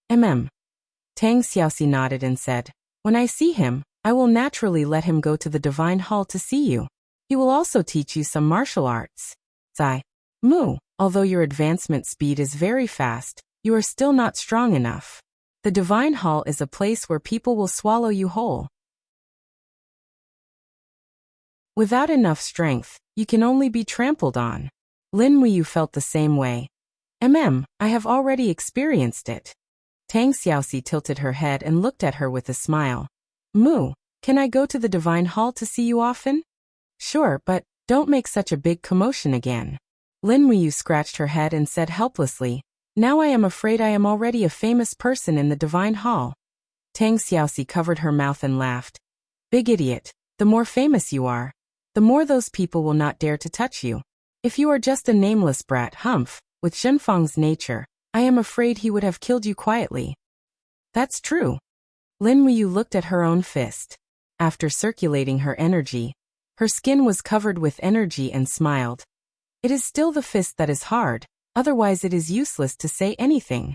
A: Tang Xiaoxi nodded and said, When I see him, I will naturally let him go to the Divine Hall to see you. He will also teach you some martial arts. Zai. Mu, although your advancement speed is very fast, you are still not strong enough. The Divine Hall is a place where people will swallow you whole. Without enough strength, you can only be trampled on. Lin Muyu felt the same way. I have already experienced it. Tang Xiaoxi tilted her head and looked at her with a smile. Mu, can I go to the Divine Hall to see you often? Sure, but don't make such a big commotion again. Lin Muyu scratched her head and said helplessly, Now I am afraid I am already a famous person in the Divine Hall. Tang Xiaoxi covered her mouth and laughed. Big idiot, the more famous you are, the more those people will not dare to touch you. If you are just a nameless brat, with Zhenfang's nature, I am afraid he would have killed you quietly. That's true. Lin Muyu looked at her own fist. After circulating her energy, her skin was covered with energy and smiled. It is still the fist that is hard, otherwise it is useless to say anything.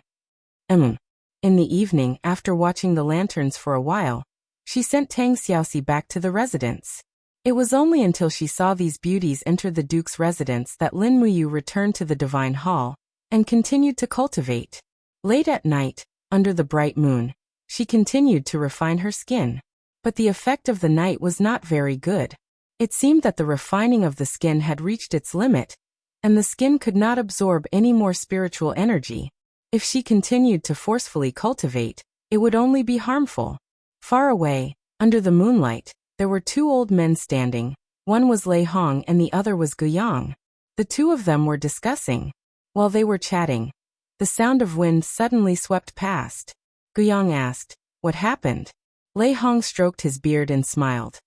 A: In the evening, after watching the lanterns for a while, she sent Tang Xiaoxi back to the residence. It was only until she saw these beauties enter the Duke's residence that Lin Muyu returned to the Divine Hall and continued to cultivate. Late at night, under the bright moon, she continued to refine her skin. But the effect of the night was not very good. It seemed that the refining of the skin had reached its limit, and the skin could not absorb any more spiritual energy. If she continued to forcefully cultivate, it would only be harmful. Far away, under the moonlight, there were two old men standing. One was Lei Hong and the other was Guyang. The two of them were discussing. While they were chatting, the sound of wind suddenly swept past. Guyang asked, "What happened?" Lei Hong stroked his beard and smiled.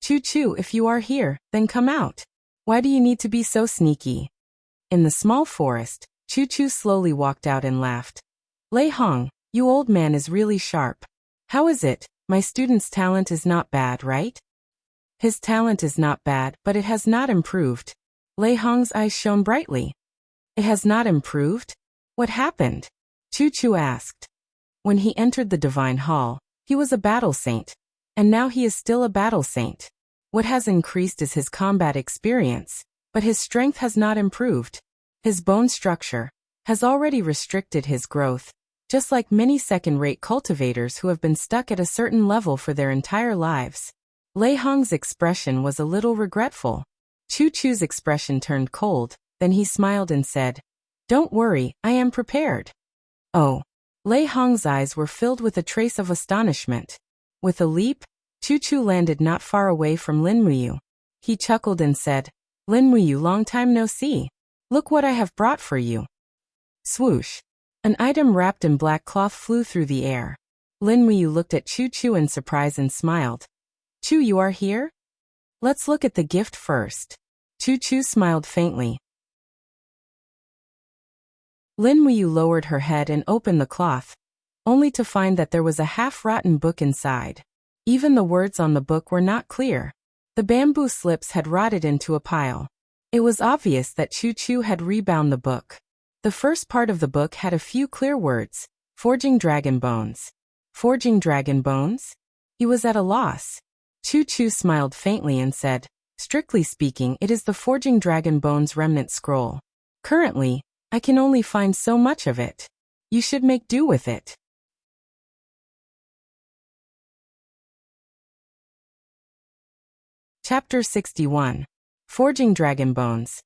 A: "Chu, if you are here, then come out. Why do you need to be so sneaky?" In the small forest, Chu slowly walked out and laughed. "Lei Hong, you old man is really sharp. How is it? My student's talent is not bad, right?" "His talent is not bad, but it has not improved." Lei Hong's eyes shone brightly. "It has not improved? What happened?" Chu asked. When he entered the Divine Hall, he was a battle saint, and now he is still a battle saint. What has increased is his combat experience, but his strength has not improved. His bone structure has already restricted his growth, just like many second-rate cultivators who have been stuck at a certain level for their entire lives. Lei Hong's expression was a little regretful. Chu's expression turned cold, then he smiled and said, "Don't worry, I am prepared." "Oh." Lei Hong's eyes were filled with a trace of astonishment. With a leap, Chu landed not far away from Lin Muyu. He chuckled and said, "Lin Muyu, long time no see. Look what I have brought for you." Swoosh. An item wrapped in black cloth flew through the air. Lin Muyu looked at Chu in surprise and smiled. "Chu, you are here? Let's look at the gift first." Chu smiled faintly. Lin Muyu lowered her head and opened the cloth, only to find that there was a half-rotten book inside. Even the words on the book were not clear. The bamboo slips had rotted into a pile. It was obvious that Chu had rebound the book. The first part of the book had a few clear words: "Forging dragon bones." Forging dragon bones? He was at a loss. Chu smiled faintly and said, "Strictly speaking, it is the Forging Dragon Bones remnant scroll. Currently, I can only find so much of it. You should make do with it." Chapter 61. Forging Dragon Bones.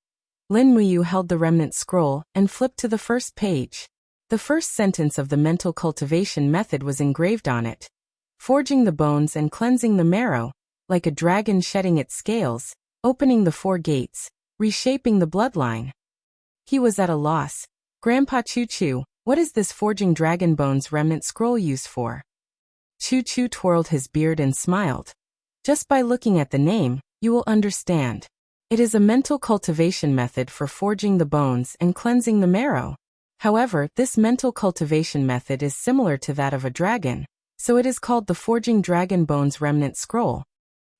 A: Lin Muyu held the remnant scroll and flipped to the first page. The first sentence of the mental cultivation method was engraved on it. Forging the bones and cleansing the marrow, like a dragon shedding its scales, opening the 4 gates, reshaping the bloodline. He was at a loss. "Grandpa Chu, what is this Forging Dragon Bones remnant scroll used for?" Chu twirled his beard and smiled. "Just by looking at the name, you will understand. It is a mental cultivation method for forging the bones and cleansing the marrow. However, this mental cultivation method is similar to that of a dragon, so it is called the Forging Dragon Bones remnant scroll."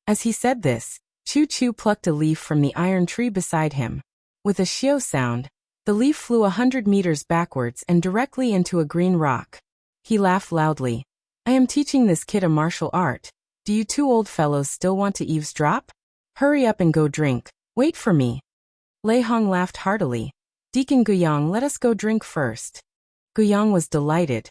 A: As he said this, Chu plucked a leaf from the iron tree beside him. With a shio sound, the leaf flew 100 meters backwards and directly into a green rock. He laughed loudly. "I am teaching this kid a martial art. Do you 2 old fellows still want to eavesdrop? Hurry up and go drink. Wait for me." Lei Hong laughed heartily. "Deacon Guyang, let us go drink first." Guyang was delighted.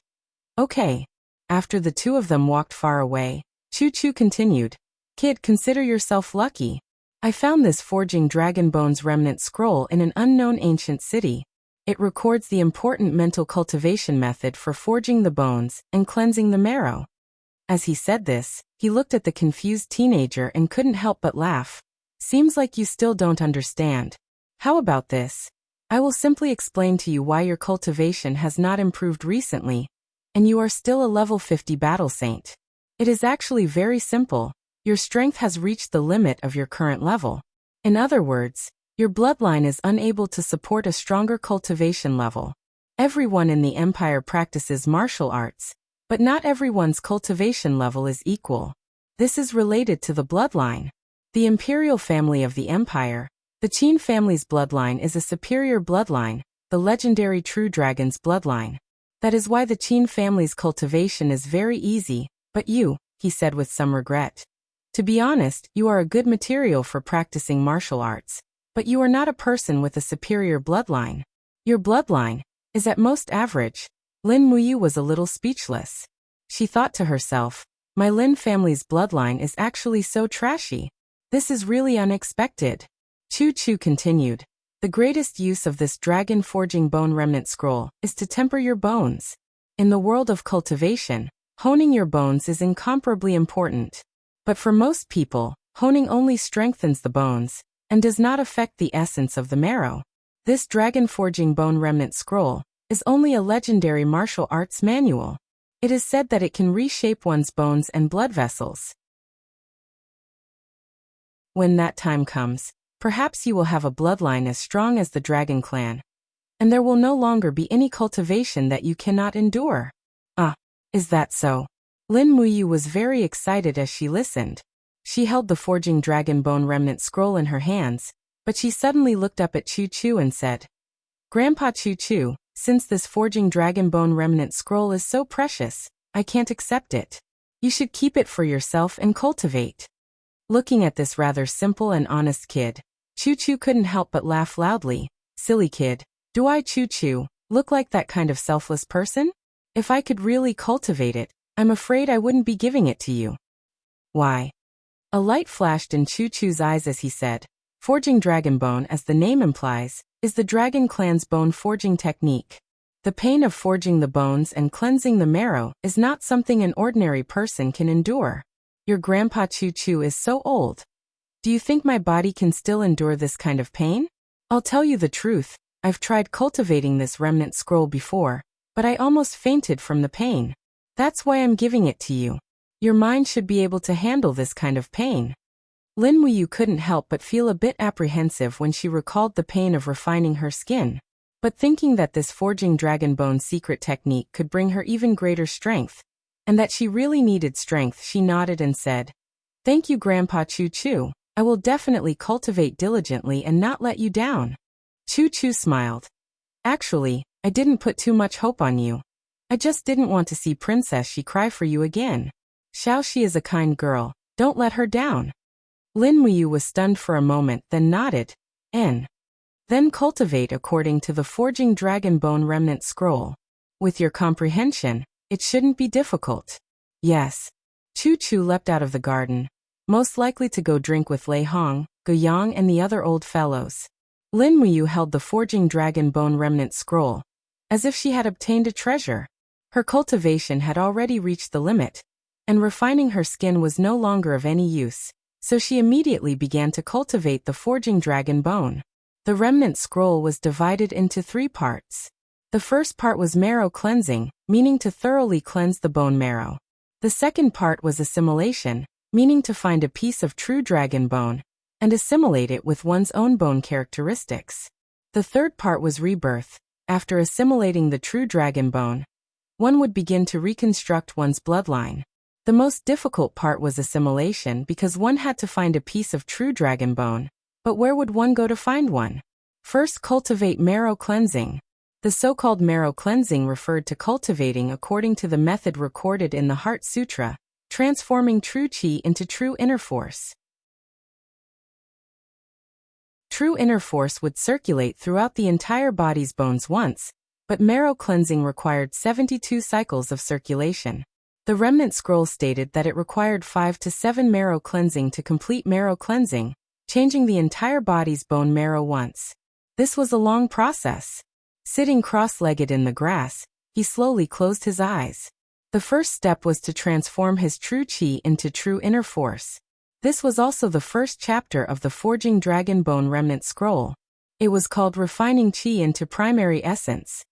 A: "Okay." After the 2 of them walked far away, Chu continued, "Kid, consider yourself lucky. I found this Forging Dragon Bones remnant scroll in an unknown ancient city. It records the important mental cultivation method for forging the bones and cleansing the marrow." As he said this, he looked at the confused teenager and couldn't help but laugh. "Seems like you still don't understand. How about this? I will simply explain to you why your cultivation has not improved recently, and you are still a level 50 battle saint. It is actually very simple. Your strength has reached the limit of your current level. In other words, your bloodline is unable to support a stronger cultivation level. Everyone in the Empire practices martial arts, But not everyone's cultivation level is equal. This is related to the bloodline. The imperial family of the empire, the Qin family's bloodline, is a superior bloodline, the legendary true dragon's bloodline. That is why the Qin family's cultivation is very easy, but you, he said with some regret. To be honest, you are a good material for practicing martial arts, but you are not a person with a superior bloodline. Your bloodline is at most average. Lin Muyu was a little speechless. She thought to herself, my Lin family's bloodline is actually so trashy. This is really unexpected. Chu Chu continued. The greatest use of this dragon forging bone remnant scroll is to temper your bones. In the world of cultivation, honing your bones is incomparably important. But for most people, honing only strengthens the bones and does not affect the essence of the marrow. This dragon forging bone remnant scroll is only a legendary martial arts manual. It is said that it can reshape one's bones and blood vessels. When that time comes, perhaps you will have a bloodline as strong as the Dragon Clan, and there will no longer be any cultivation that you cannot endure. Ah, is that so? Lin Muyu was very excited as she listened. She held the forging dragon bone remnant scroll in her hands, but she suddenly looked up at Chu Chu and said, Grandpa Chu Chu, since this forging dragon bone remnant scroll is so precious, I can't accept it. You should keep it for yourself and cultivate. Looking at this rather simple and honest kid, Chu Chu couldn't help but laugh loudly. Silly kid, do I, Chu Chu, look like that kind of selfless person? If I could really cultivate it, I'm afraid I wouldn't be giving it to you. Why? A light flashed in Chu Chu's eyes as he said, Forging dragon bone, as the name implies, is the Dragon Clan's bone forging technique. The pain of forging the bones and cleansing the marrow is not something an ordinary person can endure. Your grandpa Chu Chu is so old. Do you think my body can still endure this kind of pain? I'll tell you the truth, I've tried cultivating this remnant scroll before, but I almost fainted from the pain. That's why I'm giving it to you. Your mind should be able to handle this kind of pain. Lin Muyu couldn't help but feel a bit apprehensive when she recalled the pain of refining her skin. But thinking that this forging dragon bone secret technique could bring her even greater strength, and that she really needed strength, she nodded and said, Thank you, Grandpa Chu Chu. I will definitely cultivate diligently and not let you down. Chu Chu smiled. Actually, I didn't put too much hope on you. I just didn't want to see Princess She cry for you again. Xiao Shi is a kind girl, don't let her down. Lin Muyu was stunned for a moment, then nodded. Then cultivate according to the forging dragon bone remnant scroll. With your comprehension, it shouldn't be difficult. Yes. Chu Chu leapt out of the garden, most likely to go drink with Lei Hong, Gu Yang and the other old fellows. Lin Muyu held the forging dragon bone remnant scroll, as if she had obtained a treasure. Her cultivation had already reached the limit, and refining her skin was no longer of any use, so she immediately began to cultivate the forging dragon bone. The remnant scroll was divided into 3 parts. The first part was marrow cleansing, meaning to thoroughly cleanse the bone marrow. The second part was assimilation, meaning to find a piece of true dragon bone and assimilate it with one's own bone characteristics. The third part was rebirth. After assimilating the true dragon bone, one would begin to reconstruct one's bloodline. The most difficult part was assimilation because one had to find a piece of true dragon bone. But where would one go to find one? First, cultivate marrow cleansing. The so-called marrow cleansing referred to cultivating according to the method recorded in the Heart Sutra, transforming true qi into true inner force. True inner force would circulate throughout the entire body's bones once, but marrow cleansing required 72 cycles of circulation. The remnant scroll stated that it required 5 to 7 marrow cleansing to complete marrow cleansing, changing the entire body's bone marrow once. This was a long process. Sitting cross-legged in the grass, he slowly closed his eyes. The first step was to transform his true qi into true inner force. This was also the first chapter of the Forging Dragon Bone Remnant Scroll. It was called Refining Qi into Primary Essence.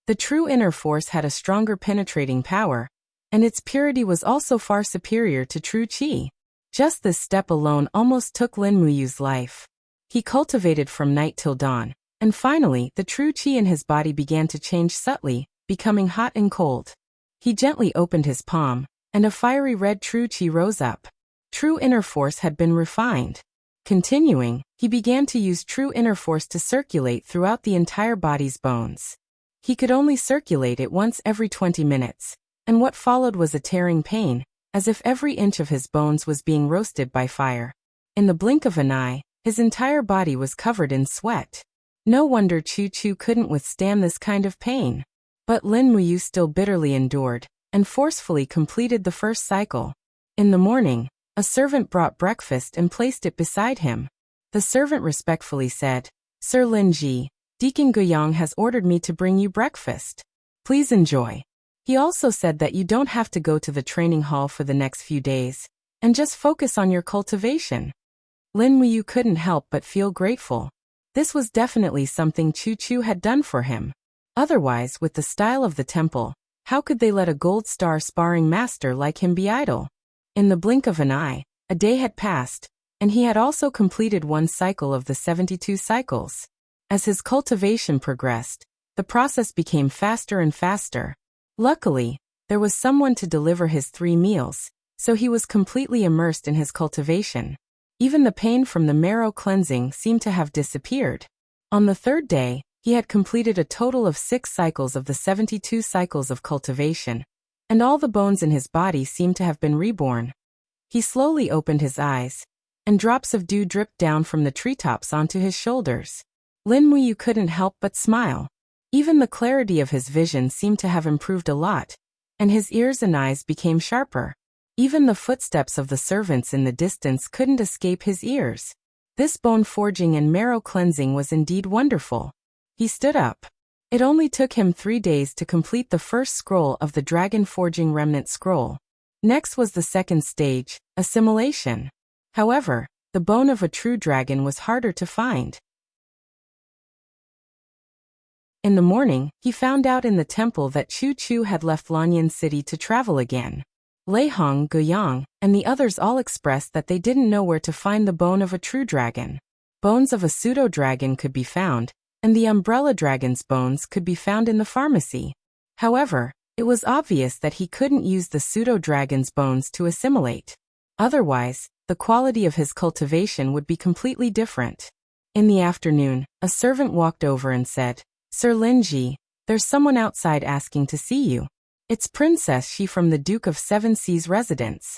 A: The true inner force had a stronger penetrating power, and its purity was also far superior to true qi. Just this step alone almost took Lin Muyu's life. He cultivated from night till dawn, and finally the true qi in his body began to change subtly, becoming hot and cold. He gently opened his palm, and a fiery red true chi rose up. True inner force had been refined. Continuing, he began to use true inner force to circulate throughout the entire body's bones. He could only circulate it once every 20 minutes, and what followed was a tearing pain, as if every inch of his bones was being roasted by fire. In the blink of an eye, his entire body was covered in sweat. No wonder Chu Chu couldn't withstand this kind of pain. But Lin Muyu still bitterly endured, and forcefully completed the first cycle. In the morning, a servant brought breakfast and placed it beside him. The servant respectfully said, "Sir Lin Ji, Deacon Guyang has ordered me to bring you breakfast. Please enjoy." He also said that you don't have to go to the training hall for the next few days, and just focus on your cultivation. Lin Muyu couldn't help but feel grateful. This was definitely something Chu Chu had done for him. Otherwise, with the style of the temple, how could they let a gold star sparring master like him be idle? In the blink of an eye, a day had passed, and he had also completed one cycle of the 72 cycles. As his cultivation progressed, the process became faster and faster. Luckily, there was someone to deliver his 3 meals, so he was completely immersed in his cultivation. Even the pain from the marrow cleansing seemed to have disappeared. On the 3rd day, he had completed a total of 6 cycles of the 72 cycles of cultivation, and all the bones in his body seemed to have been reborn. He slowly opened his eyes, and drops of dew dripped down from the treetops onto his shoulders. Lin Muyu couldn't help but smile. Even the clarity of his vision seemed to have improved a lot, and his ears and eyes became sharper. Even the footsteps of the servants in the distance couldn't escape his ears. This bone forging and marrow cleansing was indeed wonderful. He stood up. It only took him 3 days to complete the first scroll of the Dragon Forging Remnant Scroll. Next was the second stage, assimilation. However, the bone of a true dragon was harder to find. In the morning, he found out in the temple that Chu Chu had left Lanyan City to travel again. Lei Hong, Guyang, and the others all expressed that they didn't know where to find the bone of a true dragon. Bones of a pseudo-dragon could be found, and the umbrella dragon's bones could be found in the pharmacy. However, it was obvious that he couldn't use the pseudo-dragon's bones to assimilate. Otherwise, the quality of his cultivation would be completely different. In the afternoon, a servant walked over and said, "Sir Lin Ji, there's someone outside asking to see you. It's Princess Shi from the Duke of Seven Seas residence."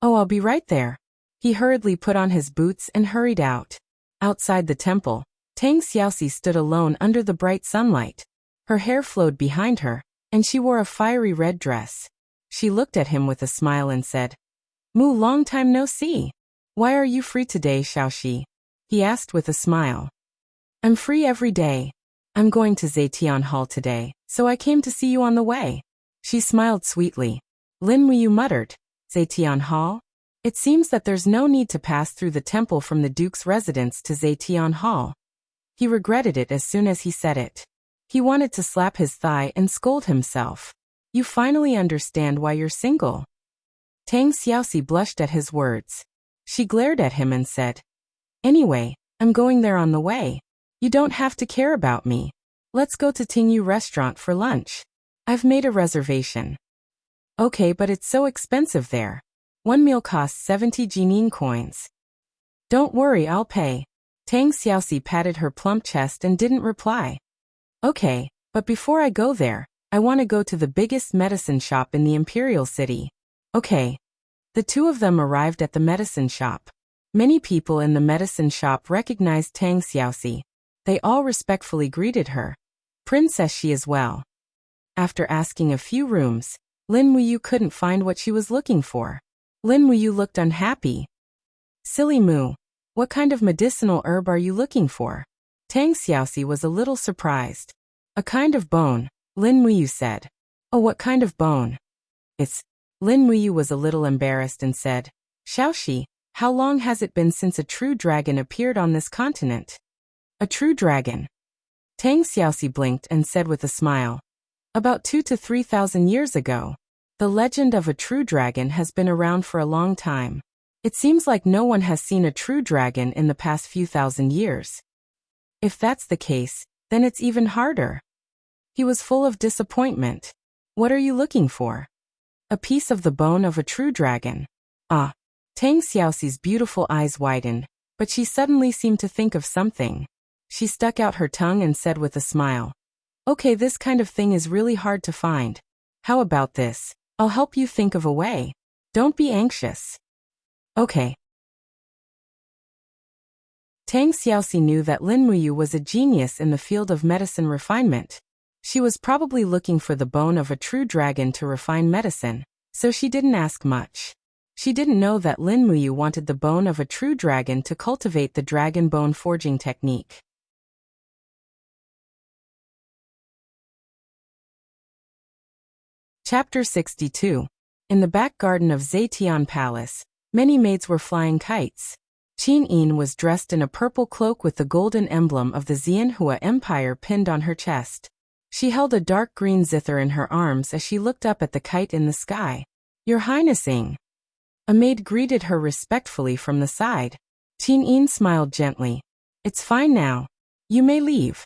A: "Oh, I'll be right there." He hurriedly put on his boots and hurried out. Outside the temple, Tang Xiaoxi stood alone under the bright sunlight. Her hair flowed behind her, and she wore a fiery red dress. She looked at him with a smile and said, "Mu, long time no see. Why are you free today, Xiaoxi?" he asked with a smile. "I'm free every day. I'm going to Zetian Hall today, so I came to see you on the way." She smiled sweetly. Lin Muyu muttered, "Zetian Hall? It seems that there's no need to pass through the temple from the Duke's residence to Zetian Hall." He regretted it as soon as he said it. He wanted to slap his thigh and scold himself. "You finally understand why you're single." Tang Xiaoxi blushed at his words. She glared at him and said, "Anyway, I'm going there on the way. You don't have to care about me. Let's go to Tingyu restaurant for lunch. I've made a reservation." "Okay, but it's so expensive there. One meal costs 70 Jining coins." "Don't worry, I'll pay." Tang Xiaoxi patted her plump chest and didn't reply. "Okay, but before I go there, I want to go to the biggest medicine shop in the Imperial City." "Okay." The two of them arrived at the medicine shop. Many people in the medicine shop recognized Tang Xiaoxi. They all respectfully greeted her. Princess Shi as well. After asking a few rooms, Lin Muyu couldn't find what she was looking for. Lin Muyu looked unhappy. "Silly Mu, what kind of medicinal herb are you looking for?" Tang Xiaoxi was a little surprised. "A kind of bone," Lin Muyu said. "Oh, what kind of bone?" "It's..." Lin Muyu was a little embarrassed and said, "Xiaoxi, how long has it been since a true dragon appeared on this continent?" "A true dragon?" Tang Xiaoxi blinked and said with a smile, "About 2,000 to 3,000 years ago. The legend of a true dragon has been around for a long time. It seems like no one has seen a true dragon in the past few thousand years." "If that's the case, then it's even harder." He was full of disappointment. What are you looking for? A piece of the bone of a true dragon. Ah. Tang Xiaoxi's beautiful eyes widened, but she suddenly seemed to think of something. She stuck out her tongue and said with a smile, "Okay, this kind of thing is really hard to find. How about this? I'll help you think of a way. Don't be anxious." Okay. Tang Xiaoxi knew that Lin Muyu was a genius in the field of medicine refinement. She was probably looking for the bone of a true dragon to refine medicine, so she didn't ask much. She didn't know that Lin Muyu wanted the bone of a true dragon to cultivate the dragon bone forging technique. Chapter 62. In the back garden of Zetian Palace, many maids were flying kites. Qin Yin was dressed in a purple cloak with the golden emblem of the Xianhua Empire pinned on her chest. She held a dark green zither in her arms as she looked up at the kite in the sky. "Your Highnessing." A maid greeted her respectfully from the side. Qin Yin smiled gently. "It's fine now. You may leave."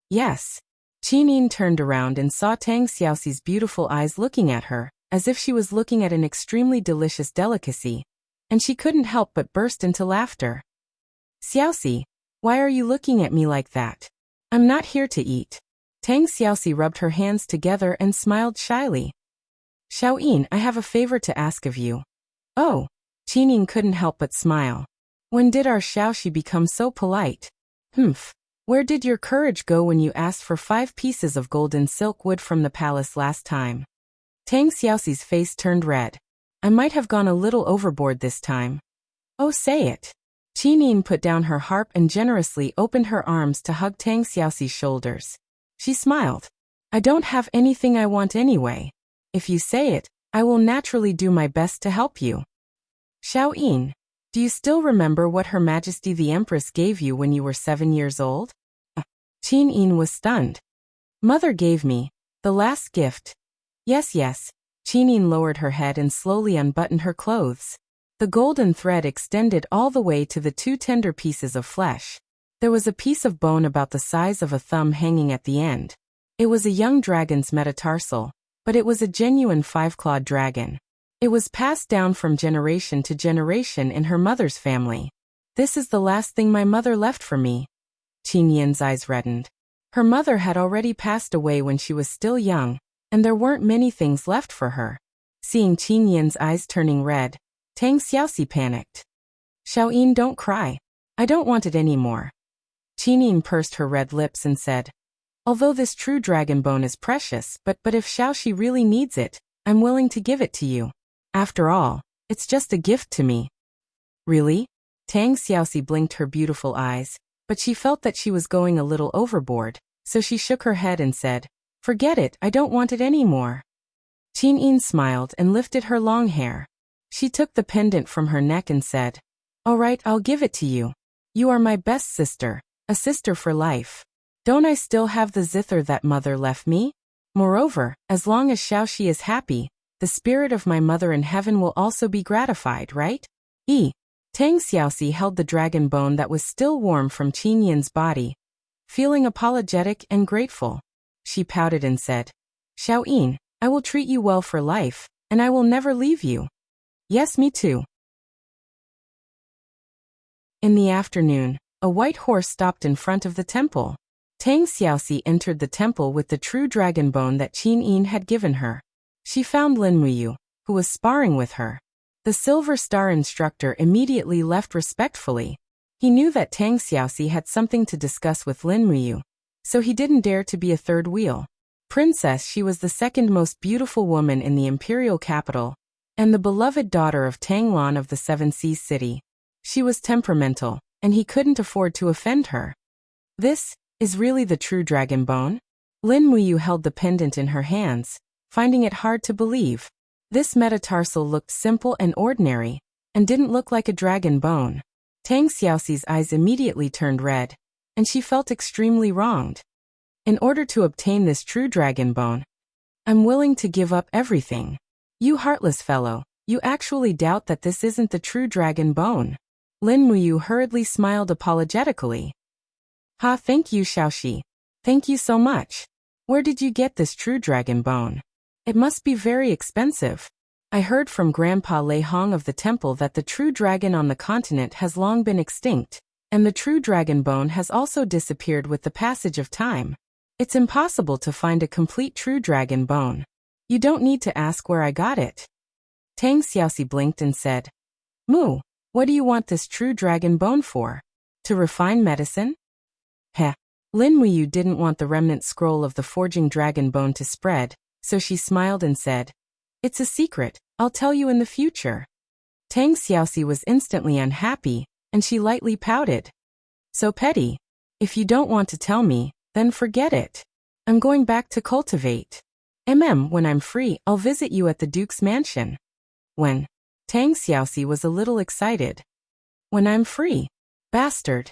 A: "Yes." Qin Yin turned around and saw Tang Xiaoxi's beautiful eyes looking at her, as if she was looking at an extremely delicious delicacy, and she couldn't help but burst into laughter. "Xiaoxi, why are you looking at me like that? I'm not here to eat." Tang Xiaoxi rubbed her hands together and smiled shyly. "Xiaoyin, I have a favor to ask of you." "Oh." Qin Yin couldn't help but smile. "When did our Xiaoxi become so polite?" "Humph. Where did your courage go when you asked for 5 pieces of golden silk wood from the palace last time?" Tang Xiaoxi's face turned red. "I might have gone a little overboard this time." "Oh, say it." Qin Yin put down her harp and generously opened her arms to hug Tang Xiaoxi's shoulders. She smiled. "I don't have anything I want anyway. If you say it, I will naturally do my best to help you." "Xiaoyin, do you still remember what Her Majesty the Empress gave you when you were 7 years old?" Qin Yin was stunned. "Mother gave me the last gift." Yes. Qin Yin lowered her head and slowly unbuttoned her clothes. The golden thread extended all the way to the 2 tender pieces of flesh. There was a piece of bone about the size of a thumb hanging at the end. It was a young dragon's metatarsal, but it was a genuine 5-clawed dragon. It was passed down from generation to generation in her mother's family. "This is the last thing my mother left for me." Qin Yin's eyes reddened. Her mother had already passed away when she was still young, and there weren't many things left for her. Seeing Qin Yin's eyes turning red, Tang Xiaoxi panicked. "Xiaoyin, don't cry. I don't want it anymore." Qin Yin pursed her red lips and said, "Although this true dragon bone is precious, but if Xiaoxi really needs it, I'm willing to give it to you. After all, it's just a gift to me." "Really?" Tang Xiaoxi blinked her beautiful eyes, but she felt that she was going a little overboard, so she shook her head and said, "Forget it, I don't want it anymore." Qin Yin smiled and lifted her long hair. She took the pendant from her neck and said, "All right, I'll give it to you. You are my best sister, a sister for life. Don't I still have the zither that mother left me? Moreover, as long as Xiaoxi is happy, the spirit of my mother in heaven will also be gratified, right?" Tang Xiaoxi held the dragon bone that was still warm from Qin Yin's body. Feeling apologetic and grateful, she pouted and said, "Xiaoyin, I will treat you well for life, and I will never leave you." "Yes, me too." In the afternoon, a white horse stopped in front of the temple. Tang Xiaoxi entered the temple with the true dragon bone that Qin Yin had given her. She found Lin Muyu, who was sparring with her. The Silver Star instructor immediately left respectfully. He knew that Tang Xiaoxi had something to discuss with Lin Muyu, so he didn't dare to be a third wheel. Princess, she was the second most beautiful woman in the imperial capital, and the beloved daughter of Tang Lan of the Seven Seas City. She was temperamental, and he couldn't afford to offend her. "This is really the true dragon bone?" Lin Muyu held the pendant in her hands, finding it hard to believe. This metatarsal looked simple and ordinary, and didn't look like a dragon bone. Tang Xiaoxi's eyes immediately turned red, and she felt extremely wronged. "In order to obtain this true dragon bone, I'm willing to give up everything." "You heartless fellow, you actually doubt that this isn't the true dragon bone?" Lin Muyu hurriedly smiled apologetically. "Ha, thank you, Xiaoxi. Thank you so much. Where did you get this true dragon bone?" It must be very expensive. I heard from Grandpa Lei Hong of the temple that the true dragon on the continent has long been extinct, and the true dragon bone has also disappeared with the passage of time. It's impossible to find a complete true dragon bone. You don't need to ask where I got it. Tang Xiaoxi blinked and said, Mu, what do you want this true dragon bone for? To refine medicine? Heh. Lin Muyu didn't want the remnant scroll of the forging dragon bone to spread, so she smiled and said, It's a secret, I'll tell you in the future. Tang Xiaoxi was instantly unhappy, and she lightly pouted. So petty. If you don't want to tell me, then forget it. I'm going back to cultivate. When I'm free, I'll visit you at the Duke's mansion. When? Tang Xiaoxi was a little excited. When I'm free. Bastard.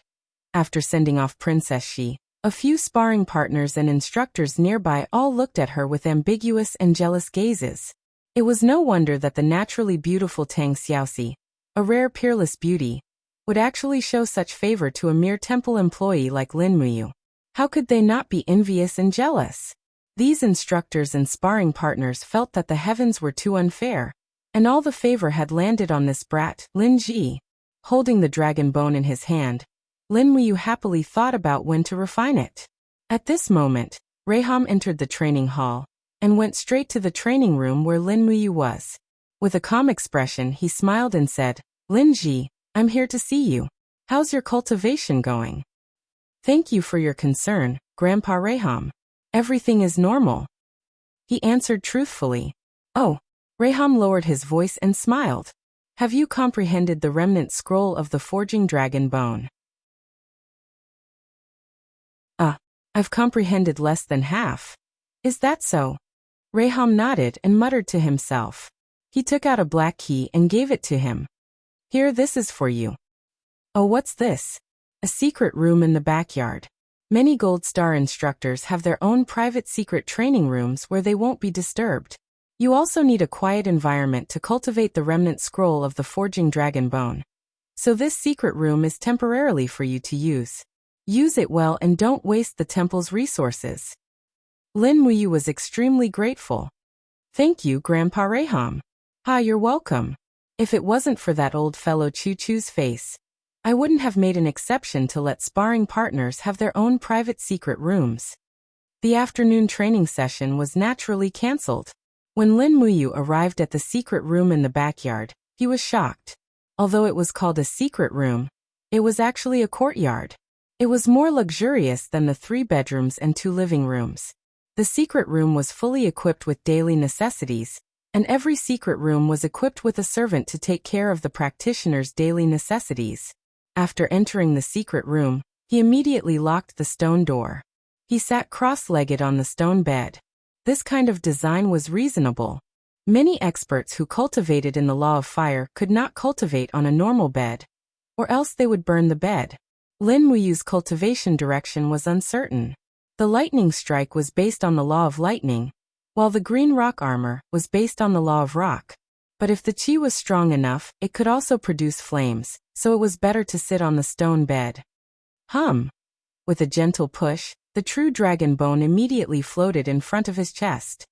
A: After sending off Princess Shi, a few sparring partners and instructors nearby all looked at her with ambiguous and jealous gazes. It was no wonder that the naturally beautiful Tang Xiaoxi, a rare peerless beauty, would actually show such favor to a mere temple employee like Lin Muyu. How could they not be envious and jealous? These instructors and sparring partners felt that the heavens were too unfair, and all the favor had landed on this brat, Lin Ji. Holding the dragon bone in his hand, Lin Muyu happily thought about when to refine it. At this moment, Reiham entered the training hall, and went straight to the training room where Lin Muyu was. With a calm expression, he smiled and said, Lin Ji, I'm here to see you. How's your cultivation going? Thank you for your concern, Grandpa Reiham. Everything is normal. He answered truthfully. Oh. Reiham lowered his voice and smiled. Have you comprehended the remnant scroll of the forging dragon bone? I've comprehended less than half. Is that so? Reiham nodded and muttered to himself. He took out a black key and gave it to him. Here, this is for you. Oh, what's this? A secret room in the backyard. Many Gold Star instructors have their own private secret training rooms where they won't be disturbed. You also need a quiet environment to cultivate the remnant scroll of the forging dragon bone. So this secret room is temporarily for you to use. Use it well and don't waste the temple's resources. Lin Muyu was extremely grateful. Thank you, Grandpa Reiham. You're welcome. If it wasn't for that old fellow Choo Choo's face, I wouldn't have made an exception to let sparring partners have their own private secret rooms. The afternoon training session was naturally cancelled. When Lin Muyu arrived at the secret room in the backyard, he was shocked. Although it was called a secret room, it was actually a courtyard. It was more luxurious than the 3 bedrooms and 2 living rooms. The secret room was fully equipped with daily necessities, and every secret room was equipped with a servant to take care of the practitioner's daily necessities. After entering the secret room, he immediately locked the stone door. He sat cross-legged on the stone bed. This kind of design was reasonable. Many experts who cultivated in the law of fire could not cultivate on a normal bed, or else they would burn the bed. Lin Muyu's cultivation direction was uncertain. The lightning strike was based on the law of lightning, while the green rock armor was based on the law of rock. But if the chi was strong enough, it could also produce flames, so it was better to sit on the stone bed. With a gentle push, the true dragon bone immediately floated in front of his chest.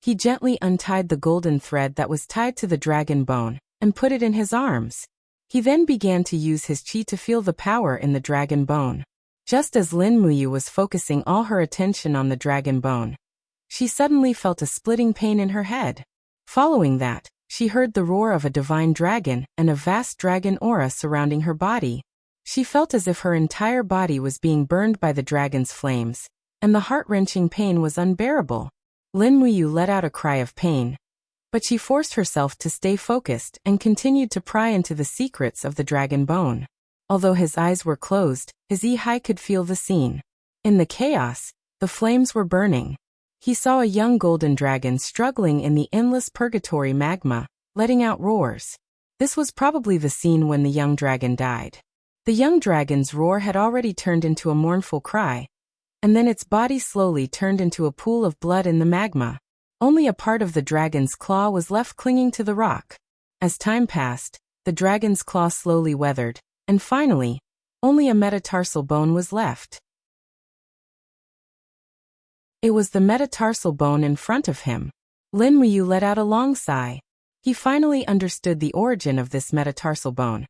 A: He gently untied the golden thread that was tied to the dragon bone, and put it in his arms. He then began to use his chi to feel the power in the dragon bone. Just as Lin Muyu was focusing all her attention on the dragon bone, she suddenly felt a splitting pain in her head. Following that, she heard the roar of a divine dragon and a vast dragon aura surrounding her body. She felt as if her entire body was being burned by the dragon's flames, and the heart-wrenching pain was unbearable. Lin Muyu let out a cry of pain, but she forced herself to stay focused and continued to pry into the secrets of the dragon bone. Although his eyes were closed, his eye could feel the scene. In the chaos, the flames were burning. He saw a young golden dragon struggling in the endless purgatory magma, letting out roars. This was probably the scene when the young dragon died. The young dragon's roar had already turned into a mournful cry, and then its body slowly turned into a pool of blood in the magma. Only a part of the dragon's claw was left clinging to the rock. As time passed, the dragon's claw slowly weathered, and finally, only a metatarsal bone was left. It was the metatarsal bone in front of him. Lin Muyu let out a long sigh. He finally understood the origin of this metatarsal bone,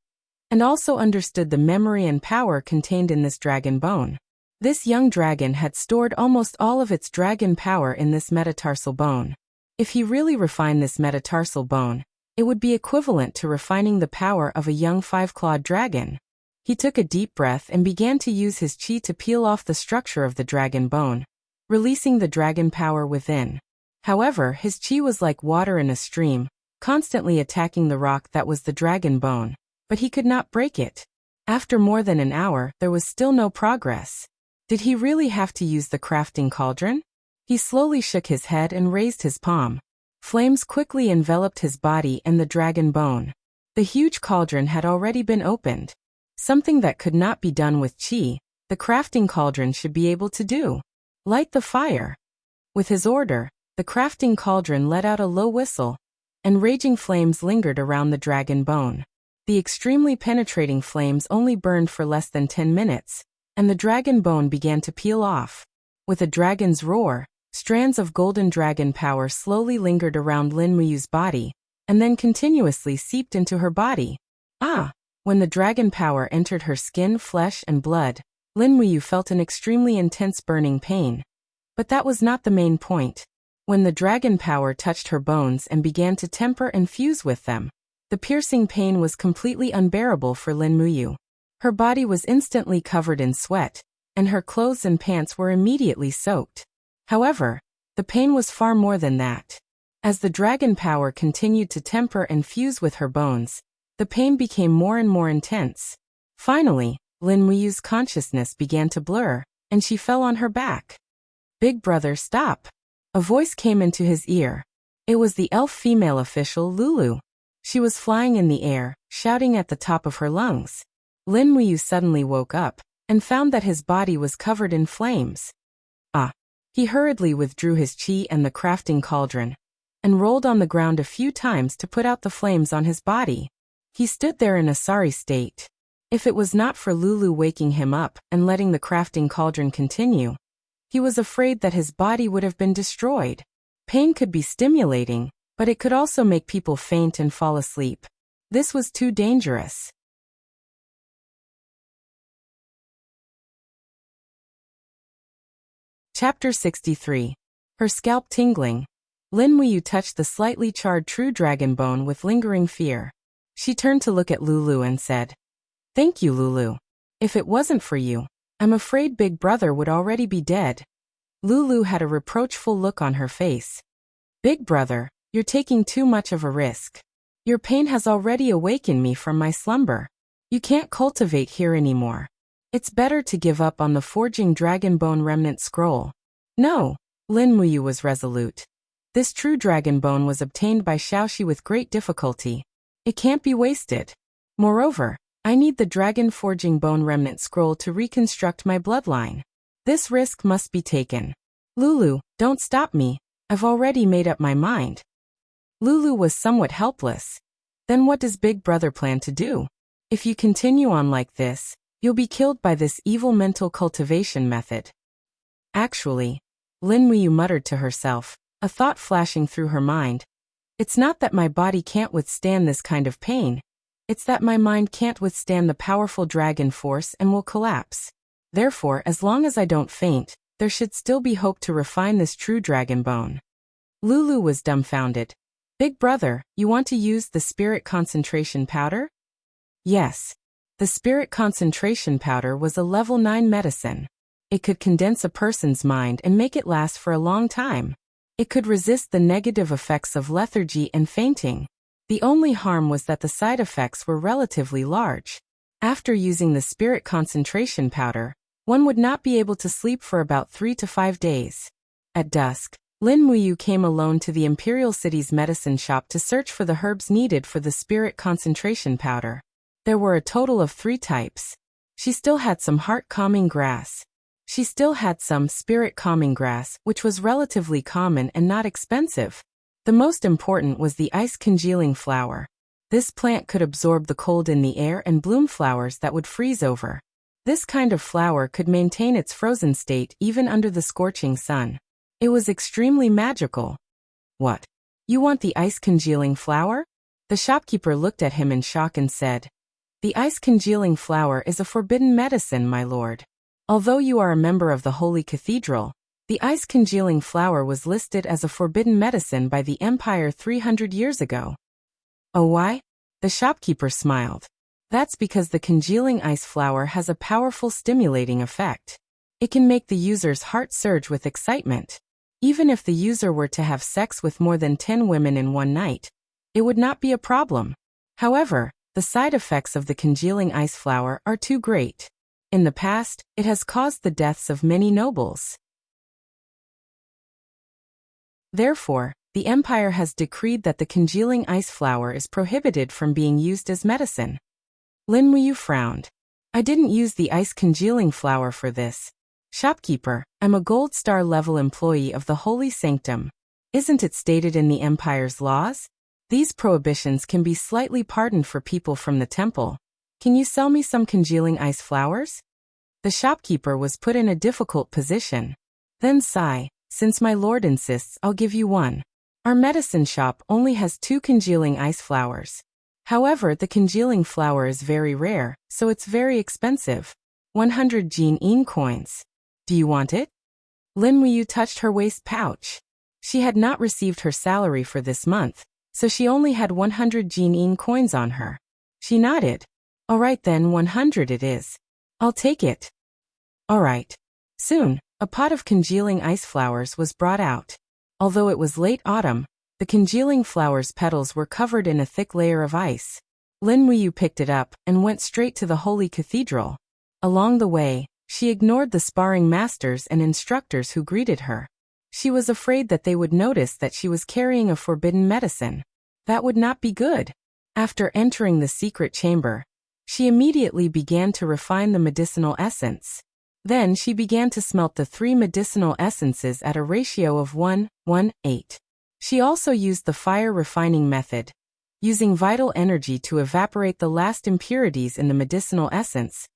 A: and also understood the memory and power contained in this dragon bone. This young dragon had stored almost all of its dragon power in this metatarsal bone. If he really refined this metatarsal bone, it would be equivalent to refining the power of a young five-clawed dragon. He took a deep breath and began to use his chi to peel off the structure of the dragon bone, releasing the dragon power within. However, his chi was like water in a stream, constantly attacking the rock that was the dragon bone, but he could not break it. After more than an hour, there was still no progress. Did he really have to use the crafting cauldron? He slowly shook his head and raised his palm. Flames quickly enveloped his body and the dragon bone. The huge cauldron had already been opened. Something that could not be done with chi, the crafting cauldron should be able to do. Light the fire. With his order, the crafting cauldron let out a low whistle, and raging flames lingered around the dragon bone. The extremely penetrating flames only burned for less than 10 minutes, and the dragon bone began to peel off. With a dragon's roar, strands of golden dragon power slowly lingered around Lin Muyu's body, and then continuously seeped into her body. When the dragon power entered her skin, flesh, and blood, Lin Muyu felt an extremely intense burning pain. But that was not the main point. When the dragon power touched her bones and began to temper and fuse with them, the piercing pain was completely unbearable for Lin Muyu. Her body was instantly covered in sweat, and her clothes and pants were immediately soaked. However, the pain was far more than that. As the dragon power continued to temper and fuse with her bones, the pain became more and more intense. Finally, Lin Muyu's consciousness began to blur, and she fell on her back. "Big brother, stop!" A voice came into his ear. It was the elf female official Lulu. She was flying in the air, shouting at the top of her lungs. Lin Muyu suddenly woke up, and found that his body was covered in flames. He hurriedly withdrew his chi and the crafting cauldron, and rolled on the ground a few times to put out the flames on his body. He stood there in a sorry state. If it was not for Lulu waking him up and letting the crafting cauldron continue, he was afraid that his body would have been destroyed. Pain could be stimulating, but it could also make people faint and fall asleep. This was too dangerous. Chapter 63. Her scalp tingling. Lin Muyu touched the slightly charred true dragon bone with lingering fear. She turned to look at Lulu and said, "Thank you, Lulu. If it wasn't for you, I'm afraid Big Brother would already be dead." Lulu had a reproachful look on her face. "Big Brother, you're taking too much of a risk. Your pain has already awakened me from my slumber. You can't cultivate here anymore. It's better to give up on the forging dragon bone remnant scroll." "No," Lin Muyu was resolute. "This true dragon bone was obtained by Xiaoxi with great difficulty. It can't be wasted. Moreover, I need the dragon forging bone remnant scroll to reconstruct my bloodline. This risk must be taken. Lulu, don't stop me. I've already made up my mind." Lulu was somewhat helpless. Then what does Big Brother plan to do? If you continue on like this, you'll be killed by this evil mental cultivation method. Actually, Lin Muyu muttered to herself, a thought flashing through her mind. It's not that my body can't withstand this kind of pain. It's that my mind can't withstand the powerful dragon force and will collapse. Therefore, as long as I don't faint, there should still be hope to refine this true dragon bone. Lulu was dumbfounded. "Big Brother, you want to use the spirit concentration powder?" Yes. The spirit concentration powder was a level 9 medicine. It could condense a person's mind and make it last for a long time. It could resist the negative effects of lethargy and fainting. The only harm was that the side effects were relatively large. After using the spirit concentration powder, one would not be able to sleep for about 3 to 5 days. At dusk, Lin Muyu came alone to the Imperial City's medicine shop to search for the herbs needed for the spirit concentration powder. There were a total of 3 types. She still had some heart-calming grass. She still had some spirit-calming grass, which was relatively common and not expensive. The most important was the ice-congealing flower. This plant could absorb the cold in the air and bloom flowers that would freeze over. This kind of flower could maintain its frozen state even under the scorching sun. It was extremely magical. What? You want the ice-congealing flower? The shopkeeper looked at him in shock and said, The ice-congealing flower is a forbidden medicine, my lord. Although you are a member of the Holy Cathedral, the ice-congealing flower was listed as a forbidden medicine by the Empire 300 years ago. Oh, why? The shopkeeper smiled. That's because the congealing ice flower has a powerful stimulating effect. It can make the user's heart surge with excitement. Even if the user were to have sex with more than 10 women in one night, it would not be a problem. However, the side effects of the congealing ice flower are too great. In the past, it has caused the deaths of many nobles. Therefore, the Empire has decreed that the congealing ice flower is prohibited from being used as medicine. Lin Muyu frowned. I didn't use the ice congealing flower for this. Shopkeeper, I'm a gold star level employee of the Holy Sanctum. Isn't it stated in the Empire's laws? These prohibitions can be slightly pardoned for people from the temple. Can you sell me some congealing ice flowers? The shopkeeper was put in a difficult position. Then sigh, since my lord insists, I'll give you one. Our medicine shop only has 2 congealing ice flowers. However, the congealing flower is very rare, so it's very expensive. 100 Jin coins. Do you want it? Lin Muyu touched her waist pouch. She had not received her salary for this month, so she only had 100 Jin coins on her. She nodded. All right then, 100 it is. I'll take it. All right. Soon, a pot of congealing ice flowers was brought out. Although it was late autumn, the congealing flower's petals were covered in a thick layer of ice. Lin Muyu picked it up and went straight to the Holy Cathedral. Along the way, she ignored the sparring masters and instructors who greeted her. She was afraid that they would notice that she was carrying a forbidden medicine. That would not be good. After entering the secret chamber, she immediately began to refine the medicinal essence. Then she began to smelt the 3 medicinal essences at a ratio of 1:8. She also used the fire refining method, using vital energy to evaporate the last impurities in the medicinal essence,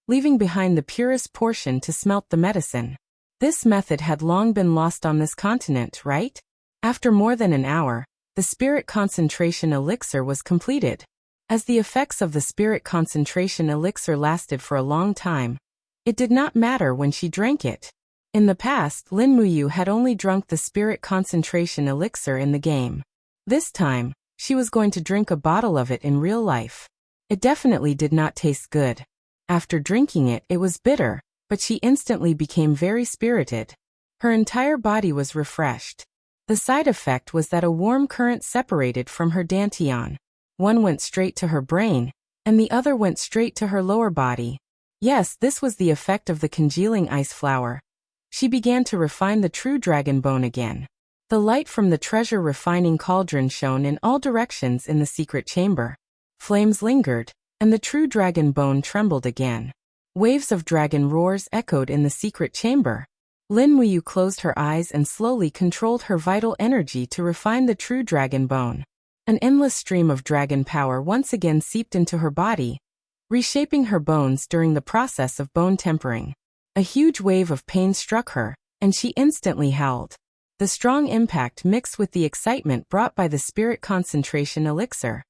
A: leaving behind the purest portion to smelt the medicine. This method had long been lost on this continent, right? After more than an hour, the spirit concentration elixir was completed. As the effects of the spirit concentration elixir lasted for a long time, it did not matter when she drank it. In the past, Lin Muyu had only drunk the spirit concentration elixir in the game. This time, she was going to drink a bottle of it in real life. It definitely did not taste good. After drinking it, it was bitter, but she instantly became very spirited. Her entire body was refreshed. The side effect was that a warm current separated from her dantian. One went straight to her brain, and the other went straight to her lower body. Yes, this was the effect of the congealing ice flower. She began to refine the true dragon bone again. The light from the treasure refining cauldron shone in all directions in the secret chamber. Flames lingered, and the true dragon bone trembled again. Waves of dragon roars echoed in the secret chamber. Lin Muyu closed her eyes and slowly controlled her vital energy to refine the true dragon bone. An endless stream of dragon power once again seeped into her body, reshaping her bones during the process of bone tempering. A huge wave of pain struck her, and she instantly howled. The strong impact mixed with the excitement brought by the spirit concentration elixir.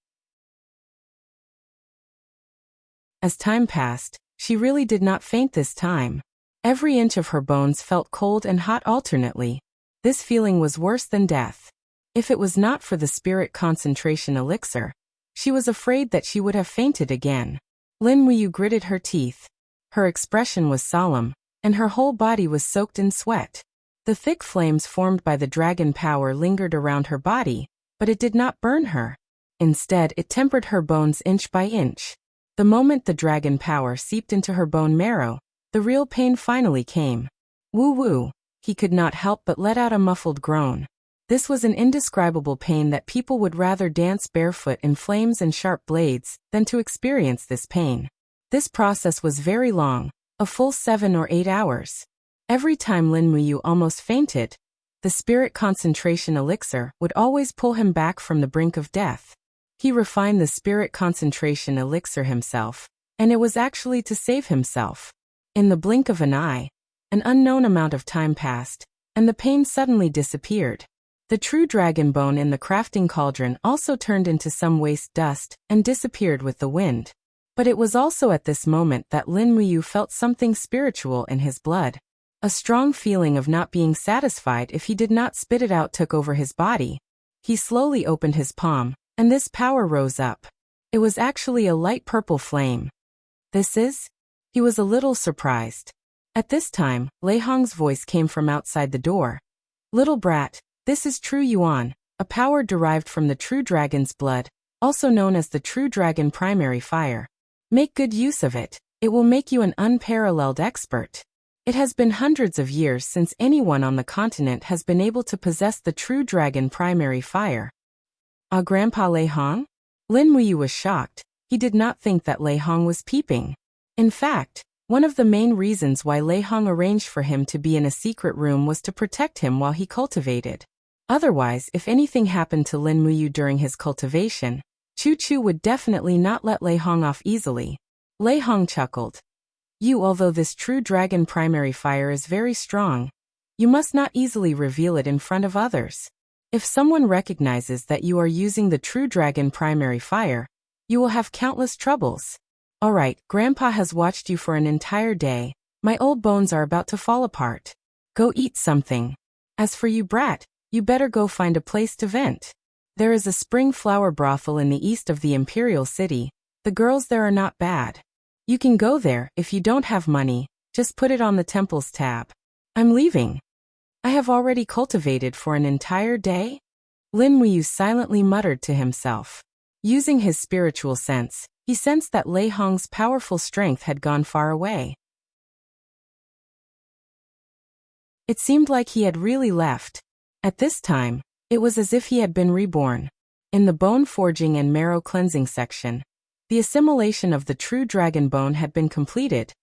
A: As time passed, she really did not faint this time. Every inch of her bones felt cold and hot alternately. This feeling was worse than death. If it was not for the spirit concentration elixir, she was afraid that she would have fainted again. Lin Muyu gritted her teeth. Her expression was solemn, and her whole body was soaked in sweat. The thick flames formed by the dragon power lingered around her body, but it did not burn her. Instead, it tempered her bones inch by inch. The moment the dragon power seeped into her bone marrow, the real pain finally came. Woo-woo, he could not help but let out a muffled groan. This was an indescribable pain that people would rather dance barefoot in flames and sharp blades than to experience this pain. This process was very long, a full 7 or 8 hours. Every time Lin Muyu almost fainted, the spirit concentration elixir would always pull him back from the brink of death. He refined the spirit concentration elixir himself, and it was actually to save himself. In the blink of an eye, an unknown amount of time passed, and the pain suddenly disappeared. The true dragon bone in the crafting cauldron also turned into some waste dust and disappeared with the wind. But it was also at this moment that Lin Muyu felt something spiritual in his blood. A strong feeling of not being satisfied if he did not spit it out took over his body. He slowly opened his palm, and this power rose up. It was actually a light purple flame. This is? He was a little surprised. At this time, Lei Hong's voice came from outside the door. Little brat, this is true yuan, a power derived from the true dragon's blood, also known as the true dragon primary fire. Make good use of it. It will make you an unparalleled expert. It has been hundreds of years since anyone on the continent has been able to possess the true dragon primary fire. Ah, Grandpa Lei Hong? Lin Muyu was shocked. He did not think that Lei Hong was peeping. In fact, one of the main reasons why Lei Hong arranged for him to be in a secret room was to protect him while he cultivated. Otherwise, if anything happened to Lin Muyu during his cultivation, Chu Chu would definitely not let Lei Hong off easily. Lei Hong chuckled. Although this true dragon primary fire is very strong, you must not easily reveal it in front of others. If someone recognizes that you are using the true dragon primary fire, you will have countless troubles. Alright, Grandpa has watched you for an entire day. My old bones are about to fall apart. Go eat something. As for you, brat, you better go find a place to vent. There is a spring flower brothel in the east of the Imperial City. The girls there are not bad. You can go there. If you don't have money, just put it on the temple's tab. I'm leaving. I have already cultivated for an entire day? Lin Muyu silently muttered to himself. Using his spiritual sense, he sensed that Lei Hong's powerful strength had gone far away. It seemed like he had really left. At this time, it was as if he had been reborn. In the bone forging and marrow cleansing section, the assimilation of the true dragon bone had been completed,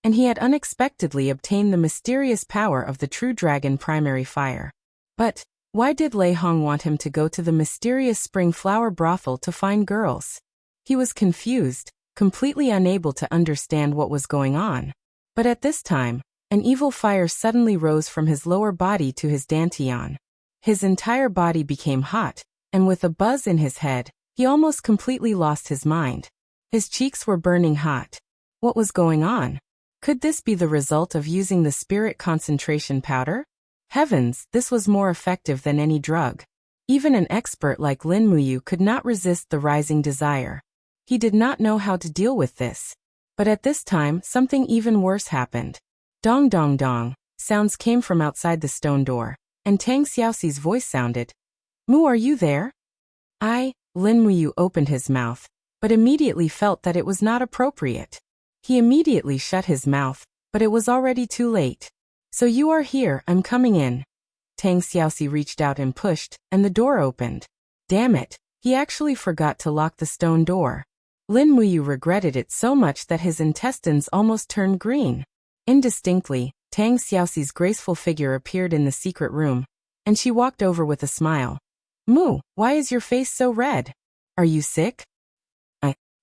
A: and he had unexpectedly obtained the mysterious power of the true dragon primary fire. But why did Lei Hong want him to go to the mysterious spring flower brothel to find girls? He was confused, completely unable to understand what was going on. But at this time, an evil fire suddenly rose from his lower body to his dantian. His entire body became hot, and with a buzz in his head, he almost completely lost his mind. His cheeks were burning hot. What was going on? Could this be the result of using the spirit concentration powder? Heavens, this was more effective than any drug. Even an expert like Lin Muyu could not resist the rising desire. He did not know how to deal with this. But at this time, something even worse happened. Dong dong dong, sounds came from outside the stone door, and Tang Xiaoxi's voice sounded. Mu, are you there? Lin Muyu opened his mouth, but immediately felt that it was not appropriate. He immediately shut his mouth, but it was already too late. So you are here, I'm coming in. Tang Xiaoxi reached out and pushed, and the door opened. Damn it, he actually forgot to lock the stone door. Lin Muyu regretted it so much that his intestines almost turned green. Indistinctly, Tang Xiaoxi's graceful figure appeared in the secret room, and she walked over with a smile. Mu, why is your face so red? Are you sick?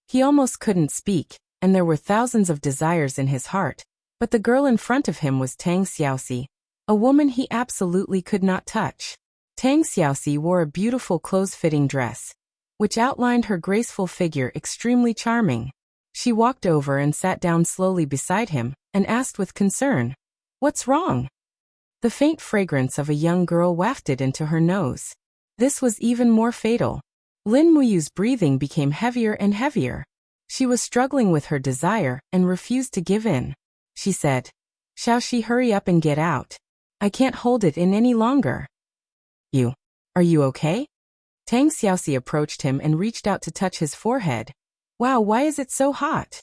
A: He almost couldn't speak, and there were thousands of desires in his heart, but the girl in front of him was Tang Xiaoxi, a woman he absolutely could not touch. Tang Xiaoxi wore a beautiful close-fitting dress, which outlined her graceful figure extremely charming. She walked over and sat down slowly beside him, and asked with concern, "What's wrong?" The faint fragrance of a young girl wafted into her nose. This was even more fatal. Lin Muyu's breathing became heavier and heavier. She was struggling with her desire and refused to give in. She said, "Shall she hurry up and get out? I can't hold it in any longer." Are you okay? Tang Xiaoxi approached him and reached out to touch his forehead. Wow, why is it so hot?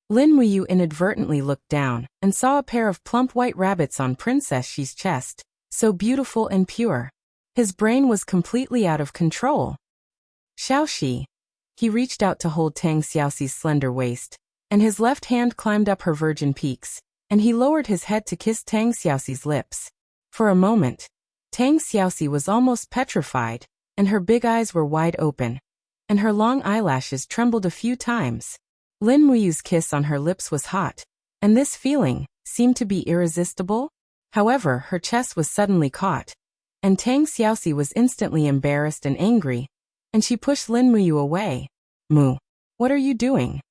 A: Lin Muyu inadvertently looked down and saw a pair of plump white rabbits on Princess Xi's chest, so beautiful and pure. His brain was completely out of control. Xiaoxi. He reached out to hold Tang Xiaoxi's slender waist, and his left hand climbed up her virgin peaks, and he lowered his head to kiss Tang Xiaoxi's lips. For a moment, Tang Xiaoxi was almost petrified, and her big eyes were wide open, and her long eyelashes trembled a few times. Lin Muyu's kiss on her lips was hot, and this feeling seemed to be irresistible. However, her chest was suddenly caught, and Tang Xiaoxi was instantly embarrassed and angry, and she pushed Lin Muyu away. Mu, what are you doing?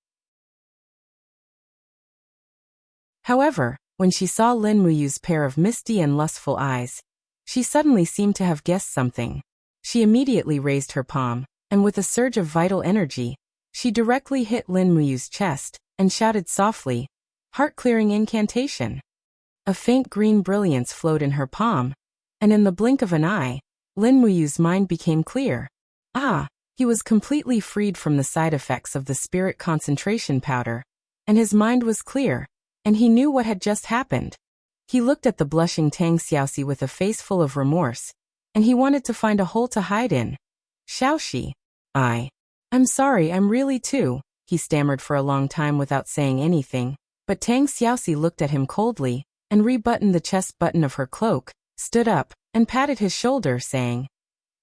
A: However, when she saw Lin Muyu's pair of misty and lustful eyes, she suddenly seemed to have guessed something. She immediately raised her palm, and with a surge of vital energy, she directly hit Lin Muyu's chest, and shouted softly, "Heart-clearing incantation." A faint green brilliance flowed in her palm, and in the blink of an eye, Lin Muyu's mind became clear. He was completely freed from the side effects of the spirit concentration powder, and his mind was clear, and he knew what had just happened. He looked at the blushing Tang Xiaoxi with a face full of remorse, and he wanted to find a hole to hide in. "Xiaoxi, I'm sorry, I'm really too," he stammered for a long time without saying anything, but Tang Xiaoxi looked at him coldly, and rebuttoned the chest button of her cloak, stood up, and patted his shoulder, saying,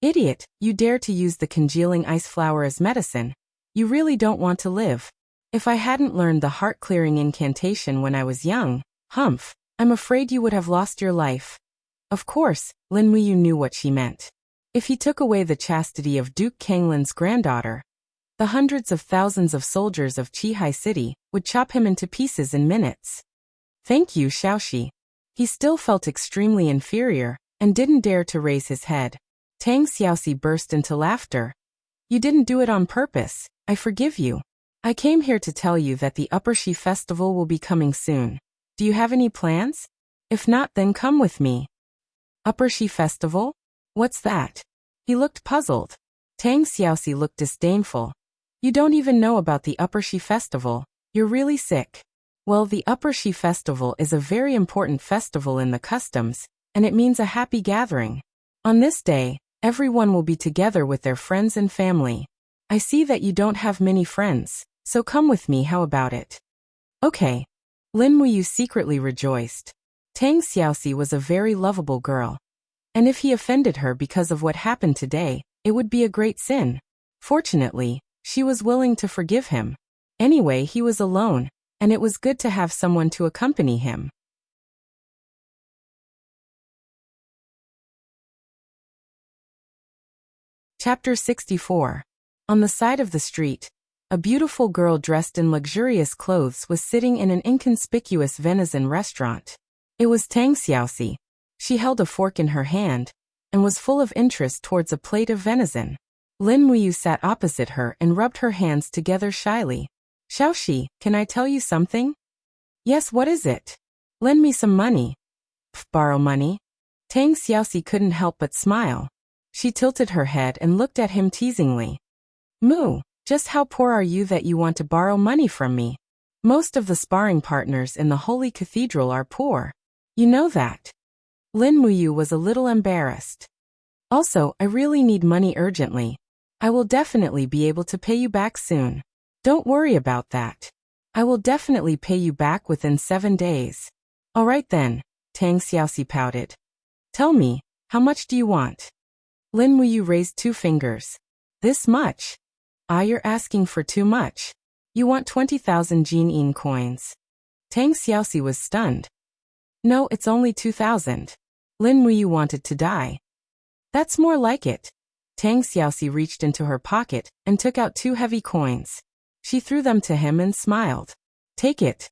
A: "Idiot, you dare to use the congealing ice flower as medicine. You really don't want to live. If I hadn't learned the heart-clearing incantation when I was young, humph, I'm afraid you would have lost your life." Of course, Lin Muyu knew what she meant. If he took away the chastity of Duke Kanglin's granddaughter, the hundreds of thousands of soldiers of Qihai City would chop him into pieces in minutes. "Thank you, Xiaoxi." He still felt extremely inferior, and didn't dare to raise his head. Tang Xiaoxi burst into laughter. "You didn't do it on purpose, I forgive you. I came here to tell you that the Upper Shi Festival will be coming soon. Do you have any plans? If not, then come with me." "Upper Shi Festival? What's that?" He looked puzzled. Tang Xiaoxi looked disdainful. "You don't even know about the Upper Shi Festival. You're really sick." Well, the Upper Shi Festival is a very important festival in the customs, and it means a happy gathering. On this day, everyone will be together with their friends and family. I see that you don't have many friends, so come with me, how about it? Okay. Lin Muyu secretly rejoiced. Tang Xiaoxi was a very lovable girl. And if he offended her because of what happened today, it would be a great sin. Fortunately, she was willing to forgive him. Anyway, he was alone, and it was good to have someone to accompany him. Chapter 64. On the side of the street, a beautiful girl dressed in luxurious clothes was sitting in an inconspicuous venison restaurant. It was Tang Xiaoxi. She held a fork in her hand, and was full of interest towards a plate of venison. Lin Muyu sat opposite her and rubbed her hands together shyly. "Xiaoxi, can I tell you something?" "Yes, what is it?" "Lend me some money." Borrow money?" Tang Xiaoxi couldn't help but smile. She tilted her head and looked at him teasingly. "Mu, just how poor are you that you want to borrow money from me? Most of the sparring partners in the Holy Cathedral are poor. You know that." Lin Muyu was a little embarrassed. "Also, I really need money urgently. I will definitely be able to pay you back soon. Don't worry about that. I will definitely pay you back within 7 days. All right then," Tang Xiaoxi pouted. "Tell me, how much do you want?" Lin Muyu raised 2 fingers. "This much? You're asking for too much. You want 20,000 Jin coins." Tang Xiaoxi was stunned. "No, it's only 2,000. Lin Muyu wanted to die. "That's more like it." Tang Xiaoxi reached into her pocket and took out 2 heavy coins. She threw them to him and smiled. "Take it."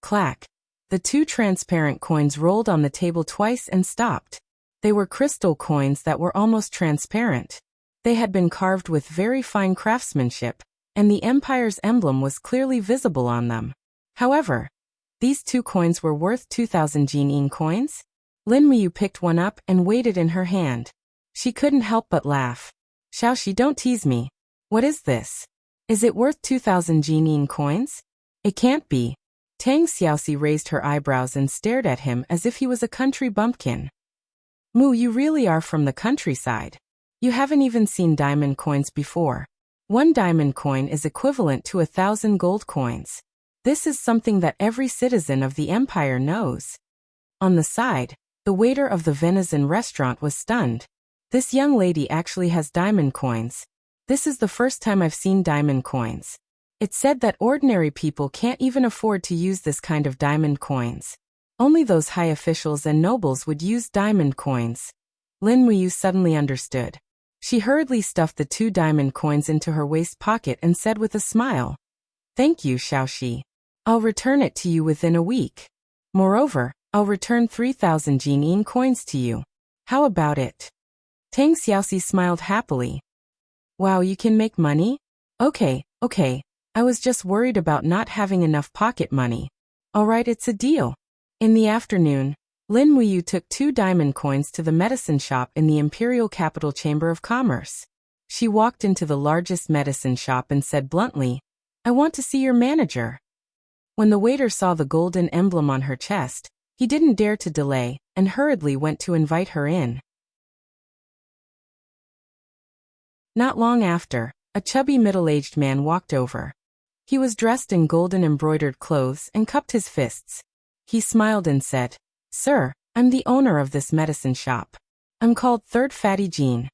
A: Clack. The 2 transparent coins rolled on the table twice and stopped. They were crystal coins that were almost transparent. They had been carved with very fine craftsmanship, and the Empire's emblem was clearly visible on them. However, these 2 coins were worth 2,000 Jin coins? Lin Muyu picked one up and weighed it in her hand. She couldn't help but laugh. "Xiaoxi, don't tease me. What is this? Is it worth 2,000 Jin coins? It can't be." Tang Xiaoxi raised her eyebrows and stared at him as if he was a country bumpkin. "Mu, you really are from the countryside. You haven't even seen diamond coins before. 1 diamond coin is equivalent to 1,000 gold coins. This is something that every citizen of the Empire knows." On the side, the waiter of the venison restaurant was stunned. "This young lady actually has diamond coins. This is the first time I've seen diamond coins." It's said that ordinary people can't even afford to use this kind of diamond coins. Only those high officials and nobles would use diamond coins. Lin Muyu suddenly understood. She hurriedly stuffed the 2 diamond coins into her waist pocket and said with a smile, "Thank you, Xiaoxi. I'll return it to you within a week. Moreover, I'll return 3,000 Jin coins to you. How about it?" Tang Xiaoxi smiled happily. "Wow, you can make money? Okay. I was just worried about not having enough pocket money. Alright, it's a deal." In the afternoon, Lin Muyu took 2 diamond coins to the medicine shop in the Imperial Capital Chamber of Commerce. She walked into the largest medicine shop and said bluntly, "I want to see your manager." When the waiter saw the golden emblem on her chest, he didn't dare to delay and hurriedly went to invite her in. Not long after, a chubby middle-aged man walked over. He was dressed in golden embroidered clothes and cupped his fists. He smiled and said, "Sir, I'm the owner of this medicine shop. I'm called Third Fatty Jean.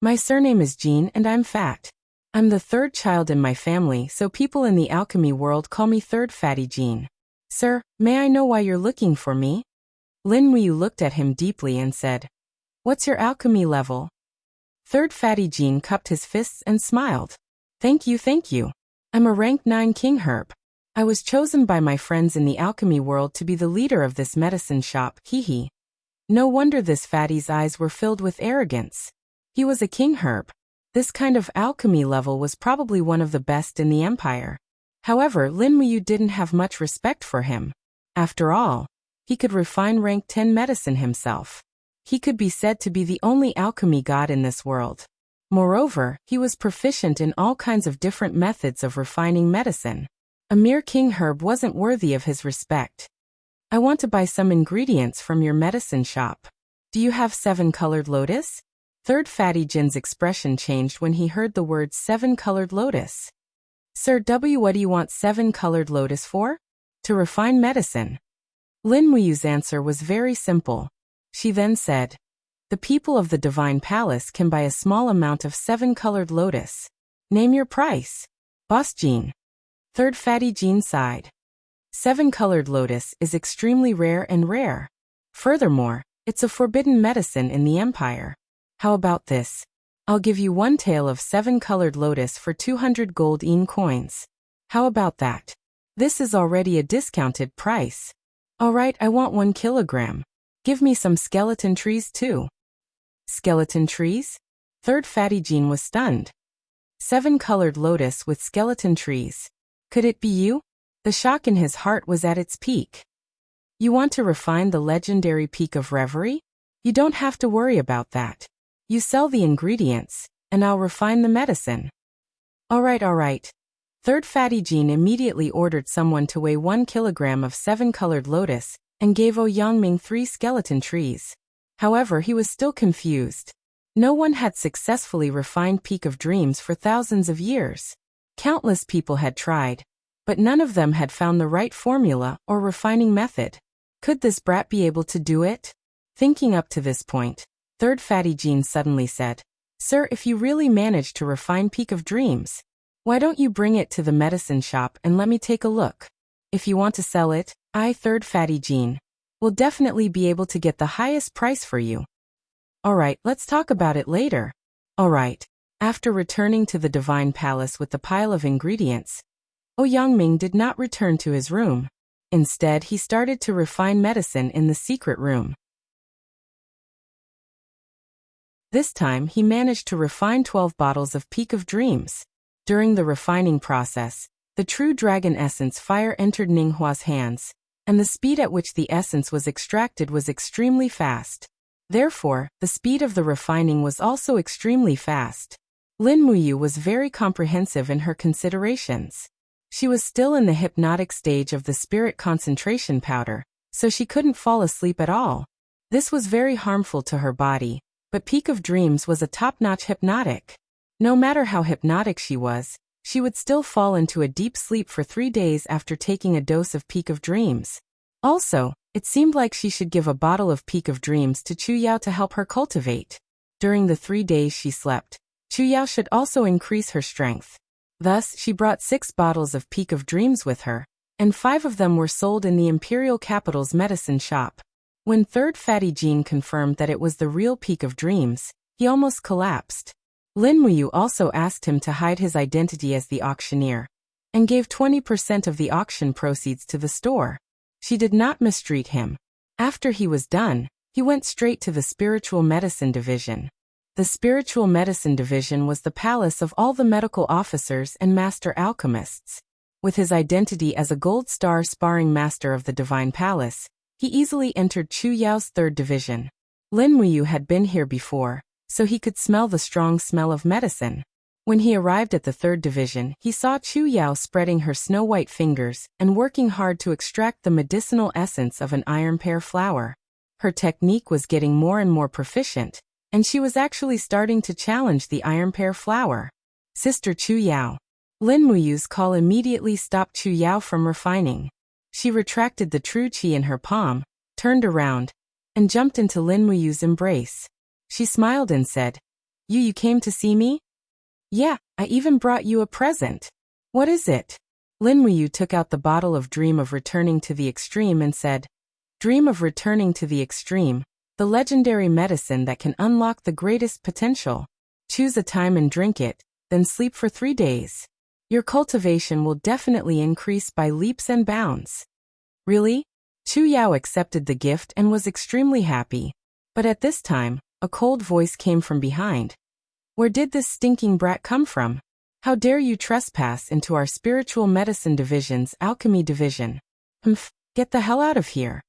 A: My surname is Jean and I'm fat. I'm the 3rd child in my family, so people in the alchemy world call me Third Fatty Jean. Sir, may I know why you're looking for me?" Lin Muyu looked at him deeply and said, "What's your alchemy level?" Third Fatty Jean cupped his fists and smiled. Thank you. I'm a rank 9 king herb. I was chosen by my friends in the alchemy world to be the leader of this medicine shop, hee. No wonder this fatty's eyes were filled with arrogance. He was a king herb. This kind of alchemy level was probably one of the best in the empire. However, Lin Muyu didn't have much respect for him. After all, he could refine rank 10 medicine himself. He could be said to be the only alchemy god in this world. Moreover, he was proficient in all kinds of different methods of refining medicine. A mere king herb wasn't worthy of his respect. "I want to buy some ingredients from your medicine shop. Do you have 7-colored lotus?" Third Fatty Jin's expression changed when he heard the words 7-colored lotus. "Sir W, what do you want 7-colored lotus for?" "To refine medicine." Lin Muyu's answer was very simple. She then said, "The people of the Divine Palace can buy a small amount of 7-colored lotus. Name your price." "Boss Jean." Third Fatty Jean sighed. 7-colored lotus is extremely rare. Furthermore, it's a forbidden medicine in the empire. How about this? I'll give you 1 tael of 7-colored lotus for 200 gold coins. How about that? This is already a discounted price. Alright, I want 1 kilogram. Give me some skeleton trees too. Skeleton trees? Third Fatty Jean was stunned. 7-colored lotus with skeleton trees. Could it be you? The shock in his heart was at its peak. You want to refine the legendary peak of reverie? You don't have to worry about that. You sell the ingredients, and I'll refine the medicine. Alright. Third Fatty Jean immediately ordered someone to weigh 1 kilogram of 7-colored lotus, and gave Yangming 3 skeleton trees. However, he was still confused. No one had successfully refined Peak of Dreams for thousands of years. Countless people had tried, but none of them had found the right formula or refining method. Could this brat be able to do it? Thinking up to this point, Third Fatty Jean suddenly said, "Sir, if you really managed to refine Peak of Dreams, why don't you bring it to the medicine shop and let me take a look? If you want to sell it, I, Third Fatty Jean, will definitely be able to get the highest price for you." "Alright, let's talk about it later." Alright. After returning to the Divine Palace with the pile of ingredients, Yangming did not return to his room. Instead, he started to refine medicine in the secret room. This time, he managed to refine 12 bottles of Peak of Dreams. During the refining process, the true dragon essence fire entered Ninghua's hands, and the speed at which the essence was extracted was extremely fast. Therefore, the speed of the refining was also extremely fast. Lin Muyu was very comprehensive in her considerations. She was still in the hypnotic stage of the spirit concentration powder, so she couldn't fall asleep at all. This was very harmful to her body, but Peak of Dreams was a top-notch hypnotic. No matter how hypnotic she would still fall into a deep sleep for 3 days after taking a dose of Peak of Dreams. Also, it seemed like she should give a bottle of Peak of Dreams to Chu Yao to help her cultivate. During the 3 days she slept, Chu Yao should also increase her strength. Thus, she brought 6 bottles of Peak of Dreams with her, and 5 of them were sold in the Imperial Capital's medicine shop. When third Fatty Jean confirmed that it was the real peak of dreams, he almost collapsed. Lin Muyu also asked him to hide his identity as the auctioneer, and gave 20% of the auction proceeds to the store. She did not mistreat him. After he was done, he went straight to the spiritual medicine division. The spiritual medicine division was the palace of all the medical officers and master alchemists. With his identity as a gold star sparring master of the divine palace, he easily entered Chu Yao's third division. Lin Muyu had been here before, so he could smell the strong smell of medicine. When he arrived at the third division, he saw Chu Yao spreading her snow-white fingers and working hard to extract the medicinal essence of an iron pear flower. Her technique was getting more and more proficient, and she was actually starting to challenge the iron pear flower. Sister Chu Yao. Lin Muyu's call immediately stopped Chu Yao from refining. She retracted the true qi in her palm, turned around, and jumped into Lin Muyu's embrace. She smiled and said, You came to see me? Yeah, I even brought you a present. What is it? Lin Muyu took out the bottle of Dream of Returning to the Extreme and said, Dream of Returning to the Extreme, the legendary medicine that can unlock the greatest potential. Choose a time and drink it, then sleep for 3 days. Your cultivation will definitely increase by leaps and bounds. Really? Chu Yao accepted the gift and was extremely happy. But at this time, a cold voice came from behind. Where did this stinking brat come from? How dare you trespass into our spiritual medicine division's alchemy division? Get the hell out of here.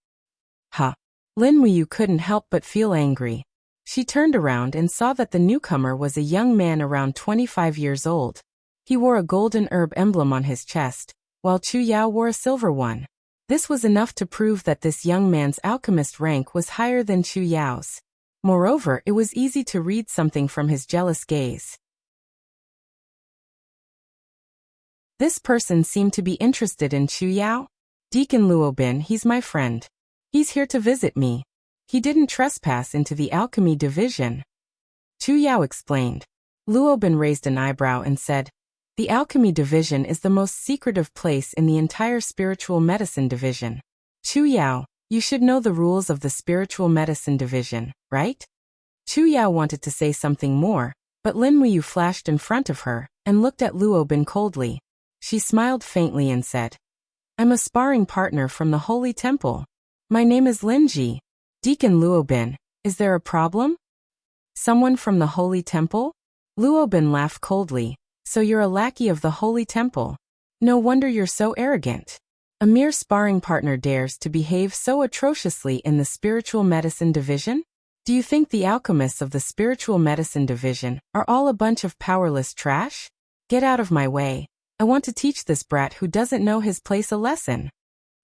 A: Lin Muyu couldn't help but feel angry. She turned around and saw that the newcomer was a young man around 25 years old. He wore a golden herb emblem on his chest, while Chu Yao wore a silver one. This was enough to prove that this young man's alchemist rank was higher than Chu Yao's. Moreover, it was easy to read something from his jealous gaze. This person seemed to be interested in Chu Yao. Deacon Luobin, he's my friend. He's here to visit me. He didn't trespass into the alchemy division. Chu Yao explained. Luobin raised an eyebrow and said, The alchemy division is the most secretive place in the entire spiritual medicine division. Chu Yao, you should know the rules of the spiritual medicine division, right? Chu Yao wanted to say something more, but Lin Muyu flashed in front of her and looked at Luobin coldly. She smiled faintly and said, I'm a sparring partner from the Holy Temple. My name is Lin Ji. Deacon Luobin, is there a problem? Someone from the Holy Temple? Luobin laughed coldly. So you're a lackey of the Holy Temple. No wonder you're so arrogant. A mere sparring partner dares to behave so atrociously in the spiritual medicine division? Do you think the alchemists of the spiritual medicine division are all a bunch of powerless trash? Get out of my way. I want to teach this brat who doesn't know his place a lesson.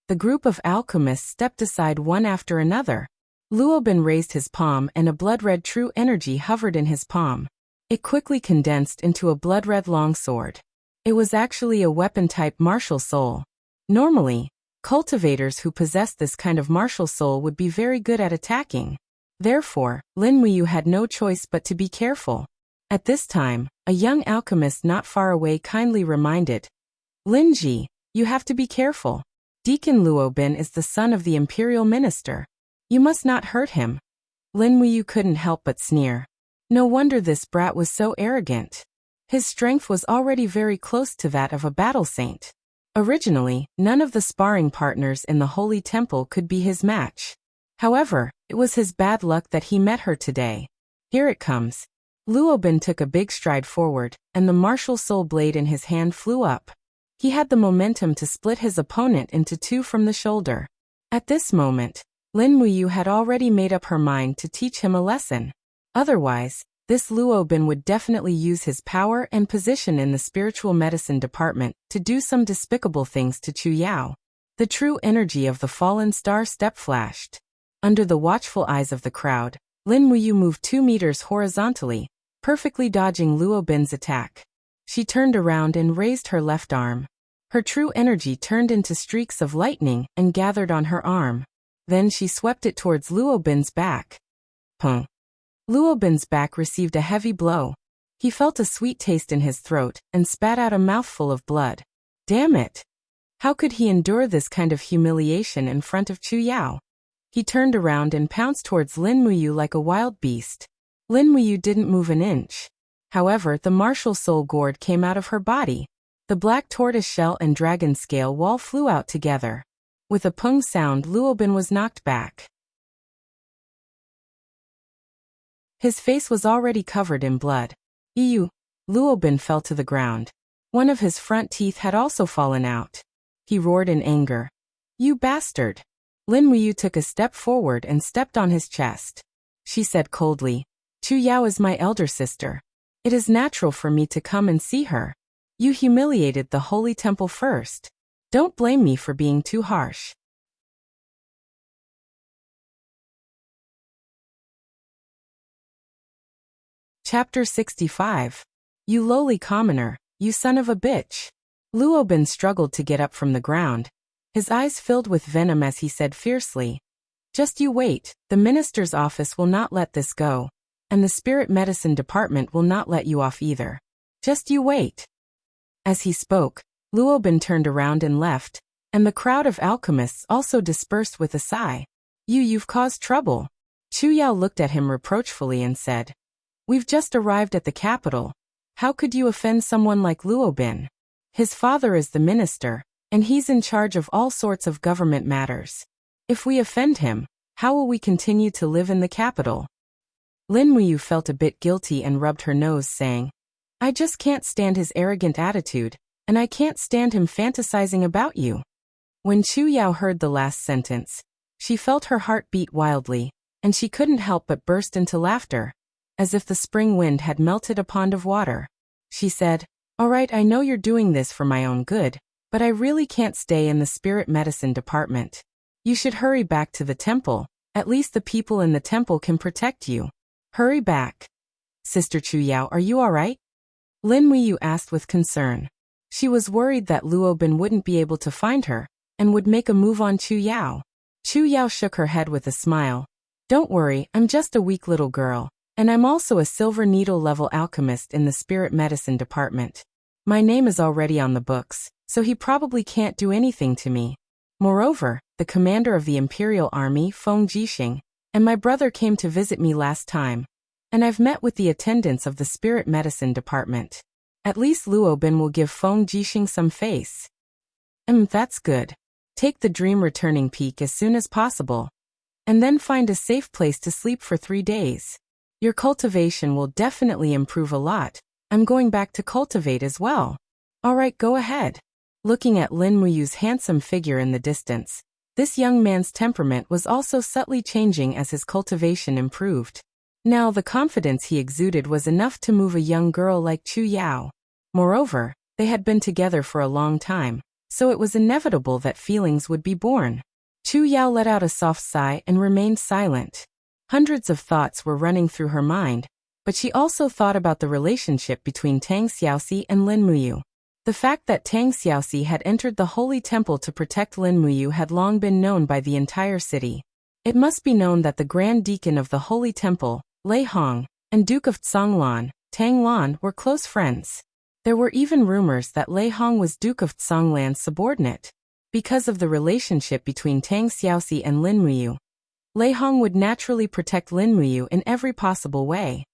A: The group of alchemists stepped aside one after another. Luobin raised his palm and a blood-red true energy hovered in his palm. It quickly condensed into a blood-red longsword. It was actually a weapon-type martial soul. Normally, cultivators who possess this kind of martial soul would be very good at attacking. Therefore, Lin Muyu had no choice but to be careful. At this time, a young alchemist not far away kindly reminded, Lin Ji, you have to be careful. Deacon Luobin is the son of the imperial minister. You must not hurt him. Lin Muyu couldn't help but sneer. No wonder this brat was so arrogant. His strength was already very close to that of a battle saint. Originally, none of the sparring partners in the Holy Temple could be his match. However, it was his bad luck that he met her today. Here it comes. Luobin took a big stride forward, and the martial soul blade in his hand flew up. He had the momentum to split his opponent into two from the shoulder. At this moment, Lin Muyu had already made up her mind to teach him a lesson. Otherwise, this Luobin would definitely use his power and position in the spiritual medicine department to do some despicable things to Chu Yao. The true energy of the fallen star step flashed. Under the watchful eyes of the crowd, Lin Muyu moved 2 meters horizontally, perfectly dodging Luobin's attack. She turned around and raised her left arm. Her true energy turned into streaks of lightning and gathered on her arm. Then she swept it towards Luobin's back. Luobin's back received a heavy blow. He felt a sweet taste in his throat and spat out a mouthful of blood. Damn it! How could he endure this kind of humiliation in front of Chu Yao? He turned around and pounced towards Lin Muyu like a wild beast. Lin Muyu didn't move an inch. However, the martial soul gourd came out of her body. The black tortoiseshell and dragon scale wall flew out together. With a pung sound, Luobin was knocked back. His face was already covered in blood. Ew! Luobin fell to the ground. One of his front teeth had also fallen out. He roared in anger. You bastard! Lin Muyu took a step forward and stepped on his chest. She said coldly, Chu Yao is my elder sister. It is natural for me to come and see her. You humiliated the holy temple first. Don't blame me for being too harsh. Chapter 65. You lowly commoner, you son of a bitch. Luobin struggled to get up from the ground. His eyes filled with venom as he said fiercely, Just you wait, the minister's office will not let this go. And the spirit medicine department will not let you off either. Just you wait. As he spoke, Luobin turned around and left, and the crowd of alchemists also dispersed with a sigh. You've caused trouble. Chu Yao looked at him reproachfully and said, We've just arrived at the capital. How could you offend someone like Luobin? His father is the minister, and he's in charge of all sorts of government matters. If we offend him, how will we continue to live in the capital? Lin Muyu felt a bit guilty and rubbed her nose, saying, I just can't stand his arrogant attitude, and I can't stand him fantasizing about you. When Chu Yao heard the last sentence, she felt her heart beat wildly, and she couldn't help but burst into laughter, as if the spring wind had melted a pond of water. She said, All right, I know you're doing this for my own good, but I really can't stay in the spirit medicine department. You should hurry back to the temple. At least the people in the temple can protect you. Hurry back. Sister Chu Yao, are you all right? Lin Muyu asked with concern. She was worried that Luobin wouldn't be able to find her, and would make a move on Chu Yao. Chu Yao shook her head with a smile. Don't worry, I'm just a weak little girl, and I'm also a silver needle level alchemist in the spirit medicine department. My name is already on the books, so he probably can't do anything to me. Moreover, the commander of the Imperial Army, Feng Jixing, and my brother came to visit me last time, and I've met with the attendants of the spirit medicine department. At least Luobin will give Feng Jixing some face. That's good. Take the dream returning peak as soon as possible, and then find a safe place to sleep for 3 days. Your cultivation will definitely improve a lot. I'm going back to cultivate as well. All right, go ahead. Looking at Lin Muyu's handsome figure in the distance, this young man's temperament was also subtly changing as his cultivation improved. Now the confidence he exuded was enough to move a young girl like Chu Yao. Moreover, they had been together for a long time, so it was inevitable that feelings would be born. Chu Yao let out a soft sigh and remained silent. Hundreds of thoughts were running through her mind, but she also thought about the relationship between Tang Xiaoxi and Lin Muyu. The fact that Tang Xiaoxi had entered the holy temple to protect Lin Muyu had long been known by the entire city. It must be known that the Grand Deacon of the holy temple, Lei Hong, and Duke of Tsonglan, Tang Lan, were close friends. There were even rumors that Lei Hong was Duke of Tsonglan's subordinate. Because of the relationship between Tang Xiaoxi and Lin Muyu, Lei Hong would naturally protect Lin Muyu in every possible way.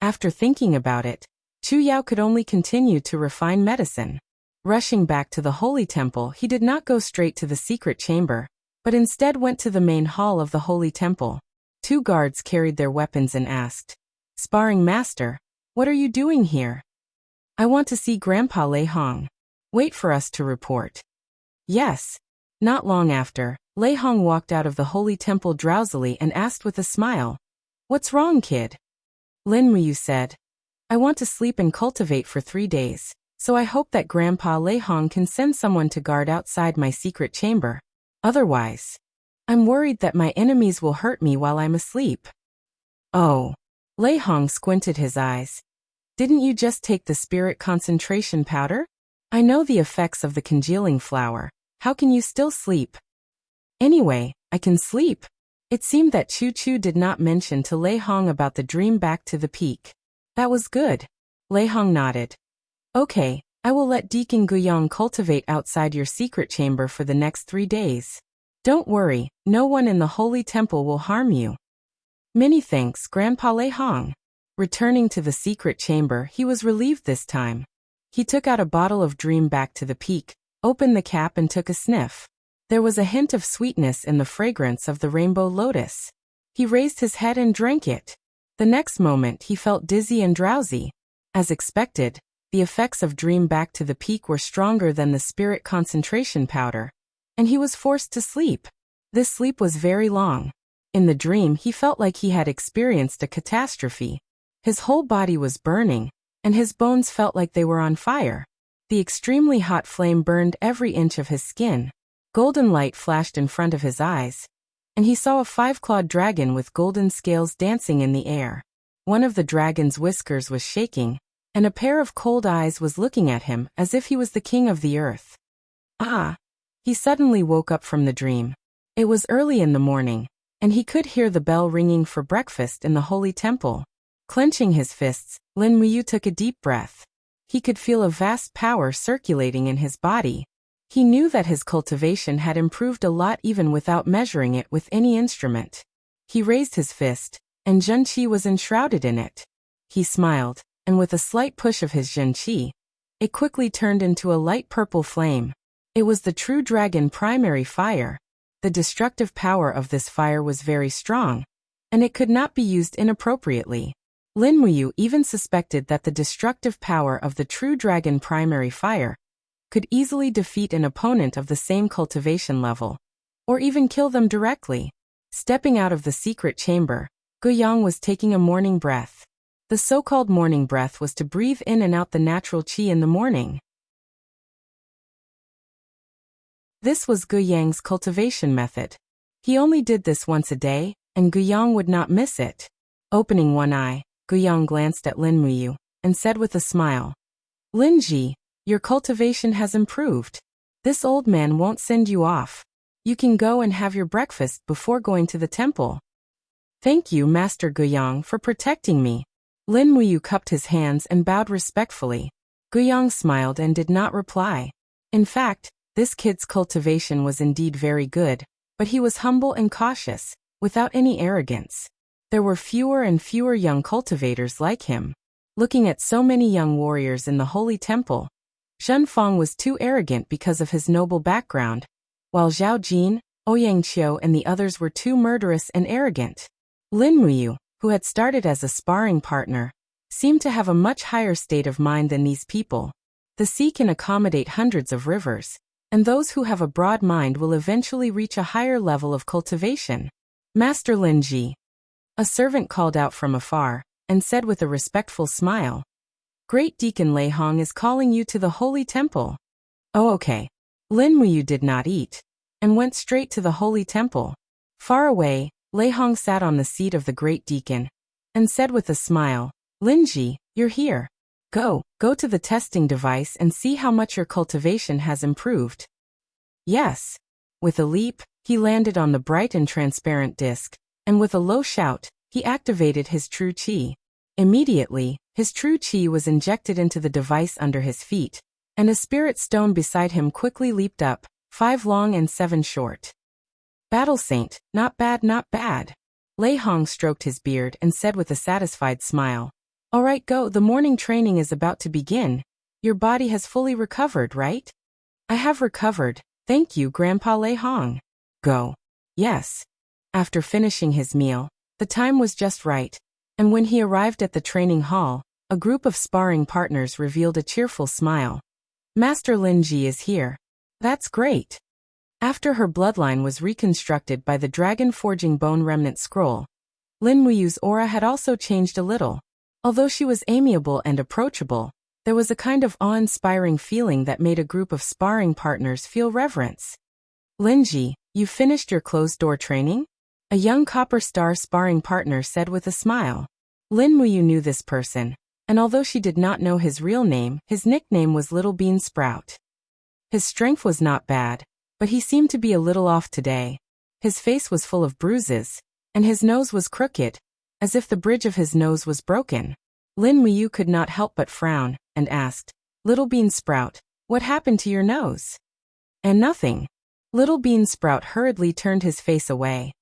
A: After thinking about it, Chu Yao could only continue to refine medicine. Rushing back to the holy temple, he did not go straight to the secret chamber, but instead went to the main hall of the holy temple. 2 guards carried their weapons and asked, Sparring master, what are you doing here? I want to see Grandpa Lei Hong. Wait for us to report. Yes. Not long after, Lei Hong walked out of the holy temple drowsily and asked with a smile, What's wrong, kid? Lin Muyu said, I want to sleep and cultivate for 3 days, so I hope that Grandpa Lei Hong can send someone to guard outside my secret chamber. Otherwise, I'm worried that my enemies will hurt me while I'm asleep. Oh. Lei Hong squinted his eyes. Didn't you just take the spirit concentration powder? I know the effects of the congealing flower. How can you still sleep? Anyway, I can sleep. It seemed that Chu Chu did not mention to Lei Hong about the dream back to the peak. That was good. Lei Hong nodded. Okay, I will let Deacon Guyang cultivate outside your secret chamber for the next 3 days. Don't worry, no one in the holy temple will harm you. Many thanks, Grandpa Lei Hong. Returning to the secret chamber, he was relieved this time. He took out a bottle of Dream back to the peak, opened the cap and took a sniff. There was a hint of sweetness in the fragrance of the rainbow lotus. He raised his head and drank it. The next moment he felt dizzy and drowsy. As expected, the effects of Dream back to the peak were stronger than the spirit concentration powder, and he was forced to sleep. This sleep was very long. In the dream he felt like he had experienced a catastrophe. His whole body was burning, and his bones felt like they were on fire. The extremely hot flame burned every inch of his skin. Golden light flashed in front of his eyes, and he saw a 5-clawed dragon with golden scales dancing in the air. One of the dragon's whiskers was shaking, and a pair of cold eyes was looking at him as if he was the king of the earth. Ah! He suddenly woke up from the dream. It was early in the morning, and he could hear the bell ringing for breakfast in the holy temple. Clenching his fists, Lin Muyu took a deep breath. He could feel a vast power circulating in his body. He knew that his cultivation had improved a lot even without measuring it with any instrument. He raised his fist, and Zhenqi was enshrouded in it. He smiled, and with a slight push of his Zhenqi, it quickly turned into a light purple flame. It was the true dragon primary fire. The destructive power of this fire was very strong, and it could not be used inappropriately. Lin Muyu even suspected that the destructive power of the true dragon primary fire could easily defeat an opponent of the same cultivation level, or even kill them directly. Stepping out of the secret chamber, Guyang was taking a morning breath. The so-called morning breath was to breathe in and out the natural qi in the morning. This was Guyang's cultivation method. He only did this once a day, and Guyang would not miss it. Opening one eye, Guyang glanced at Lin Muyu and said with a smile, "Linji, your cultivation has improved. This old man won't send you off. You can go and have your breakfast before going to the temple." "Thank you, Master Guyang, for protecting me." Lin Muyu cupped his hands and bowed respectfully. Guyang smiled and did not reply. In fact, this kid's cultivation was indeed very good, but he was humble and cautious, without any arrogance. There were fewer and fewer young cultivators like him. Looking at so many young warriors in the holy temple, Zhen Fang was too arrogant because of his noble background, while Zhao Jin, Ouyang Qiu and the others were too murderous and arrogant. Lin Muyu, who had started as a sparring partner, seemed to have a much higher state of mind than these people. The sea can accommodate hundreds of rivers, and those who have a broad mind will eventually reach a higher level of cultivation. "Master Linji," a servant called out from afar, and said with a respectful smile, "Great Deacon Lei Hong is calling you to the holy temple." "Oh, okay." Lin Muyu did not eat, and went straight to the holy temple. Far away, Lei Hong sat on the seat of the great deacon, and said with a smile, "Linji, you're here. Go to the testing device and see how much your cultivation has improved." "Yes." With a leap, he landed on the bright and transparent disc, and with a low shout, he activated his true qi. Immediately, his true qi was injected into the device under his feet, and a spirit stone beside him quickly leaped up, 5 long and 7 short. "Battle Saint, not bad, not bad." Lei Hong stroked his beard and said with a satisfied smile, "All right, go, the morning training is about to begin. Your body has fully recovered, right?" "I have recovered, thank you, Grandpa Lei Hong." "Go." "Yes." After finishing his meal, the time was just right, and when he arrived at the training hall, a group of sparring partners revealed a cheerful smile. "Master Linji is here." "That's great." After her bloodline was reconstructed by the Dragon Forging Bone Remnant Scroll, Lin Muyu's aura had also changed a little. Although she was amiable and approachable, there was a kind of awe-inspiring feeling that made a group of sparring partners feel reverence. "Linji, you finished your closed-door training?" A young Copper Star sparring partner said with a smile. Lin Muyu knew this person, and although she did not know his real name, his nickname was Little Bean Sprout. His strength was not bad, but he seemed to be a little off today. His face was full of bruises, and his nose was crooked, as if the bridge of his nose was broken. Lin Muyu could not help but frown, and asked, Little Bean Sprout, what happened to your nose? And nothing. Little Bean Sprout hurriedly turned his face away.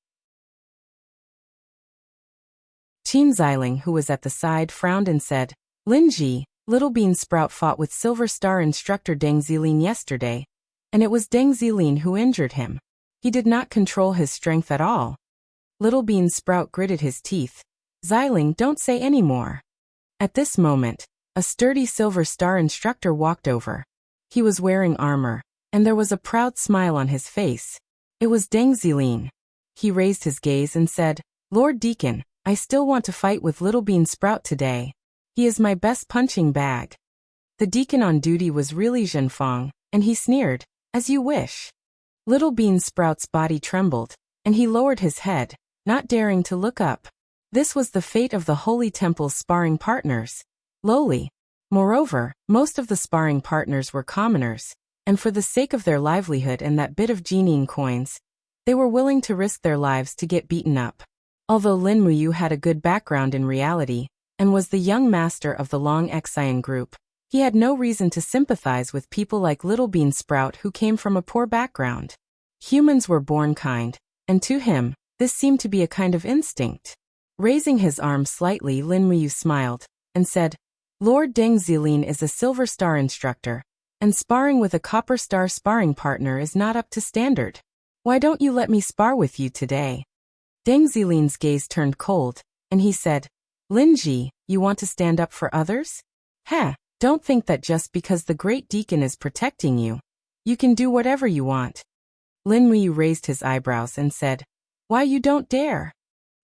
A: Qin Xiling, who was at the side, frowned and said, Linji, Little Bean Sprout fought with Silver Star instructor Deng Zilin yesterday, and it was Deng Zilin who injured him. He did not control his strength at all. Little Bean Sprout gritted his teeth. Xiling, don't say any more. At this moment, a sturdy Silver Star instructor walked over. He was wearing armor, and there was a proud smile on his face. It was Deng Zilin. He raised his gaze and said, Lord Deacon, I still want to fight with Little Bean Sprout today. He is my best punching bag. The deacon on duty was really Zhenfang, and he sneered, as you wish. Little Bean Sprout's body trembled, and he lowered his head, not daring to look up. This was the fate of the Holy Temple's sparring partners. Lowly. Moreover, most of the sparring partners were commoners, and for the sake of their livelihood and that bit of Jining coins, they were willing to risk their lives to get beaten up. Although Lin Muyu had a good background in reality, and was the young master of the Long Xian group, he had no reason to sympathize with people like Little Bean Sprout who came from a poor background. Humans were born kind, and to him, this seemed to be a kind of instinct. Raising his arm slightly, Lin Muyu smiled, and said, Lord Deng Zilin is a Silver Star instructor, and sparring with a Copper Star sparring partner is not up to standard. Why don't you let me spar with you today? Deng Zilin's gaze turned cold, and he said, Linji, you want to stand up for others? Heh, don't think that just because the Great Deacon is protecting you, you can do whatever you want. Lin Muyu raised his eyebrows and said, Why you don't dare?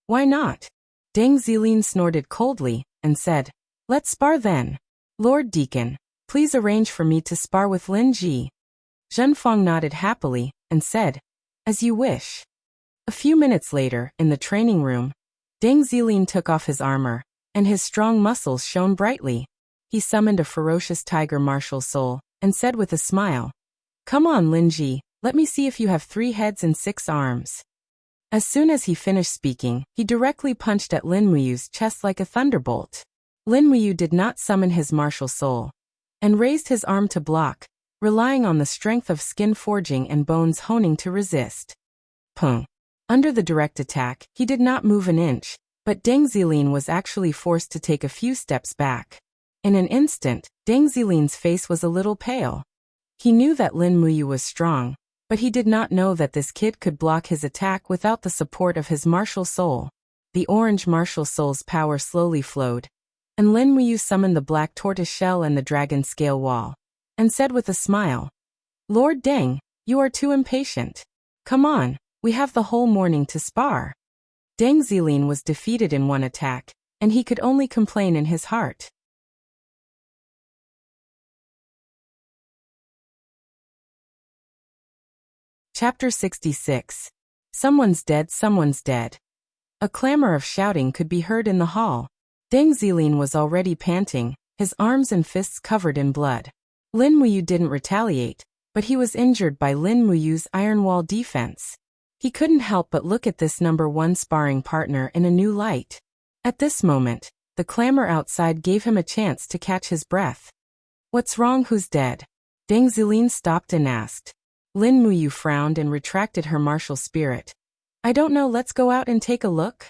A: Why not? Deng Zilin snorted coldly, and said, Let's spar then. Lord Deacon, please arrange for me to spar with Linji. Zhenfang nodded happily, and said, As you wish. A few minutes later, in the training room, Deng Zilin took off his armor, and his strong muscles shone brightly. He summoned a ferocious tiger martial soul, and said with a smile, Come on, Linji, let me see if you have 3 heads and 6 arms. As soon as he finished speaking, he directly punched at Lin Muyu's chest like a thunderbolt. Lin Muyu did not summon his martial soul, and raised his arm to block, relying on the strength of skin forging and bones honing to resist. Pung. Under the direct attack, he did not move an inch, but Deng Zilin was actually forced to take a few steps back. In an instant, Deng Zilin's face was a little pale. He knew that Lin Muyu was strong, but he did not know that this kid could block his attack without the support of his martial soul. The orange martial soul's power slowly flowed, and Lin Muyu summoned the black tortoise shell and the dragon scale wall, and said with a smile, Lord Deng, you are too impatient. Come on, we have the whole morning to spar. Deng Zilin was defeated in one attack, and he could only complain in his heart. Chapter 66. Someone's dead, someone's dead. A clamor of shouting could be heard in the hall. Deng Zilin was already panting, his arms and fists covered in blood. Lin Muyu didn't retaliate, but he was injured by Lin Muyu's iron wall defense. He couldn't help but look at this number 1 sparring partner in a new light. At this moment, the clamor outside gave him a chance to catch his breath. What's wrong, who's dead? Deng Zilin stopped and asked. Lin Muyu frowned and retracted her martial spirit. I don't know, let's go out and take a look?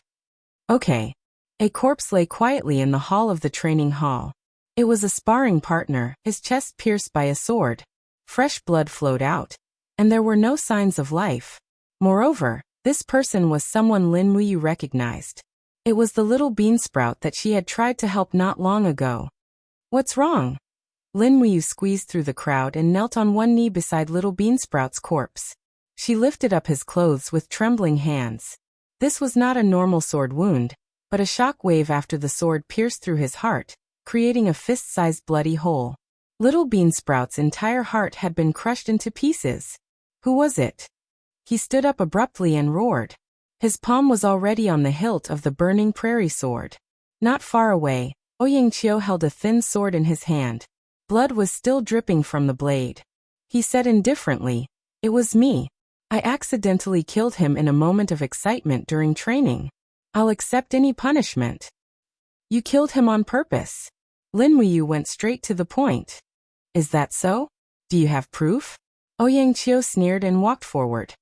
A: Okay. A corpse lay quietly in the hall of the training hall. It was a sparring partner, his chest pierced by a sword. Fresh blood flowed out, and there were no signs of life. Moreover, this person was someone Lin Muyu recognized. It was the little bean sprout that she had tried to help not long ago. What's wrong? Lin Muyu squeezed through the crowd and knelt on one knee beside little bean sprout's corpse. She lifted up his clothes with trembling hands. This was not a normal sword wound, but a shock wave after the sword pierced through his heart, creating a fist-sized bloody hole. Little bean sprout's entire heart had been crushed into pieces. Who was it? He stood up abruptly and roared. His palm was already on the hilt of the burning prairie sword. Not far away, Ouyang Qiu held a thin sword in his hand. Blood was still dripping from the blade. He said indifferently, It was me. I accidentally killed him in a moment of excitement during training. I'll accept any punishment. You killed him on purpose. Lin Muyu went straight to the point. Is that so? Do you have proof? Ouyang Qiu sneered and walked forward.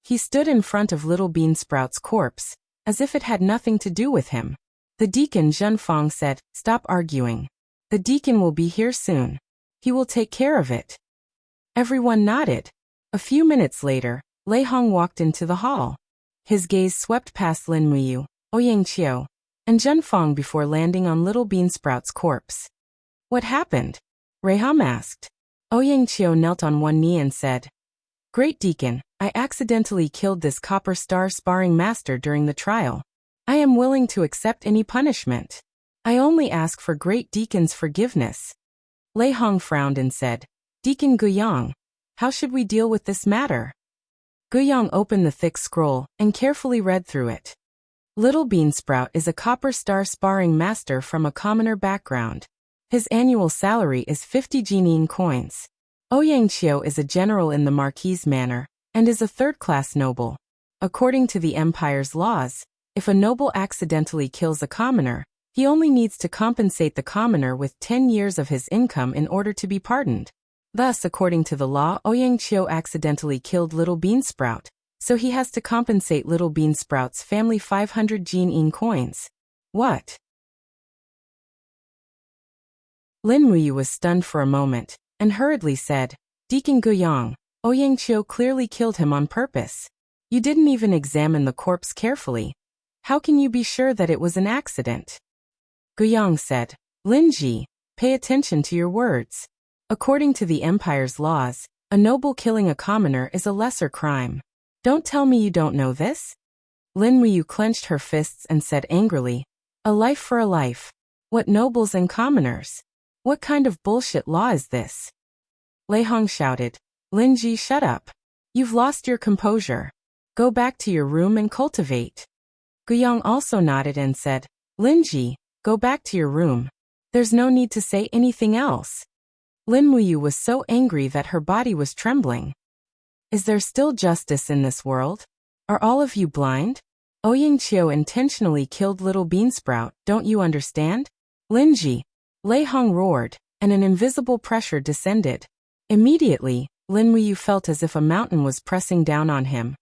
A: He stood in front of Little Bean Sprout's corpse, as if it had nothing to do with him. The deacon Zhenfang said, "Stop arguing. The deacon will be here soon. He will take care of it." Everyone nodded. A few minutes later, Lei Hong walked into the hall. His gaze swept past Lin Muyu, Ouyang Qiu, and Zhenfang before landing on Little Bean Sprout's corpse. "What happened?" Reiham asked. Ouyang Qiu knelt on one knee and said, "Great Deacon, I accidentally killed this Copper Star sparring master during the trial. I am willing to accept any punishment. I only ask for Great Deacon's forgiveness." Lei Hong frowned and said, "Deacon Guyang, how should we deal with this matter?" Guyang opened the thick scroll and carefully read through it. Little Bean Sprout is a Copper Star sparring master from a commoner background. His annual salary is 50 Jinin coins. Ouyang Qiu is a general in the Marquis Manor, and is a third-class noble. According to the Empire's laws, if a noble accidentally kills a commoner, he only needs to compensate the commoner with 10 years of his income in order to be pardoned. Thus, according to the law, Ouyang Qiu accidentally killed Little Bean Sprout, so he has to compensate Little Bean Sprout's family 500 Jinin coins. What? Lin Muyu was stunned for a moment, and hurriedly said, "Deacon Guyang, Ouyang Qiu clearly killed him on purpose. You didn't even examine the corpse carefully. How can you be sure that it was an accident?" Guyang said, "Lin Ji, pay attention to your words. According to the Empire's laws, a noble killing a commoner is a lesser crime. Don't tell me you don't know this?" Lin Muyu clenched her fists and said angrily, "A life for a life. What nobles and commoners? What kind of bullshit law is this?" Lei Hong shouted, "Lin Ji, shut up. You've lost your composure. Go back to your room and cultivate." Guyang also nodded and said, "Lin Ji, go back to your room. There's no need to say anything else." Lin Muyu was so angry that her body was trembling. Is there still justice in this world? Are all of you blind? Ouyang Qiu intentionally killed Little Bean Sprout, don't you understand? Lin Ji. Lei Hong roared, and an invisible pressure descended. Immediately, Lin Muyu felt as if a mountain was pressing down on him,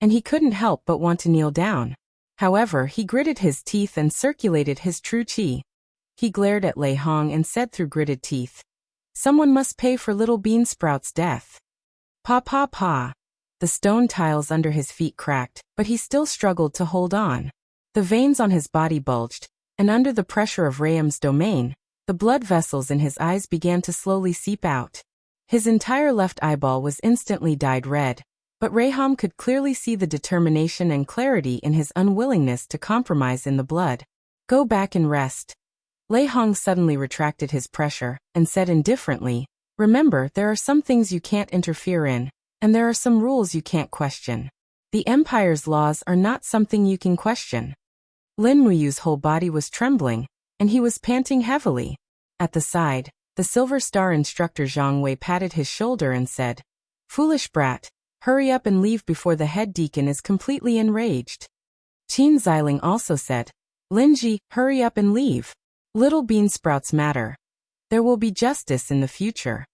A: and he couldn't help but want to kneel down. However, he gritted his teeth and circulated his true qi. He glared at Lei Hong and said through gritted teeth, "Someone must pay for Little Bean Sprout's death." Pa pa pa. The stone tiles under his feet cracked, but he still struggled to hold on. The veins on his body bulged, and under the pressure of Reiham's domain, the blood vessels in his eyes began to slowly seep out. His entire left eyeball was instantly dyed red, but Reiham could clearly see the determination and clarity in his unwillingness to compromise in the blood. "Go back and rest." Lei Hong suddenly retracted his pressure, and said indifferently, "Remember, there are some things you can't interfere in, and there are some rules you can't question. The Empire's laws are not something you can question." Lin Muyu's whole body was trembling, and he was panting heavily. At the side, the Silver Star instructor Zhang Wei patted his shoulder and said, "Foolish brat, hurry up and leave before the head deacon is completely enraged." Qin Xiling also said, "Lin Ji, hurry up and leave. Little Bean Sprouts matter. There will be justice in the future."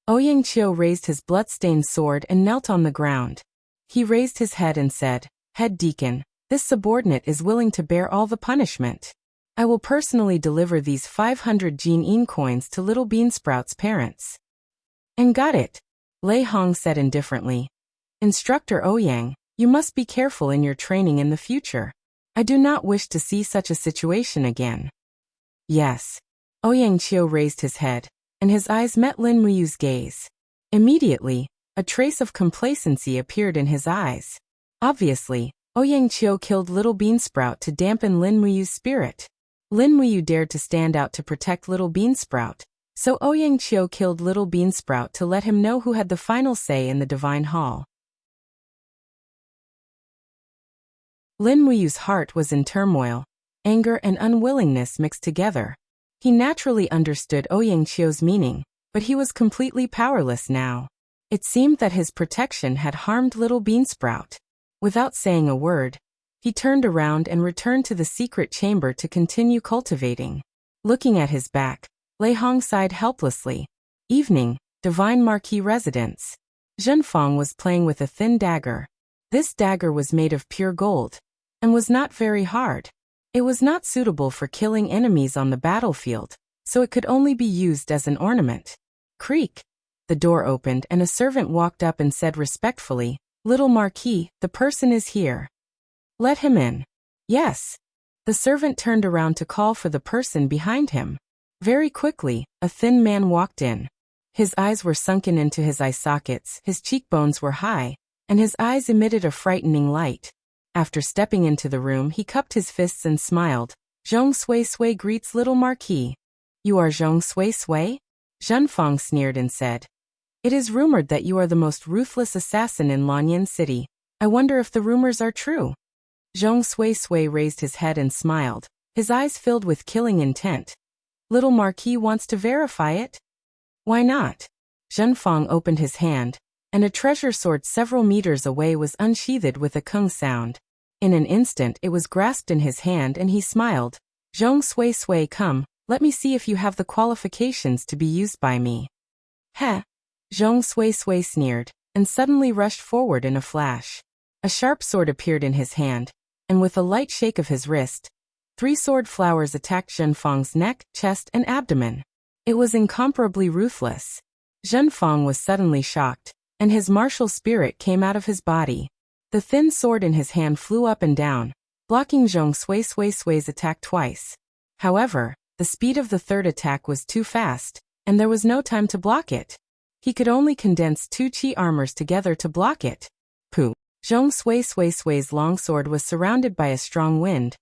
A: Ouyang Qiu raised his blood-stained sword and knelt on the ground. He raised his head and said, "Head deacon, this subordinate is willing to bear all the punishment. I will personally deliver these 500 Jinin coins to Little Bean Sprout's parents." "And got it," Lei Hong said indifferently. "Instructor Ouyang, you must be careful in your training in the future. I do not wish to see such a situation again." "Yes." Ouyang Qiu raised his head, and his eyes met Lin Muyu's gaze. Immediately, a trace of complacency appeared in his eyes. Obviously, Ouyang Qiu killed Little Bean Sprout to dampen Lin Muyu's spirit. Lin Muyu dared to stand out to protect Little Bean Sprout, so Ouyang Qiu killed Little Bean Sprout to let him know who had the final say in the Divine Hall. Lin Muyu's heart was in turmoil. Anger and unwillingness mixed together. He naturally understood Ouyang Qiu's meaning, but he was completely powerless now. It seemed that his protection had harmed Little Bean Sprout. Without saying a word, he turned around and returned to the secret chamber to continue cultivating. Looking at his back, Lei Hong sighed helplessly. Evening, Divine Marquis Residence. Zhenfang was playing with a thin dagger. This dagger was made of pure gold, and was not very hard. It was not suitable for killing enemies on the battlefield, so it could only be used as an ornament. Creak! The door opened and a servant walked up and said respectfully, "Little Marquis, the person is here." "Let him in." "Yes." The servant turned around to call for the person behind him. Very quickly, a thin man walked in. His eyes were sunken into his eye sockets, his cheekbones were high, and his eyes emitted a frightening light. After stepping into the room, he cupped his fists and smiled. "Zhong Sui Sui greets little Marquis." "You are Zhong Sui Sui?" Zhenfang sneered and said. "It is rumored that you are the most ruthless assassin in Lanyan City. I wonder if the rumors are true." Zhong Sui Sui raised his head and smiled, his eyes filled with killing intent. "Little Marquis wants to verify it?" "Why not?" Zhenfang opened his hand, and a treasure sword several meters away was unsheathed with a kung sound. In an instant it was grasped in his hand and he smiled. "Zhong Sui Sui, come, let me see if you have the qualifications to be used by me." "Heh!" Zhong Sui Sui sneered, and suddenly rushed forward in a flash. A sharp sword appeared in his hand, and with a light shake of his wrist, 3 sword flowers attacked Zhenfang's neck, chest, and abdomen. It was incomparably ruthless. Zhenfang was suddenly shocked, and his martial spirit came out of his body. The thin sword in his hand flew up and down, blocking Zhong Sui Sui Sui's attack twice. However, the speed of the third attack was too fast, and there was no time to block it. He could only condense 2 chi armors together to block it. Pooh! Zhong Sui Sui Sui's longsword was surrounded by a strong wind,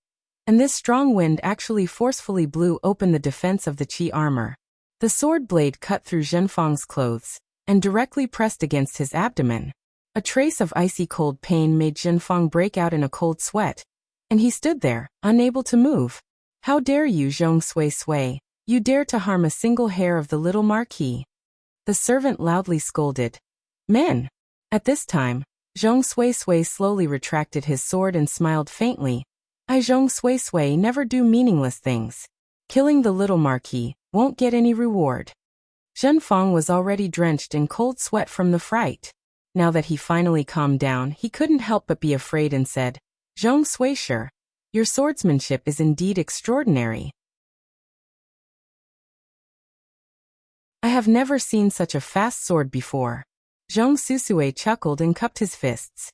A: and this strong wind actually forcefully blew open the defense of the chi armor. The sword blade cut through Zhenfang's clothes, and directly pressed against his abdomen. A trace of icy cold pain made Zhenfang break out in a cold sweat, and he stood there, unable to move. "How dare you, Zhong Sui Sui? You dare to harm a single hair of the little Marquis." The servant loudly scolded. "Men!" At this time, Zhong Sui Sui slowly retracted his sword and smiled faintly. "I Zhong Sui Sui never do meaningless things. Killing the little Marquis won't get any reward." Zhenfang was already drenched in cold sweat from the fright. Now that he finally calmed down, he couldn't help but be afraid and said, "Zhong Sui Sure, your swordsmanship is indeed extraordinary. I have never seen such a fast sword before." Zhong Susue chuckled and cupped his fists.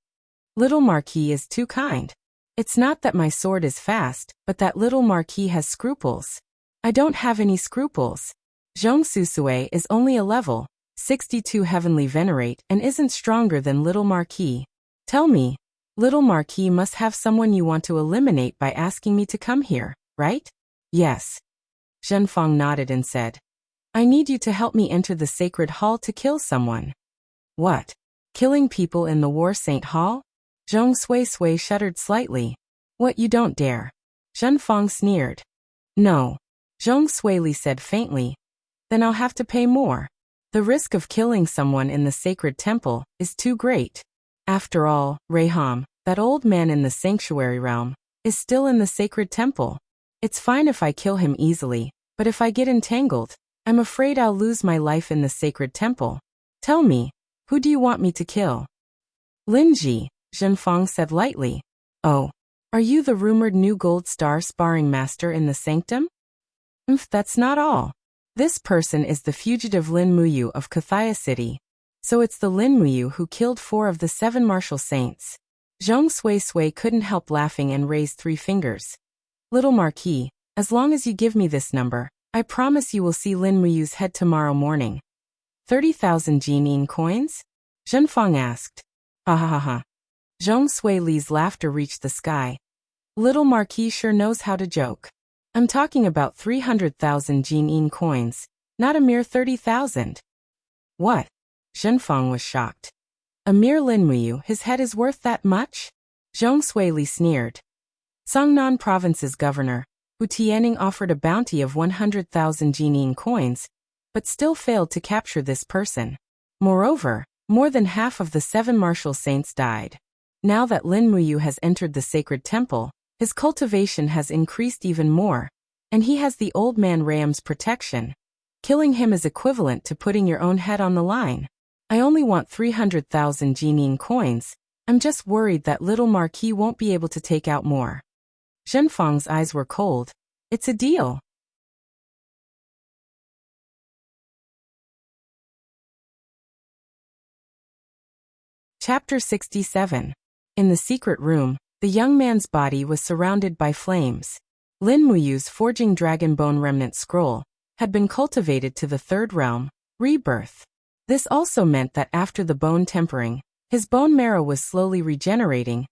A: "Little Marquis is too kind. It's not that my sword is fast, but that little Marquis has scruples." "I don't have any scruples. Zhong Susue is only a level 62 heavenly venerate and isn't stronger than little Marquis. Tell me, little Marquis must have someone you want to eliminate by asking me to come here, right?" "Yes." Zhenfang nodded and said, "I need you to help me enter the sacred hall to kill someone." "What? Killing people in the War Saint Hall?" Zhong Sui Sui shuddered slightly. "What, you don't dare?" Zhenfang sneered. "No." Zhong Sui Li said faintly. "Then I'll have to pay more. The risk of killing someone in the sacred temple is too great. After all, Reham, that old man in the sanctuary realm, is still in the sacred temple. It's fine if I kill him easily, but if I get entangled, I'm afraid I'll lose my life in the sacred temple. Tell me, who do you want me to kill?" "Linji," Zhenfang said lightly. "Oh, are you the rumored new gold star sparring master in the sanctum?" That's not all. This person is the fugitive Lin Muyu of Kathaya City. So it's the Lin Muyu who killed 4 of the 7 martial saints." Zhong Sui Sui couldn't help laughing and raised 3 fingers. "Little Marquis, as long as you give me this number, I promise you will see Lin Muyu's head tomorrow morning." 30,000 Jinin coins? Zhenfang asked. "Ha ha ha ha." Zhong Sui Li's laughter reached the sky. "Little Marquis sure knows how to joke. I'm talking about 300,000 Jinin coins, not a mere 30,000. "What?" Zhenfang was shocked. "A mere Lin Muyu, his head is worth that much?" Zhong Sui Li sneered. Songnan Province's governor, Hu Tianning, offered a bounty of 100,000 Jinin coins, but still failed to capture this person. Moreover, more than half of the 7 martial saints died. Now that Lin Muyu has entered the sacred temple, his cultivation has increased even more, and he has the old man Raam's protection. Killing him is equivalent to putting your own head on the line. I only want 300,000 Jining coins. I'm just worried that little Marquis won't be able to take out more. Zhenfang's eyes were cold. It's a deal. Chapter 67. In the secret room, the young man's body was surrounded by flames. Lin Muyu's forging dragon bone remnant scroll had been cultivated to the third realm, rebirth. This also meant that after the bone tempering, his bone marrow was slowly regenerating,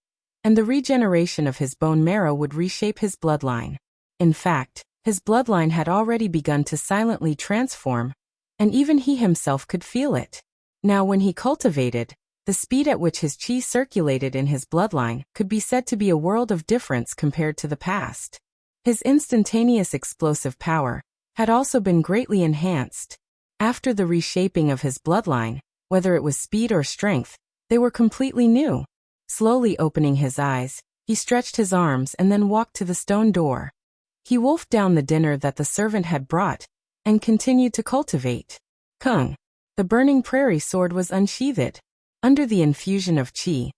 A: and the regeneration of his bone marrow would reshape his bloodline. In fact, his bloodline had already begun to silently transform, and even he himself could feel it. Now when he cultivated, the speed at which his qi circulated in his bloodline could be said to be a world of difference compared to the past. His instantaneous explosive power had also been greatly enhanced. After the reshaping of his bloodline, whether it was speed or strength, they were completely new. Slowly opening his eyes, he stretched his arms and then walked to the stone door. He wolfed down the dinner that the servant had brought, and continued to cultivate. Kung. The burning prairie sword was unsheathed. Under the infusion of qi,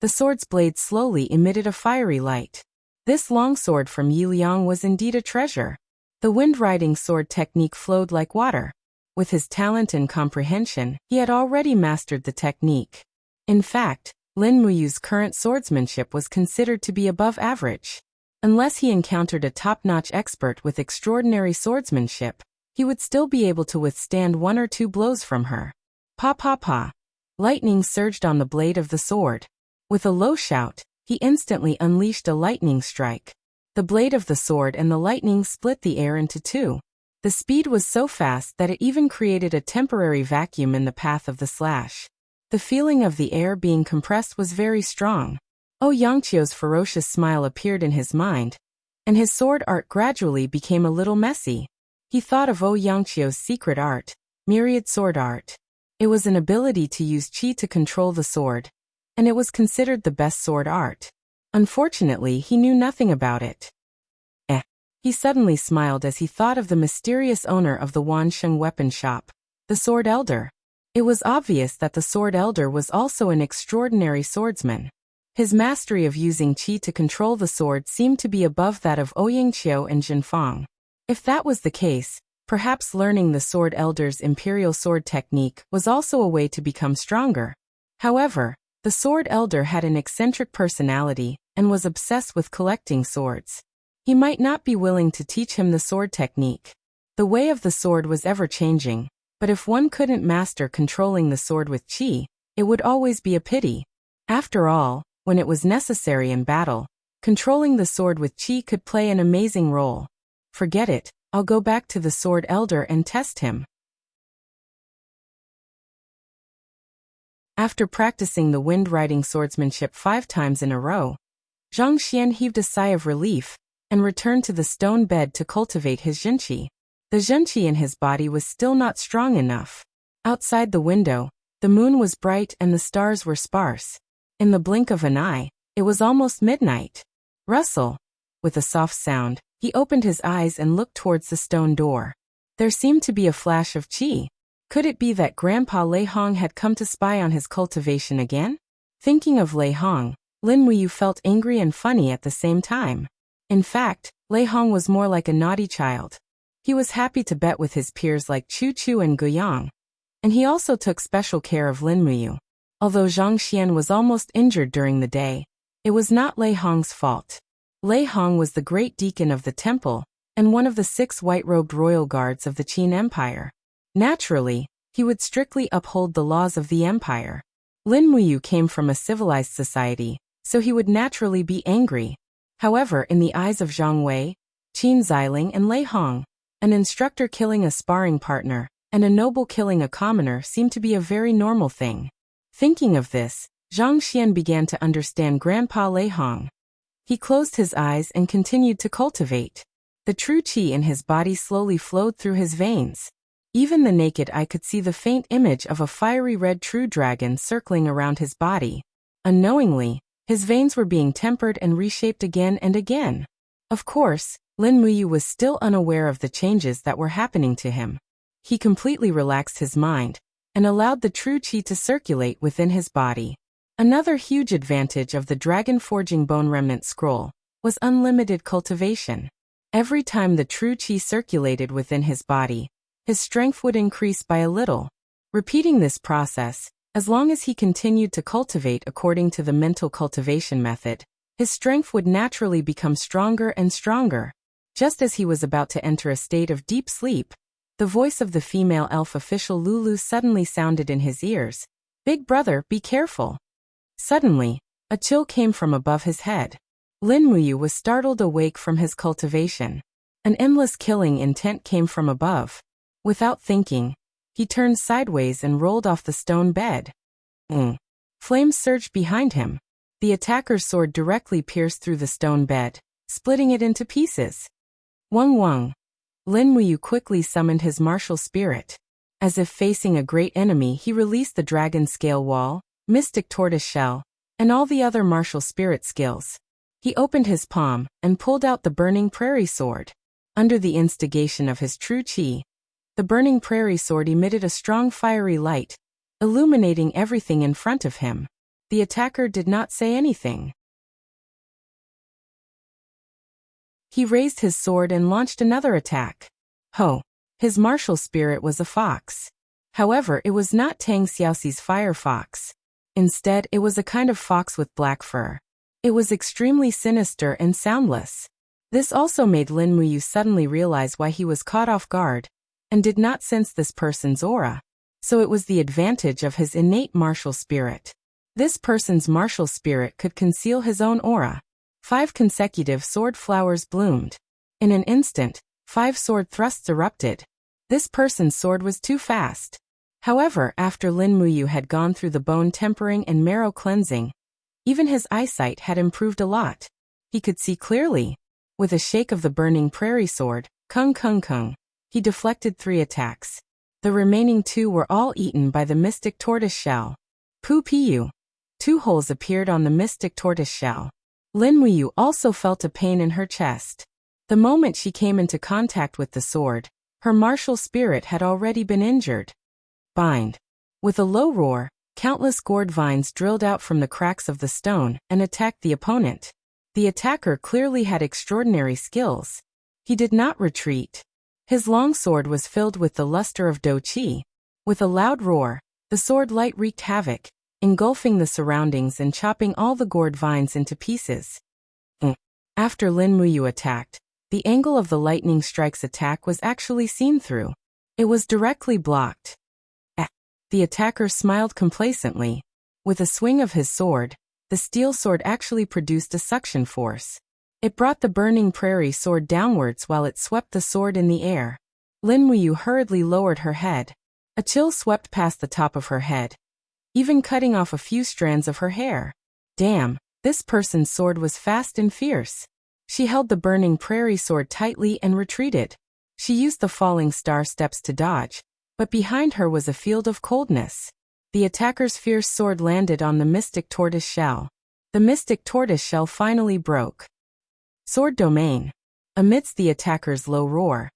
A: the sword's blade slowly emitted a fiery light. This long sword from Yi Liang was indeed a treasure. The wind-riding sword technique flowed like water. With his talent and comprehension, he had already mastered the technique. In fact, Lin Muyu's current swordsmanship was considered to be above average. Unless he encountered a top-notch expert with extraordinary swordsmanship, he would still be able to withstand one or two blows from her. Pa pa pa. Lightning surged on the blade of the sword. With a low shout, he instantly unleashed a lightning strike. The blade of the sword and the lightning split the air into two. The speed was so fast that it even created a temporary vacuum in the path of the slash. The feeling of the air being compressed was very strong. Oh Yangqiu's ferocious smile appeared in his mind, and his sword art gradually became a little messy. He thought of Oh Yangqiu's secret art, myriad sword art. It was an ability to use qi to control the sword, and it was considered the best sword art. Unfortunately, he knew nothing about it. He suddenly smiled as he thought of the mysterious owner of the Wansheng weapon shop, the Sword Elder. It was obvious that the Sword Elder was also an extraordinary swordsman. His mastery of using qi to control the sword seemed to be above that of Ouyangqiu and Zhenfang. If that was the case, perhaps learning the Sword Elder's imperial sword technique was also a way to become stronger. However, the Sword Elder had an eccentric personality and was obsessed with collecting swords. He might not be willing to teach him the sword technique. The way of the sword was ever-changing, but if one couldn't master controlling the sword with qi, it would always be a pity. After all, when it was necessary in battle, controlling the sword with qi could play an amazing role. Forget it, I'll go back to the Sword Elder and test him. After practicing the wind-riding swordsmanship 5 times in a row, Zhang Xian heaved a sigh of relief and returned to the stone bed to cultivate his zhenqi. The zhenqi in his body was still not strong enough. Outside the window, the moon was bright and the stars were sparse. In the blink of an eye, it was almost midnight. Rustle. With a soft sound, he opened his eyes and looked towards the stone door. There seemed to be a flash of qi. Could it be that Grandpa Lei Hong had come to spy on his cultivation again? Thinking of Lei Hong, Lin Muyu felt angry and funny at the same time. In fact, Lei Hong was more like a naughty child. He was happy to bet with his peers like Chu Chu and Guyang, and he also took special care of Lin Muyu. Although Zhang Xian was almost injured during the day, it was not Lei Hong's fault. Lei Hong was the great deacon of the temple, and one of the 6 white-robed royal guards of the Qin Empire. Naturally, he would strictly uphold the laws of the empire. Lin Muyu came from a civilized society, so he would naturally be angry. However, in the eyes of Zhang Wei, Qin Xiling and Lei Hong, an instructor killing a sparring partner, and a noble killing a commoner seemed to be a very normal thing. Thinking of this, Zhang Xian began to understand Grandpa Lei Hong. He closed his eyes and continued to cultivate. The true qi in his body slowly flowed through his veins. Even the naked eye could see the faint image of a fiery red true dragon circling around his body. Unknowingly, his veins were being tempered and reshaped again and again. Of course, Lin Muyu was still unaware of the changes that were happening to him. He completely relaxed his mind and allowed the true qi to circulate within his body. Another huge advantage of the Dragon Forging Bone Remnant Scroll was unlimited cultivation. Every time the true qi circulated within his body, his strength would increase by a little. Repeating this process, as long as he continued to cultivate according to the mental cultivation method, his strength would naturally become stronger and stronger. Just as he was about to enter a state of deep sleep, the voice of the female elf official Lulu suddenly sounded in his ears. "Big brother, be careful." Suddenly, a chill came from above his head. Lin Muyu was startled awake from his cultivation. An endless killing intent came from above. Without thinking, he turned sideways and rolled off the stone bed. Flames surged behind him. The attacker's sword directly pierced through the stone bed, splitting it into pieces. Wang Wang. Lin Muyu quickly summoned his martial spirit. As if facing a great enemy, he released the dragon scale wall, mystic tortoise shell, and all the other martial spirit skills. He opened his palm and pulled out the burning prairie sword. Under the instigation of his true qi, the burning prairie sword emitted a strong fiery light, illuminating everything in front of him. The attacker did not say anything. He raised his sword and launched another attack. Ho! His martial spirit was a fox. However, it was not Tang Xiaoxi's fire fox. Instead, it was a kind of fox with black fur. It was extremely sinister and soundless. This also made Lin Muyu suddenly realize why he was caught off guard and did not sense this person's aura. So it was the advantage of his innate martial spirit. This person's martial spirit could conceal his own aura. 5 consecutive sword flowers bloomed. In an instant, 5 sword thrusts erupted. This person's sword was too fast. However, after Lin Muyu had gone through the bone tempering and marrow cleansing, even his eyesight had improved a lot. He could see clearly. With a shake of the burning prairie sword, kung kung kung, he deflected 3 attacks. The remaining 2 were all eaten by the mystic tortoise shell. Pu Piu. 2 holes appeared on the mystic tortoise shell. Lin Muyu also felt a pain in her chest. The moment she came into contact with the sword, her martial spirit had already been injured. Bind. With a low roar, countless gourd vines drilled out from the cracks of the stone and attacked the opponent. The attacker clearly had extraordinary skills. He did not retreat. His long sword was filled with the luster of Do Qi. With a loud roar, the sword light wreaked havoc, engulfing the surroundings and chopping all the gourd vines into pieces. After Lin Muyu attacked, the angle of the lightning strike's attack was actually seen through. It was directly blocked. The attacker smiled complacently. With a swing of his sword, the steel sword actually produced a suction force. It brought the burning prairie sword downwards while it swept the sword in the air. Lin Muyu hurriedly lowered her head. A chill swept past the top of her head, even cutting off a few strands of her hair. Damn, this person's sword was fast and fierce. She held the burning prairie sword tightly and retreated. She used the falling star steps to dodge, but behind her was a field of coldness. The attacker's fierce sword landed on the mystic tortoise shell. The mystic tortoise shell finally broke. Sword domain. Amidst the attacker's low roar,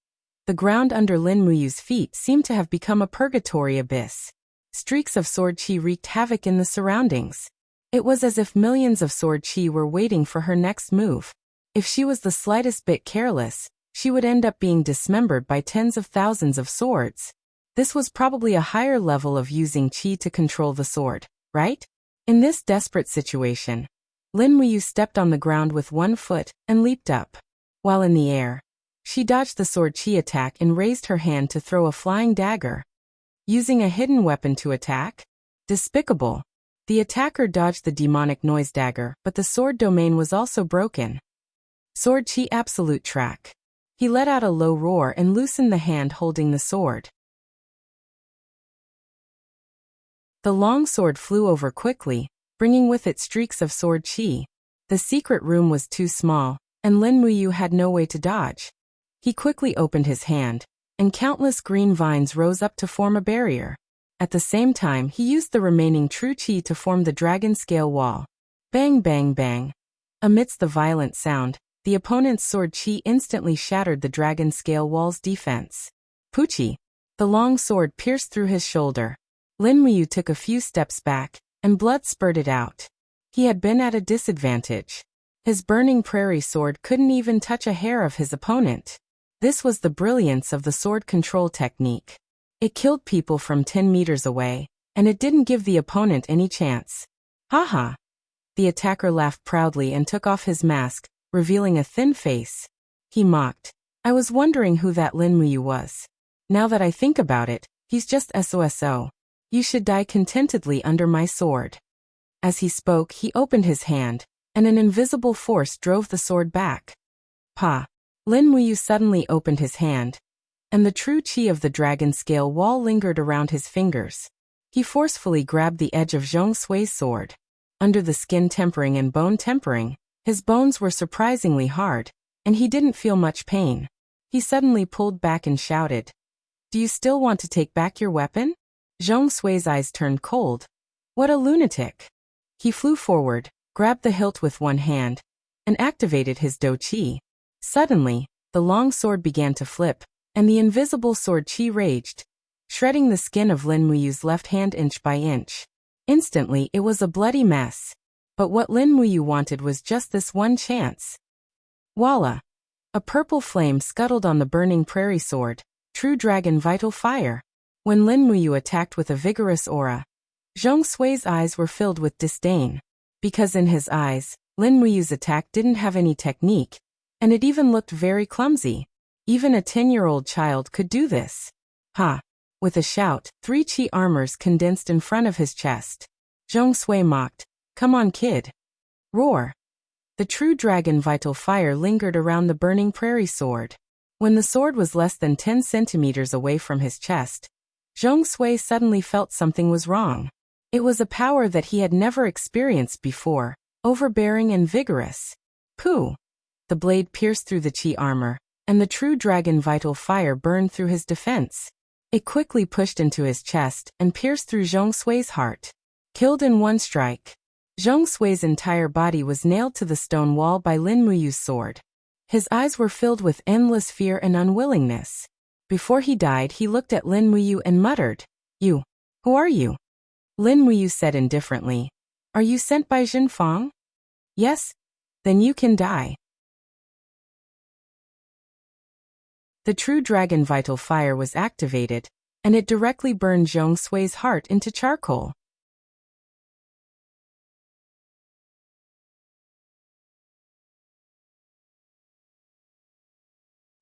A: the ground under Lin Muyu's feet seemed to have become a purgatory abyss. Streaks of sword qi wreaked havoc in the surroundings. It was as if millions of sword qi were waiting for her next move. If she was the slightest bit careless, she would end up being dismembered by tens of thousands of swords. This was probably a higher level of using qi to control the sword, right? In this desperate situation, Lin Muyu stepped on the ground with one foot and leaped up. While in the air, she dodged the sword qi attack and raised her hand to throw a flying dagger. Using a hidden weapon to attack? Despicable. The attacker dodged the demonic noise dagger, but the sword domain was also broken. Sword qi absolute track. He let out a low roar and loosened the hand holding the sword. The long sword flew over quickly, bringing with it streaks of sword qi. The secret room was too small, and Lin Muyu had no way to dodge. He quickly opened his hand, and countless green vines rose up to form a barrier. At the same time, he used the remaining true qi to form the dragon scale wall. Bang bang bang. Amidst the violent sound, the opponent's sword qi instantly shattered the dragon scale wall's defense. Puchi. The long sword pierced through his shoulder. Lin Muyu took a few steps back, and blood spurted out. He had been at a disadvantage. His burning prairie sword couldn't even touch a hair of his opponent. This was the brilliance of the sword control technique. It killed people from 10 meters away, and it didn't give the opponent any chance. Haha! The attacker laughed proudly and took off his mask, revealing a thin face. He mocked. I was wondering who that Lin Muyu was. Now that I think about it, he's just SOSO. You should die contentedly under my sword. As he spoke, he opened his hand, and an invisible force drove the sword back. Pa! Lin Muyu suddenly opened his hand, and the true chi of the dragon scale wall lingered around his fingers. He forcefully grabbed the edge of Zhong Sui's sword. Under the skin tempering and bone tempering, his bones were surprisingly hard, and he didn't feel much pain. He suddenly pulled back and shouted, "Do you still want to take back your weapon?" Zhong Sui's eyes turned cold. What a lunatic! He flew forward, grabbed the hilt with one hand, and activated his Do Chi. Suddenly, the long sword began to flip, and the invisible sword chi raged, shredding the skin of Lin Muyu's left hand inch by inch. Instantly, it was a bloody mess. But what Lin Muyu wanted was just this one chance. Voila! A purple flame scuttled on the burning prairie sword, true dragon vital fire. When Lin Muyu attacked with a vigorous aura, Zhong Sui's eyes were filled with disdain. Because in his eyes, Lin Muyu's attack didn't have any technique, and it even looked very clumsy. Even a 10-year-old child could do this. Ha! With a shout, 3 chi armors condensed in front of his chest. Zhong Sui mocked, "Come on, kid." Roar! The true dragon vital fire lingered around the burning prairie sword. When the sword was less than 10 centimeters away from his chest, Zhong Sui suddenly felt something was wrong. It was a power that he had never experienced before, overbearing and vigorous. Pooh! The blade pierced through the chi armor, and the true dragon vital fire burned through his defense. It quickly pushed into his chest and pierced through Zhong Sui's heart. Killed in one strike. Zhong Sui's entire body was nailed to the stone wall by Lin Muyu's sword. His eyes were filled with endless fear and unwillingness. Before he died, he looked at Lin Muyu and muttered, "You. Who are you?" Lin Muyu said indifferently, "Are you sent by Jin Fang?" "Yes." "Then you can die." The true dragon vital fire was activated, and it directly burned Zhong Sui's heart into charcoal.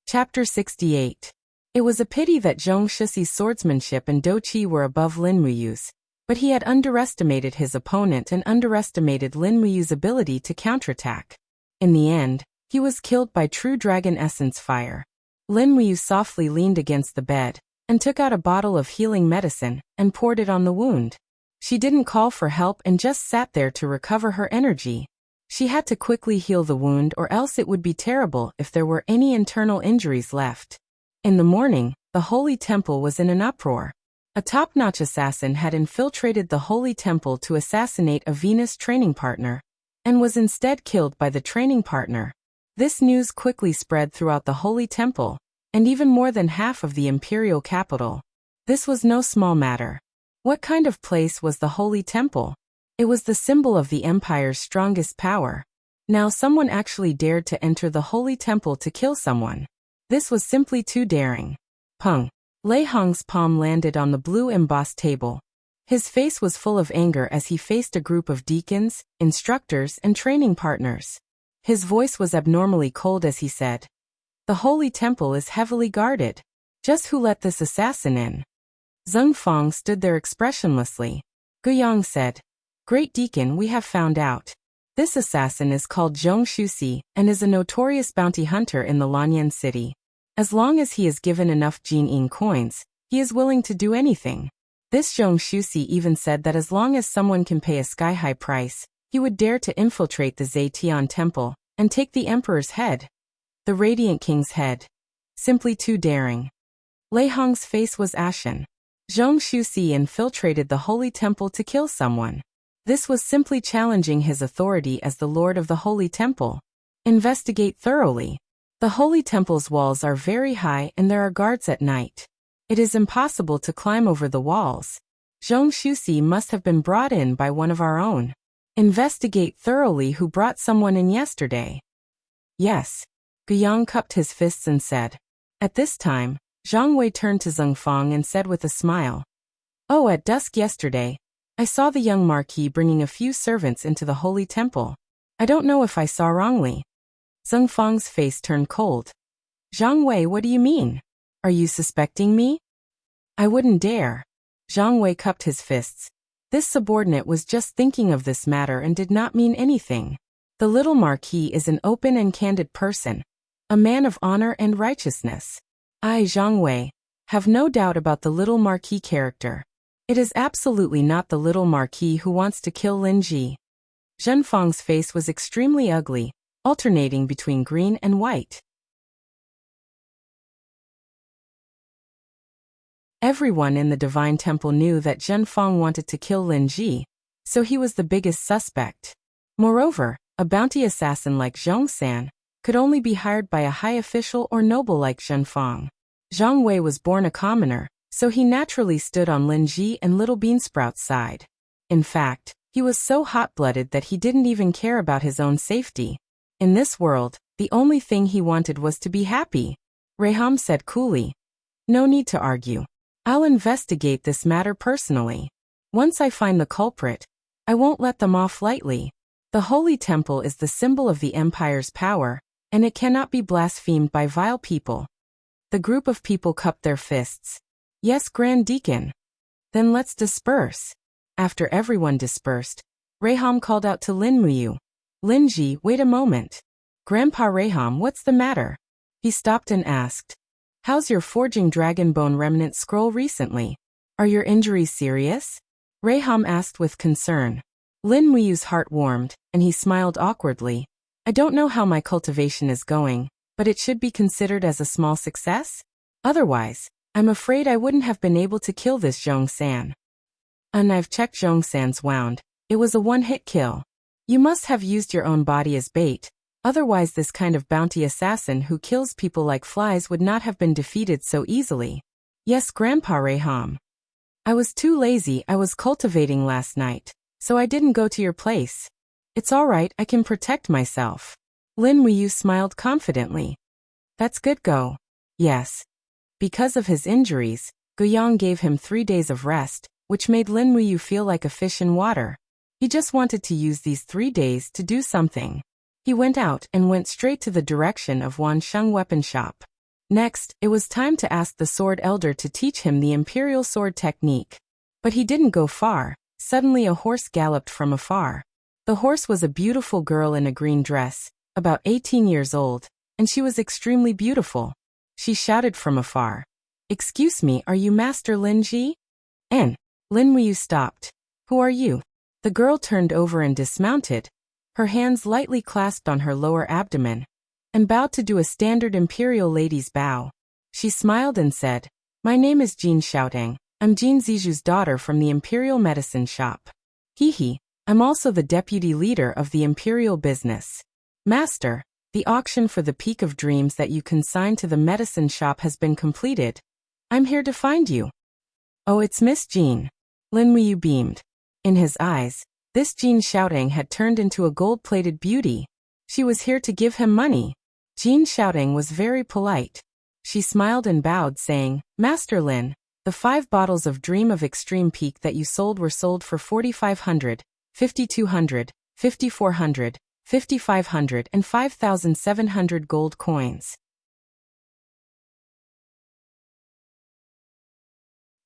A: Chapter 68. It was a pity that Zhong Shixi's swordsmanship and Do Chi were above Lin Muyu's, but he had underestimated his opponent and underestimated Lin Muyu's ability to counterattack. In the end, he was killed by true dragon essence fire. Lin Muyu softly leaned against the bed, and took out a bottle of healing medicine, and poured it on the wound. She didn't call for help and just sat there to recover her energy. She had to quickly heal the wound, or else it would be terrible if there were any internal injuries left. In the morning, the holy temple was in an uproar. A top-notch assassin had infiltrated the holy temple to assassinate a Venus training partner, and was instead killed by the training partner. This news quickly spread throughout the holy temple, and even more than half of the imperial capital. This was no small matter. What kind of place was the holy temple? It was the symbol of the empire's strongest power. Now someone actually dared to enter the holy temple to kill someone. This was simply too daring. Peng. Lei Hong's palm landed on the blue embossed table. His face was full of anger as he faced a group of deacons, instructors, and training partners. His voice was abnormally cold as he said, "The holy temple is heavily guarded. Just who let this assassin in?" Zheng Fang stood there expressionlessly. Guyang said, "Great Deacon, we have found out. This assassin is called Zhong Shuxi and is a notorious bounty hunter in the Lanyan city. As long as he is given enough Jin-yin coins, he is willing to do anything. This Zhong Shuxi even said that as long as someone can pay a sky-high price, he would dare to infiltrate the Zetian temple and take the emperor's head. The Radiant King's head. Simply too daring." Lei Hong's face was ashen. Zhong Shuxi infiltrated the holy temple to kill someone. This was simply challenging his authority as the lord of the holy temple. Investigate thoroughly. The holy temple's walls are very high and there are guards at night. It is impossible to climb over the walls. Zhong Shusi must have been brought in by one of our own. Investigate thoroughly who brought someone in yesterday. Yes. Guyang cupped his fists and said. At this time, Zhang Wei turned to Zheng Fang and said with a smile. Oh, at dusk yesterday, I saw the young marquis bringing a few servants into the holy temple. I don't know if I saw wrongly. Zheng Fang's face turned cold. Zhang Wei, what do you mean? Are you suspecting me? I wouldn't dare. Zhang Wei cupped his fists. This subordinate was just thinking of this matter and did not mean anything. The little marquis is an open and candid person, a man of honor and righteousness. I, Zhang Wei, have no doubt about the little marquis character. It is absolutely not the little marquis who wants to kill Lin Ji. Zhen Fang's face was extremely ugly, alternating between green and white. Everyone in the Divine Temple knew that Zhen Fang wanted to kill Lin Ji, so he was the biggest suspect. Moreover, a bounty assassin like Zhong San could only be hired by a high official or noble like Zhen Fang. Zhang Wei was born a commoner, so he naturally stood on Lin Ji and Little Beansprout's side. In fact, he was so hot-blooded that he didn't even care about his own safety. In this world, the only thing he wanted was to be happy. Reham said coolly. No need to argue. I'll investigate this matter personally. Once I find the culprit, I won't let them off lightly. The Holy Temple is the symbol of the Empire's power, and it cannot be blasphemed by vile people. The group of people cupped their fists. Yes, Grand Deacon. Then let's disperse. After everyone dispersed, Reham called out to Lin Muyu. Lin Ji, wait a moment. Grandpa Reham, what's the matter? He stopped and asked. How's your forging dragon bone remnant scroll recently? Are your injuries serious? Reham asked with concern. Lin Muyu's heart warmed, and he smiled awkwardly. I don't know how my cultivation is going, but it should be considered as a small success? Otherwise, I'm afraid I wouldn't have been able to kill this Zhong San. And I've checked Zhong San's wound. It was a one-hit kill. You must have used your own body as bait. Otherwise this kind of bounty assassin who kills people like flies would not have been defeated so easily. Yes, Grandpa Reham. I was too lazy. I was cultivating last night, so I didn't go to your place. It's all right, I can protect myself. Lin Muyu smiled confidently. That's good go. Yes. Because of his injuries, Guyang gave him 3 days of rest, which made Lin Muyu feel like a fish in water. He just wanted to use these 3 days to do something. He went out and went straight to the direction of Wan Sheng weapon shop. Next, it was time to ask the sword elder to teach him the imperial sword technique. But he didn't go far. Suddenly a horse galloped from afar. The horse was a beautiful girl in a green dress, about 18 years old, and she was extremely beautiful. She shouted from afar. Excuse me, are you Master Lin Ji? Lin Muyu stopped. Who are you? The girl turned over and dismounted, her hands lightly clasped on her lower abdomen, and bowed to do a standard imperial lady's bow. She smiled and said, My name is Jin Xiaotang. I'm Jin Ziju's daughter from the imperial medicine shop. Hee. I'm also the deputy leader of the imperial business. Master, the auction for the Peak of Dreams that you consigned to the medicine shop has been completed. I'm here to find you. Oh, it's Miss Jin. Lin Muyu beamed. In his eyes, this Jin Xiaotang had turned into a gold-plated beauty. She was here to give him money. Jin Xiaotang was very polite. She smiled and bowed, saying, Master Lin, the 5 bottles of Dream of Extreme Peak that you sold were sold for 4,500, 5,200, 5,400, 5,500 and 5,700 gold coins.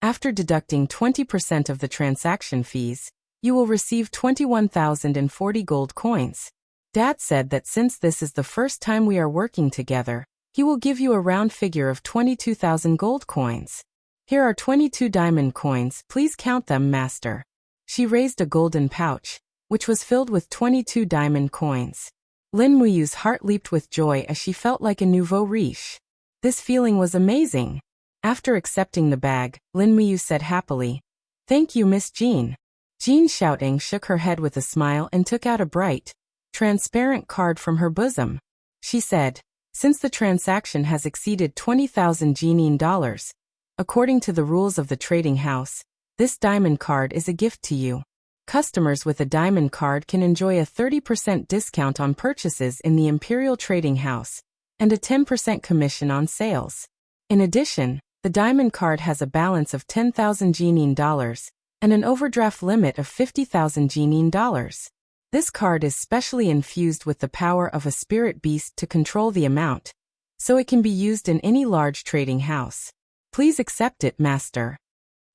A: After deducting 20% of the transaction fees, you will receive 21,040 gold coins. Dad said that since this is the first time we are working together, he will give you a round figure of 22,000 gold coins. Here are 22 diamond coins, please count them, Master. She raised a golden pouch, which was filled with 22 diamond coins. Lin Muyu's heart leaped with joy as she felt like a nouveau riche. This feeling was amazing. After accepting the bag, Lin Muyu said happily, Thank you, Miss Jin. Jin Xiaotang shook her head with a smile and took out a bright, transparent card from her bosom. She said, Since the transaction has exceeded 20,000 Jinin dollars, According to the rules of the trading house, this diamond card is a gift to you. Customers with a diamond card can enjoy a 30% discount on purchases in the Imperial Trading House, and a 10% commission on sales. In addition, the diamond card has a balance of 10,000 genin dollars, and an overdraft limit of 50,000 genin dollars. This card is specially infused with the power of a spirit beast to control the amount, so it can be used in any large trading house. Please accept it, Master.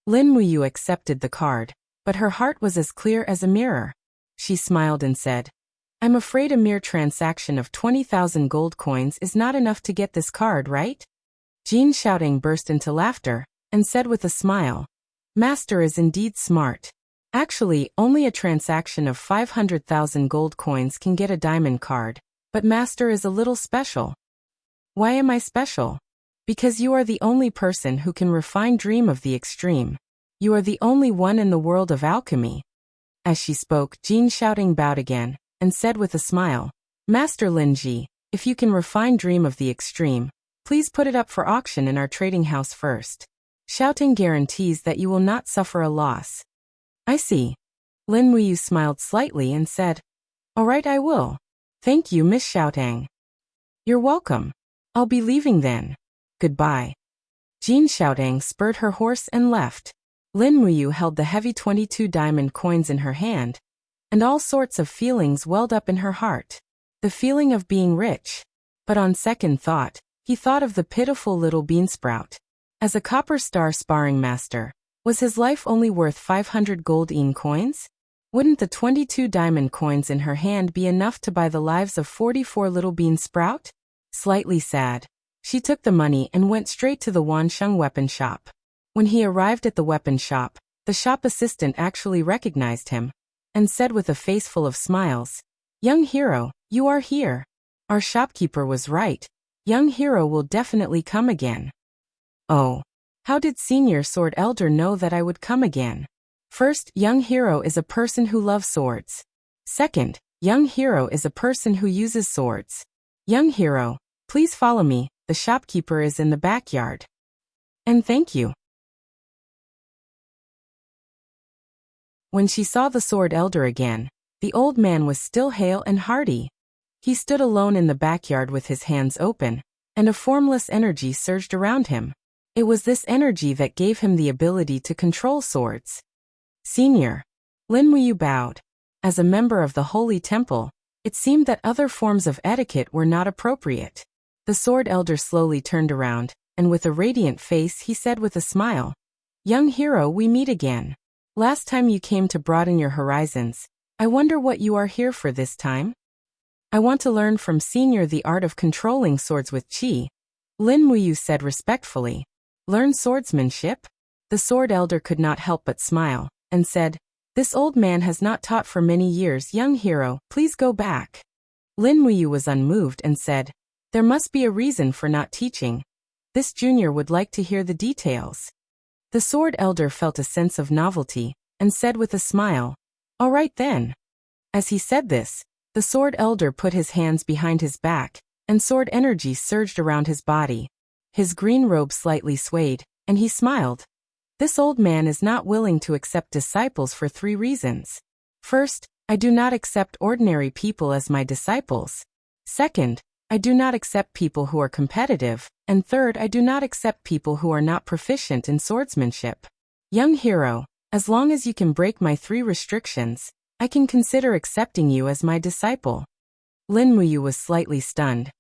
A: Lin Muyu accepted the card, but her heart was as clear as a mirror. She smiled and said, I'm afraid a mere transaction of 20,000 gold coins is not enough to get this card, right? Jin Xiaotang burst into laughter, and said with a smile, Master is indeed smart. Actually, only a transaction of 500,000 gold coins can get a diamond card, but Master is a little special. Why am I special? Because you are the only person who can refine dream of the extreme. You are the only one in the world of alchemy. As she spoke, Jin Xiaotang bowed again, and said with a smile, Master Linji, if you can refine dream of the extreme, please put it up for auction in our trading house first. Xiaotang guarantees that you will not suffer a loss. I see. Lin Muyu smiled slightly and said, All right, I will. Thank you, Miss Xiaotang. You're welcome. I'll be leaving then. Goodbye. Jin Xiaotang spurred her horse and left. Lin Muyu held the heavy 22 diamond coins in her hand, and all sorts of feelings welled up in her heart. The feeling of being rich. But on second thought, he thought of the pitiful little beansprout. As a copper star sparring master, was his life only worth 500 gold coins? Wouldn't the 22 diamond coins in her hand be enough to buy the lives of 44 little beansprout? Slightly sad, she took the money and went straight to the Wansheng weapon shop. When he arrived at the weapon shop, the shop assistant actually recognized him, and said with a face full of smiles, Young hero, you are here. Our shopkeeper was right. Young hero will definitely come again. Oh. How did Senior Sword Elder know that I would come again? First, young hero is a person who loves swords. Second, young hero is a person who uses swords. Young hero, please follow me, the shopkeeper is in the backyard. And thank you. When she saw the Sword Elder again, the old man was still hale and hearty. He stood alone in the backyard with his hands open, and a formless energy surged around him. It was this energy that gave him the ability to control swords. Senior. Lin Muyu bowed. As a member of the Holy Temple, it seemed that other forms of etiquette were not appropriate. The Sword Elder slowly turned around, and with a radiant face he said with a smile, Young hero, we meet again. Last time you came to broaden your horizons. I wonder what you are here for this time? I want to learn from Senior the art of controlling swords with qi. Lin Muyu said respectfully. Learn swordsmanship? The Sword Elder could not help but smile, and said, This old man has not taught for many years. Young hero, please go back. Lin Muyu was unmoved and said, There must be a reason for not teaching. This junior would like to hear the details. The Sword Elder felt a sense of novelty, and said with a smile, All right then. As he said this, the Sword Elder put his hands behind his back, and sword energy surged around his body. His green robe slightly swayed, and he smiled. This old man is not willing to accept disciples for 3 reasons. First, I do not accept ordinary people as my disciples. Second, I do not accept people who are competitive. And third, I do not accept people who are not proficient in swordsmanship. Young hero, as long as you can break my 3 restrictions, I can consider accepting you as my disciple. Lin Muyu was slightly stunned.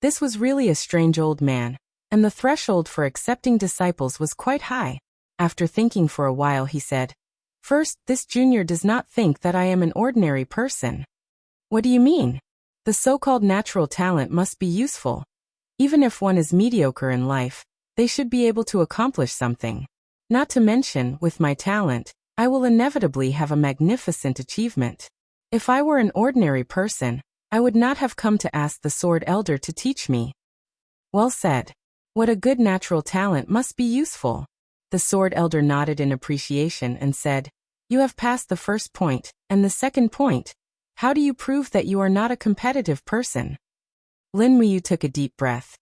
A: This was really a strange old man, and the threshold for accepting disciples was quite high. After thinking for a while he said, First, this junior does not think that I am an ordinary person. What do you mean? The so-called natural talent must be useful. Even if one is mediocre in life, they should be able to accomplish something. Not to mention, with my talent, I will inevitably have a magnificent achievement. If I were an ordinary person, I would not have come to ask the Sword Elder to teach me. Well said. What a good natural talent must be useful. The Sword Elder nodded in appreciation and said, You have passed the first point, and the second point. How do you prove that you are not a competitive person? Lin Muyu took a deep breath.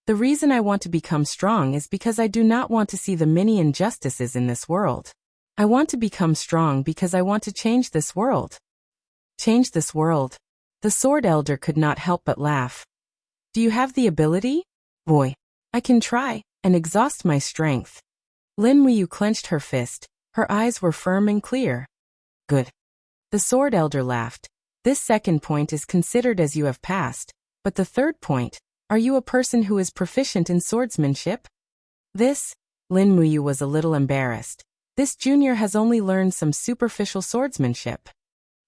A: The reason I want to become strong is because I do not want to see the many injustices in this world. I want to become strong because I want to change this world. Change this world. The Sword Elder could not help but laugh. Do you have the ability? Boy, I can try, and exhaust my strength. Lin Muyu clenched her fist. Her eyes were firm and clear. Good. The Sword Elder laughed. This second point is considered as you have passed, but the third point, are you a person who is proficient in swordsmanship? Lin Muyu was a little embarrassed. This junior has only learned some superficial swordsmanship.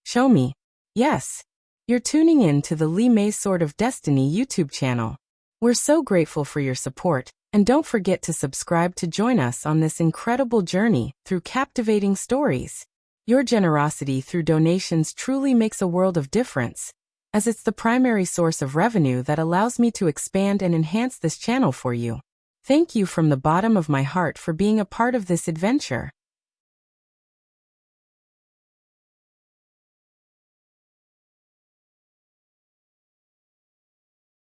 A: Show me. Yes. You're tuning in to the Li Mei Sword of Destiny YouTube channel. We're so grateful for your support, and don't forget to subscribe to join us on this incredible journey through captivating stories. Your generosity through donations truly makes a world of difference, as it's the primary source of revenue that allows me to expand and enhance this channel for you. Thank you from the bottom of my heart for being a part of this adventure.